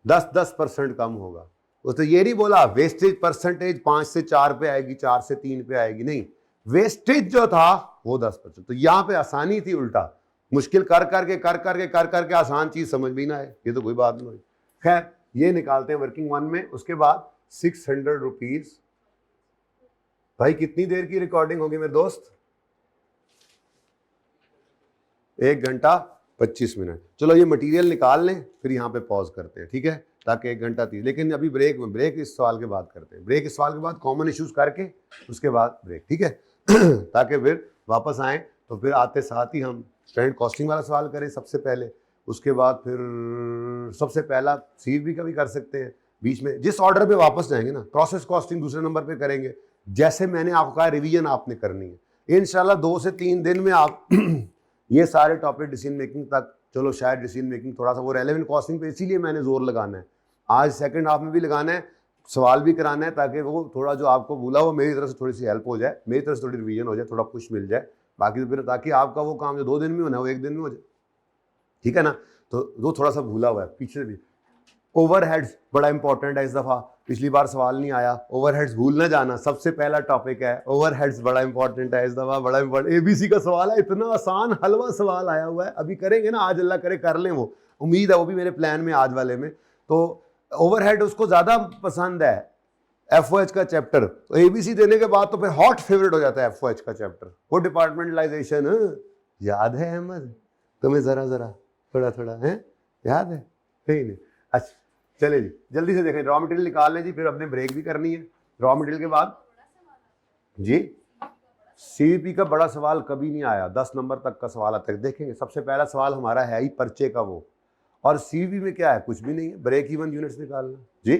10% कम होगा। उसने ये नहीं बोला वेस्टेज परसेंटेज 5 से 4 पे आएगी, 4 से 3 पे आएगी, नहीं, वेस्टेज जो था वो 10%। तो यहां पे आसानी थी, उल्टा मुश्किल कर करके आसान चीज समझ भी ना आए, ये तो कोई बात नहीं हुई। खैर ये निकालते हैं वर्किंग वन में। उसके बाद 600 रुपीज, भाई कितनी देर की रिकॉर्डिंग होगी मेरे दोस्त, 1 घंटा 25 मिनट। चलो ये मटेरियल निकाल लें, फिर यहाँ पे पॉज करते हैं। ठीक है, ताकि 1 घंटा 30, लेकिन अभी ब्रेक इस सवाल के बाद करते हैं, ब्रेक इस सवाल के बाद कॉमन इश्यूज करके उसके बाद ब्रेक। ठीक है ताकि फिर वापस आएँ, तो फिर आते साथ ही हम स्टैंडर्ड कॉस्टिंग वाला सवाल करें सबसे पहले, उसके बाद फिर सबसे पहला सीवी का भी कर सकते हैं बीच में, जिस ऑर्डर पे वापस जाएंगे ना, प्रोसेस कॉस्टिंग दूसरे नंबर पे करेंगे, जैसे मैंने आपको कहा रिवीजन आपने करनी है इंशाल्लाह 2 से 3 दिन में आप ये सारे टॉपिक डिसीजन मेकिंग तक, चलो शायद डिसीजन मेकिंग थोड़ा सा वो रेलेवेंट कॉस्टिंग पे इसीलिए मैंने जोर लगाना है, आज सेकंड हाफ में भी लगाना है, सवाल भी कराना है, ताकि वो थोड़ा जो आपको भूला वो मेरी तरफ से थोड़ी सी हेल्प हो जाए, मेरी तरफ से थोड़ी रिवीजन हो जाए, थोड़ा पुश मिल जाए, बाकी तो फिर ताकि आपका वो काम जो 2 दिन में होना है वो 1 दिन में हो जाए। ठीक है ना, तो वो थोड़ा सा भूला हुआ है पीछे भी। ओवरहेड्स बड़ा इंपॉर्टेंट है इस दफा, पिछली बार सवाल नहीं आया, ओवरहेड्स भूल ना जाना, सबसे पहला टॉपिक है ओवरहेड्स, बड़ा इंपॉर्टेंट है इस दफा, बड़ा इंपॉर्टेंट। एबीसी का सवाल है, इतना आसान हलवा सवाल आया हुआ है, अभी करेंगे ना, आज अल्लाह करे कर लें, वो उम्मीद है वो भी मेरे प्लान में आज वाले में। तो ओवरहेड उसको ज्यादा पसंद है, एफओएच का चैप्टर, तो एबीसी देने के बाद तो फिर हॉट फेवरेट हो जाता है एफओएच का चैप्टर, वो डिपार्टमेंटलाइजेशन याद है अहमद तुम्हें, जरा थोड़ा है याद है, नहीं। अच्छा चले जी, जल्दी से देखें, रॉ मटेरियल निकाल लें जी, फिर अपने ब्रेक भी करनी है। रॉ मटेरियल के बाद जी सीवीपी का बड़ा सवाल कभी नहीं आया, 10 नंबर तक का सवाल आता है, देखेंगे सबसे पहला सवाल हमारा है ही पर्चे का वो, और सीवीपी में क्या है, कुछ भी नहीं है, ब्रेक इवन यूनिट्स निकालना जी,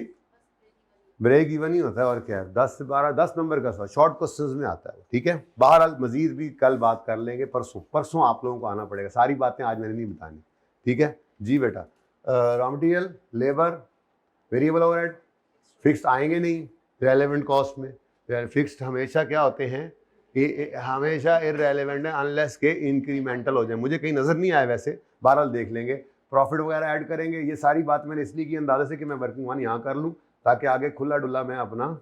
ब्रेक इवन ही होता है और क्या है, 10 से 12 10 नंबर का सवाल शॉर्ट क्वेश्चंस में आता है। ठीक है, बहरहाल मजीद भी कल बात कर लेंगे, परसों आप लोगों को आना पड़ेगा, सारी बातें आज मैंने नहीं बतानी। ठीक है जी बेटा, raw material, labour, variable overhead, fixed आएंगे नहीं रेलेवेंट कॉस्ट में, फिक्स्ड हमेशा क्या होते हैं, हमेशा इररेलेवेंट है अनलेस के इंक्रीमेंटल हो जाए, मुझे कहीं नजर नहीं आया वैसे, बहरहाल देख लेंगे। प्रॉफिट वगैरह ऐड करेंगे, ये सारी बात मैंने इसलिए की अंदाजे से कि मैं वर्किंग वन यहाँ कर लूँ, ताकि आगे खुला डुला मैं अपना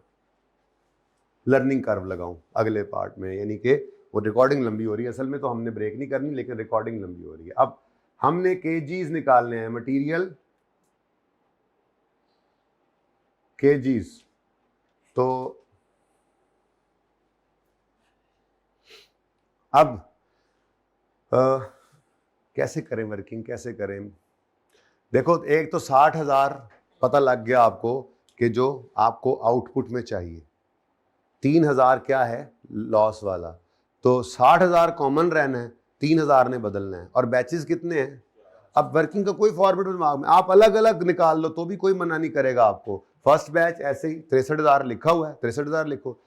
लर्निंग कर्व लगाऊं अगले पार्ट में, यानी कि वो रिकॉर्डिंग लंबी हो रही है, असल में तो हमने ब्रेक नहीं करनी, लेकिन रिकॉर्डिंग लंबी हो रही है। अब हमने केजीज निकालने हैं, मटेरियल केजीज, तो अब कैसे करें वर्किंग, कैसे करें, देखो एक तो 60,000 पता लग गया आपको कि जो आपको आउटपुट में चाहिए, 3,000 क्या है लॉस वाला, तो 60,000 कॉमन रहना है, 3,000 ने बदलना है, और बैचेस कितने हैं, अब वर्किंग का कोई फॉर्मेट दिमाग में, आप अलग अलग निकाल लो तो भी कोई मना नहीं करेगा आपको। फर्स्ट बैच ऐसे ही 63,000 लिखा हुआ है, 63,000 लिखो,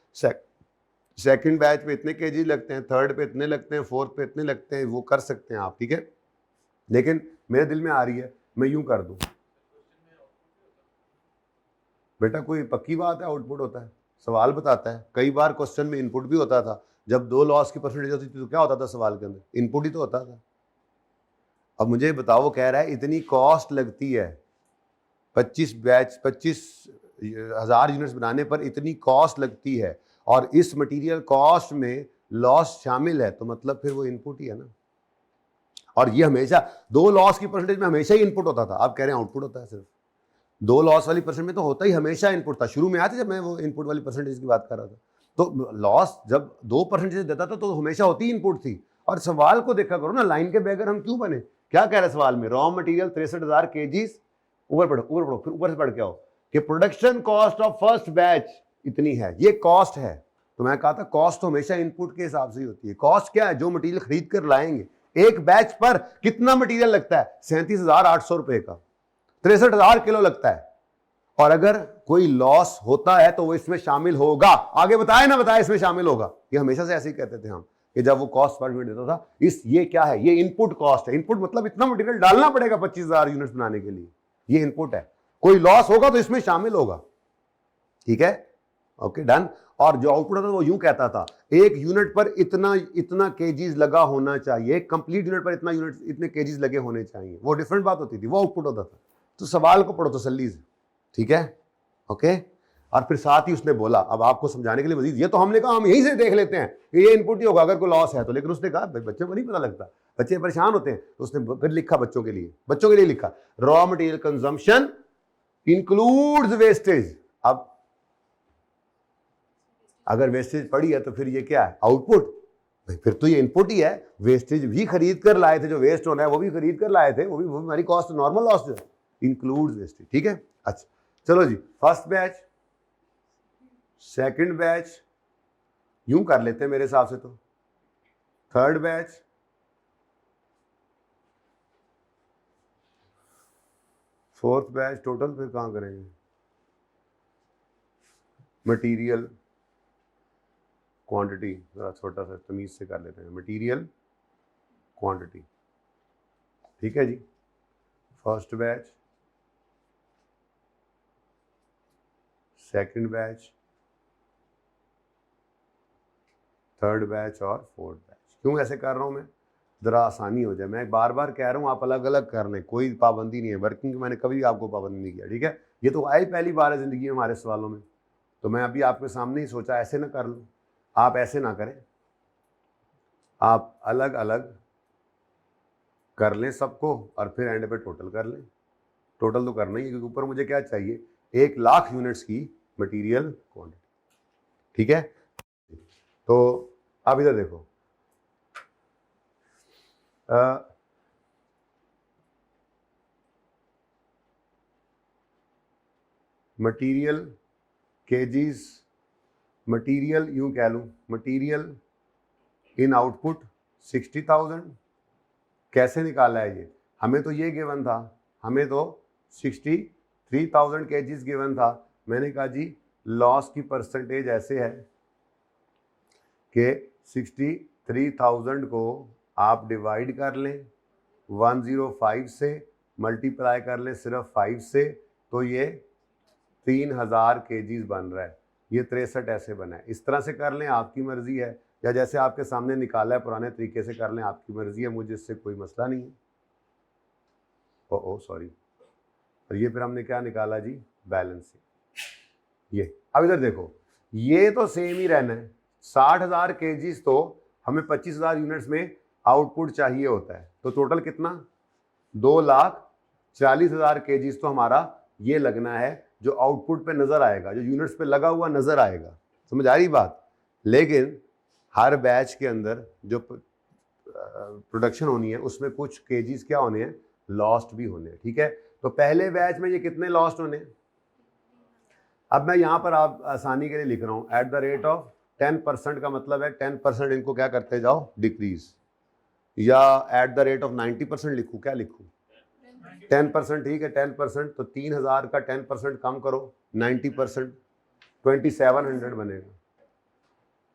सेकंड बैच पे इतने केजी लगते हैं, थर्ड पे इतने लगते हैं, फोर्थ पे इतने लगते हैं, वो कर सकते हैं आप। ठीक है, लेकिन मेरे दिल में आ रही है मैं यूं कर दूं, बेटा कोई पक्की बात है आउटपुट होता है, सवाल बताता है, कई बार क्वेश्चन में इनपुट भी होता था, जब 2 लॉस की परसेंटेज होती थी तो क्या होता था सवाल के अंदर, इनपुट ही तो होता था। अब मुझे बताओ, वो कह रहा है इतनी कॉस्ट लगती है, 25 बैच 25 1000 यूनिट्स बनाने पर इतनी कॉस्ट लगती है और इस मटेरियल कॉस्ट में लॉस शामिल है, तो मतलब फिर वो इनपुट ही है ना। और ये हमेशा 2 लॉस की परसेंटेज में हमेशा ही इनपुट होता था, आप कह रहे हैं आउटपुट होता है सिर्फ। 2 लॉस वाली परसेंट में तो होता ही हमेशा इनपुट था। शुरू में आते जब मैं वो इनपुट वाली परसेंटेज की बात कर रहा था, तो लॉस जब 2% देता था तो हमेशा होती ही इनपुट थी। और सवाल को देखा करो ना, लाइन के बगैर हम क्यों बने। क्या कह रहे हैं सवाल में, रॉ मटेरियल 63,000 केजीज, ऊपर पढ़ो फिर ऊपर से पढ़ के आओ कि production cost of first batch इतनी है, ये कॉस्ट है। तो मैं कहा था कॉस्ट तो हमेशा इनपुट के हिसाब से ही होती है। कॉस्ट क्या है, जो मटेरियल खरीद कर लाएंगे। एक बैच पर कितना मटेरियल लगता है, 37,800 रुपए का, 63,000 किलो लगता है। और अगर कोई लॉस होता है तो वो इसमें शामिल होगा। आगे बताए ना बताए इसमें शामिल होगा, ये हमेशा से ऐसे ही कहते थे हम कि जब वो कॉस्ट पर यूनिट देता था, ये क्या है, ये इनपुट कॉस्ट है। इनपुट मतलब इतना मटेरियल डालना पड़ेगा 25,000 यूनिट्स बनाने के लिए, ये इनपुट है। कोई लॉस होगा तो इसमें शामिल होगा, ठीक है, ओके डन। और जो आउटपुट था वो यूं कहता था, एक यूनिट पर इतना केजीज लगा होना चाहिए, कंप्लीट यूनिट पर इतने केजीज लगे होने चाहिए, वो डिफरेंट बात होती थी, वो आउटपुट होता था। तो सवाल को पढ़ो तसल्ली से, ठीक है, ओके। और फिर साथ ही उसने बोला, अब आपको समझाने के लिए मजीद, ये तो हमने कहा हम यहीं से देख लेते हैं कि ये इनपुट ही होगा अगर कोई लॉस है तो, लेकिन उसने कहा बच्चों को नहीं पता लगता, बच्चे परेशान होते हैं। तो उसने फिर लिखा बच्चों के लिए लिखा, raw material consumption includes wastage. अब अगर वेस्टेज पड़ी है तो फिर ये क्या है, आउटपुट। फिर तो ये इनपुट ही है, वेस्टेज भी खरीद कर लाए थे, जो वेस्ट होना है वो भी खरीद कर लाए थे, वो भी हमारी कॉस्ट, नॉर्मल लॉस जो है, इंक्लूड्स वेस्टेज, ठीक है। अच्छा चलो जी, फर्स्ट बैच, सेकंड बैच, यूं कर लेते हैं मेरे हिसाब से तो, third batch, fourth batch, total फिर कहां करेंगे, मटेरियल क्वांटिटी, जरा छोटा सा तमीज से कर लेते हैं, मटेरियल क्वांटिटी, ठीक है जी। First batch, second batch, third batch और फोर्थ बैच। क्यों ऐसे कर रहा हूं मैं, जरा आसानी हो जाए। मैं बार बार कह रहा हूं आप अलग अलग कर लें, कोई पाबंदी नहीं है, वर्किंग मैंने कभी आपको पाबंदी नहीं किया, ठीक है। ये तो आई पहली बार है जिंदगी में हमारे सवालों में, तो मैं अभी आपके सामने ही सोचा ऐसे ना कर लूं। आप ऐसे ना करें, आप अलग अलग कर लें सबको और फिर एंड पे टोटल कर लें। टोटल तो करना ही है क्योंकि ऊपर मुझे क्या चाहिए, 1,00,000 यूनिट्स की मटेरियल क्वांटिटी, ठीक है। तो अब इधर देखो, मटेरियल केजीज, मटेरियल यूं कह लूं, मटेरियल इन आउटपुट 60,000। कैसे निकाला है ये, हमें तो ये गिवन था, हमें तो 63,000 केजीज गिवन था। मैंने कहा जी लॉस की परसेंटेज ऐसे है कि 63,000 को आप डिवाइड कर लें 105 से, मल्टीप्लाई कर लें सिर्फ 5 से, तो ये 3,000 केजीज बन रहा है। ये 63 ऐसे बना है, इस तरह से कर लें, आपकी मर्जी है, या जैसे आपके सामने निकाला है पुराने तरीके से कर लें, आपकी मर्जी है, मुझे इससे कोई मसला नहीं है। ओ सॉरी, और ये फिर हमने क्या निकाला जी, बैलेंस। ये अब इधर देखो, ये तो सेम ही रहना है, 60,000 केजीज तो हमें 25,000 यूनिट्स में आउटपुट चाहिए होता है, तो टोटल कितना, 2,40,000 केजीज तो हमारा ये लगना है, जो आउटपुट पे नजर आएगा, जो यूनिट्स पे लगा हुआ नजर आएगा। समझ आ रही बात। लेकिन हर बैच के अंदर जो प्रोडक्शन होनी है उसमें कुछ केजीज क्या होने हैं, लॉस्ट भी होने हैं, ठीक है। तो पहले बैच में ये कितने लॉस्ट होने, अब मैं यहां पर आप आसानी के लिए लिख रहा हूं, एट द रेट ऑफ 10%, का मतलब है 10% इनको क्या करते जाओ, डिक्रीज, या एट द रेट ऑफ 90% लिखूं, क्या लिखूं, 10%, ठीक है 10%, तो 3,000 का 10% कम करो, 90%, 2,700 बनेगा।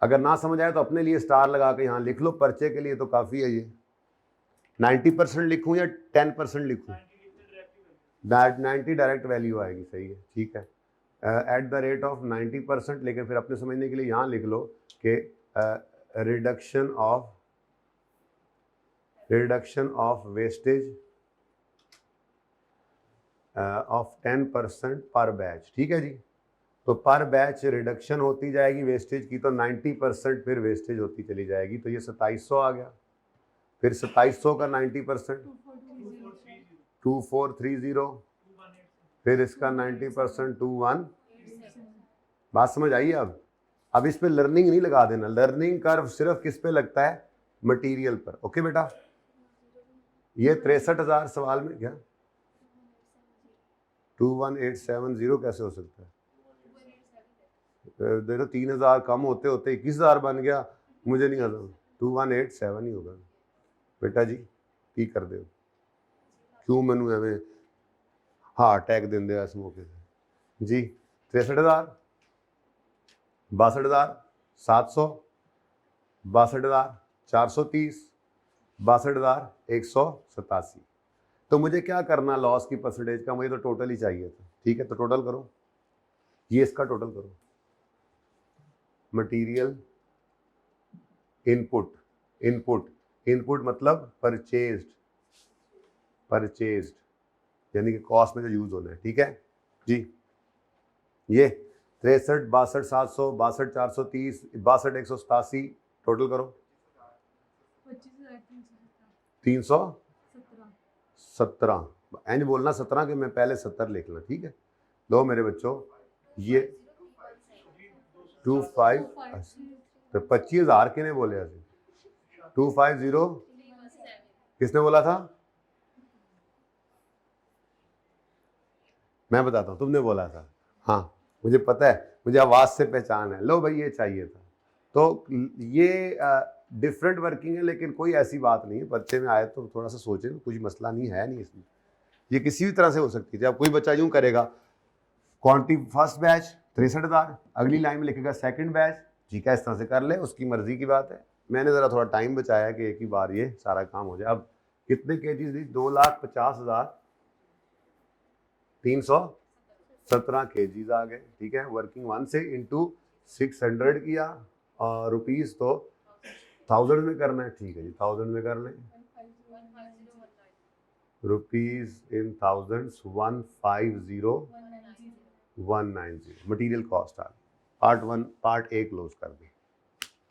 अगर ना समझ आए तो अपने लिए स्टार लगा के यहाँ लिख लो, पर्चे के लिए तो काफ़ी है ये। 90% लिखूँ या 10% लिखूँ, 90 डायरेक्ट वैल्यू आएगी, सही है, ठीक है, एट द रेट ऑफ 90%। लेकिन फिर अपने समझने के लिए यहाँ लिख लो कि रिडक्शन ऑफ वेस्टेज ऑफ 10% पर बैच, ठीक है जी। तो पर बैच रिडक्शन होती जाएगी वेस्टेज की, तो 90% फिर वेस्टेज होती चली जाएगी। तो ये 2700 आ गया, फिर 2700 का 90% 2430, फिर इसका 90% 21। बात समझ आई? अब इस पे लर्निंग नहीं लगा देना, लर्निंग कर्व सिर्फ किस पे लगता है? मटेरियल पर। ओके बेटा, ये 63,000 सवाल में क्या 21870 कैसे हो सकता है? देखो 3,000 कम होते होते 21,000 बन गया, मुझे नहीं आता। 2187 ही होगा बेटा जी। की कर दे क्यों मैनू एवं हार्ट अटैक देंगे इस मौके से जी। 63,000, 62,700, 62,430, 62,187। तो मुझे क्या करना लॉस की परसेंटेज का? मुझे तो टोटल ही चाहिए था। ठीक है, तो टोटल करो, ये इसका टोटल करो। मटेरियल इनपुट, इनपुट मतलब परचेज्ड यानी कि कॉस्ट में जो यूज होना है। ठीक है जी। ये 63, 62, 700, 62, 430, 62, 187 टोटल करो 317। एंड बोलना 17 के मैं पहले 70 लिख ला। ठीक है, लो मेरे बच्चों, ये 25 तो 25,000 किने बोले? 250 किसने बोला था? मैं बताता हूँ, तुमने बोला था। हाँ मुझे पता है, मुझे आवाज से पहचान है। लो भाई, ये चाहिए था। तो ये डिफरेंट वर्किंग है, लेकिन कोई ऐसी बात नहीं है। बच्चे में आए तो थोड़ा सा सोचे, कुछ मसला नहीं है नहीं इसमें। ये किसी भी तरह से हो सकती है। जब कोई बच्चा यूं करेगा, क्वांटिटी फर्स्ट बैच 63,000, अगली लाइन में लिखेगा सेकंड बैच, ठीक है, इस तरह से कर ले, उसकी मर्जी की बात है। मैंने ज़रा थोड़ा टाइम बचाया कि एक ही बार ये सारा काम हो जाए। अब कितने केजीज दी? 2,50,317 केजीज आ गए। ठीक है, वर्किंग 1 से इंटू 600 किया, और रुपीज़ तो 1000 में करना है। ठीक है जी, 1000 में कर लें। Rupees in thousands 150,190 material cost आ गई। पार्ट 1 पार्ट 1 क्लोज कर दें।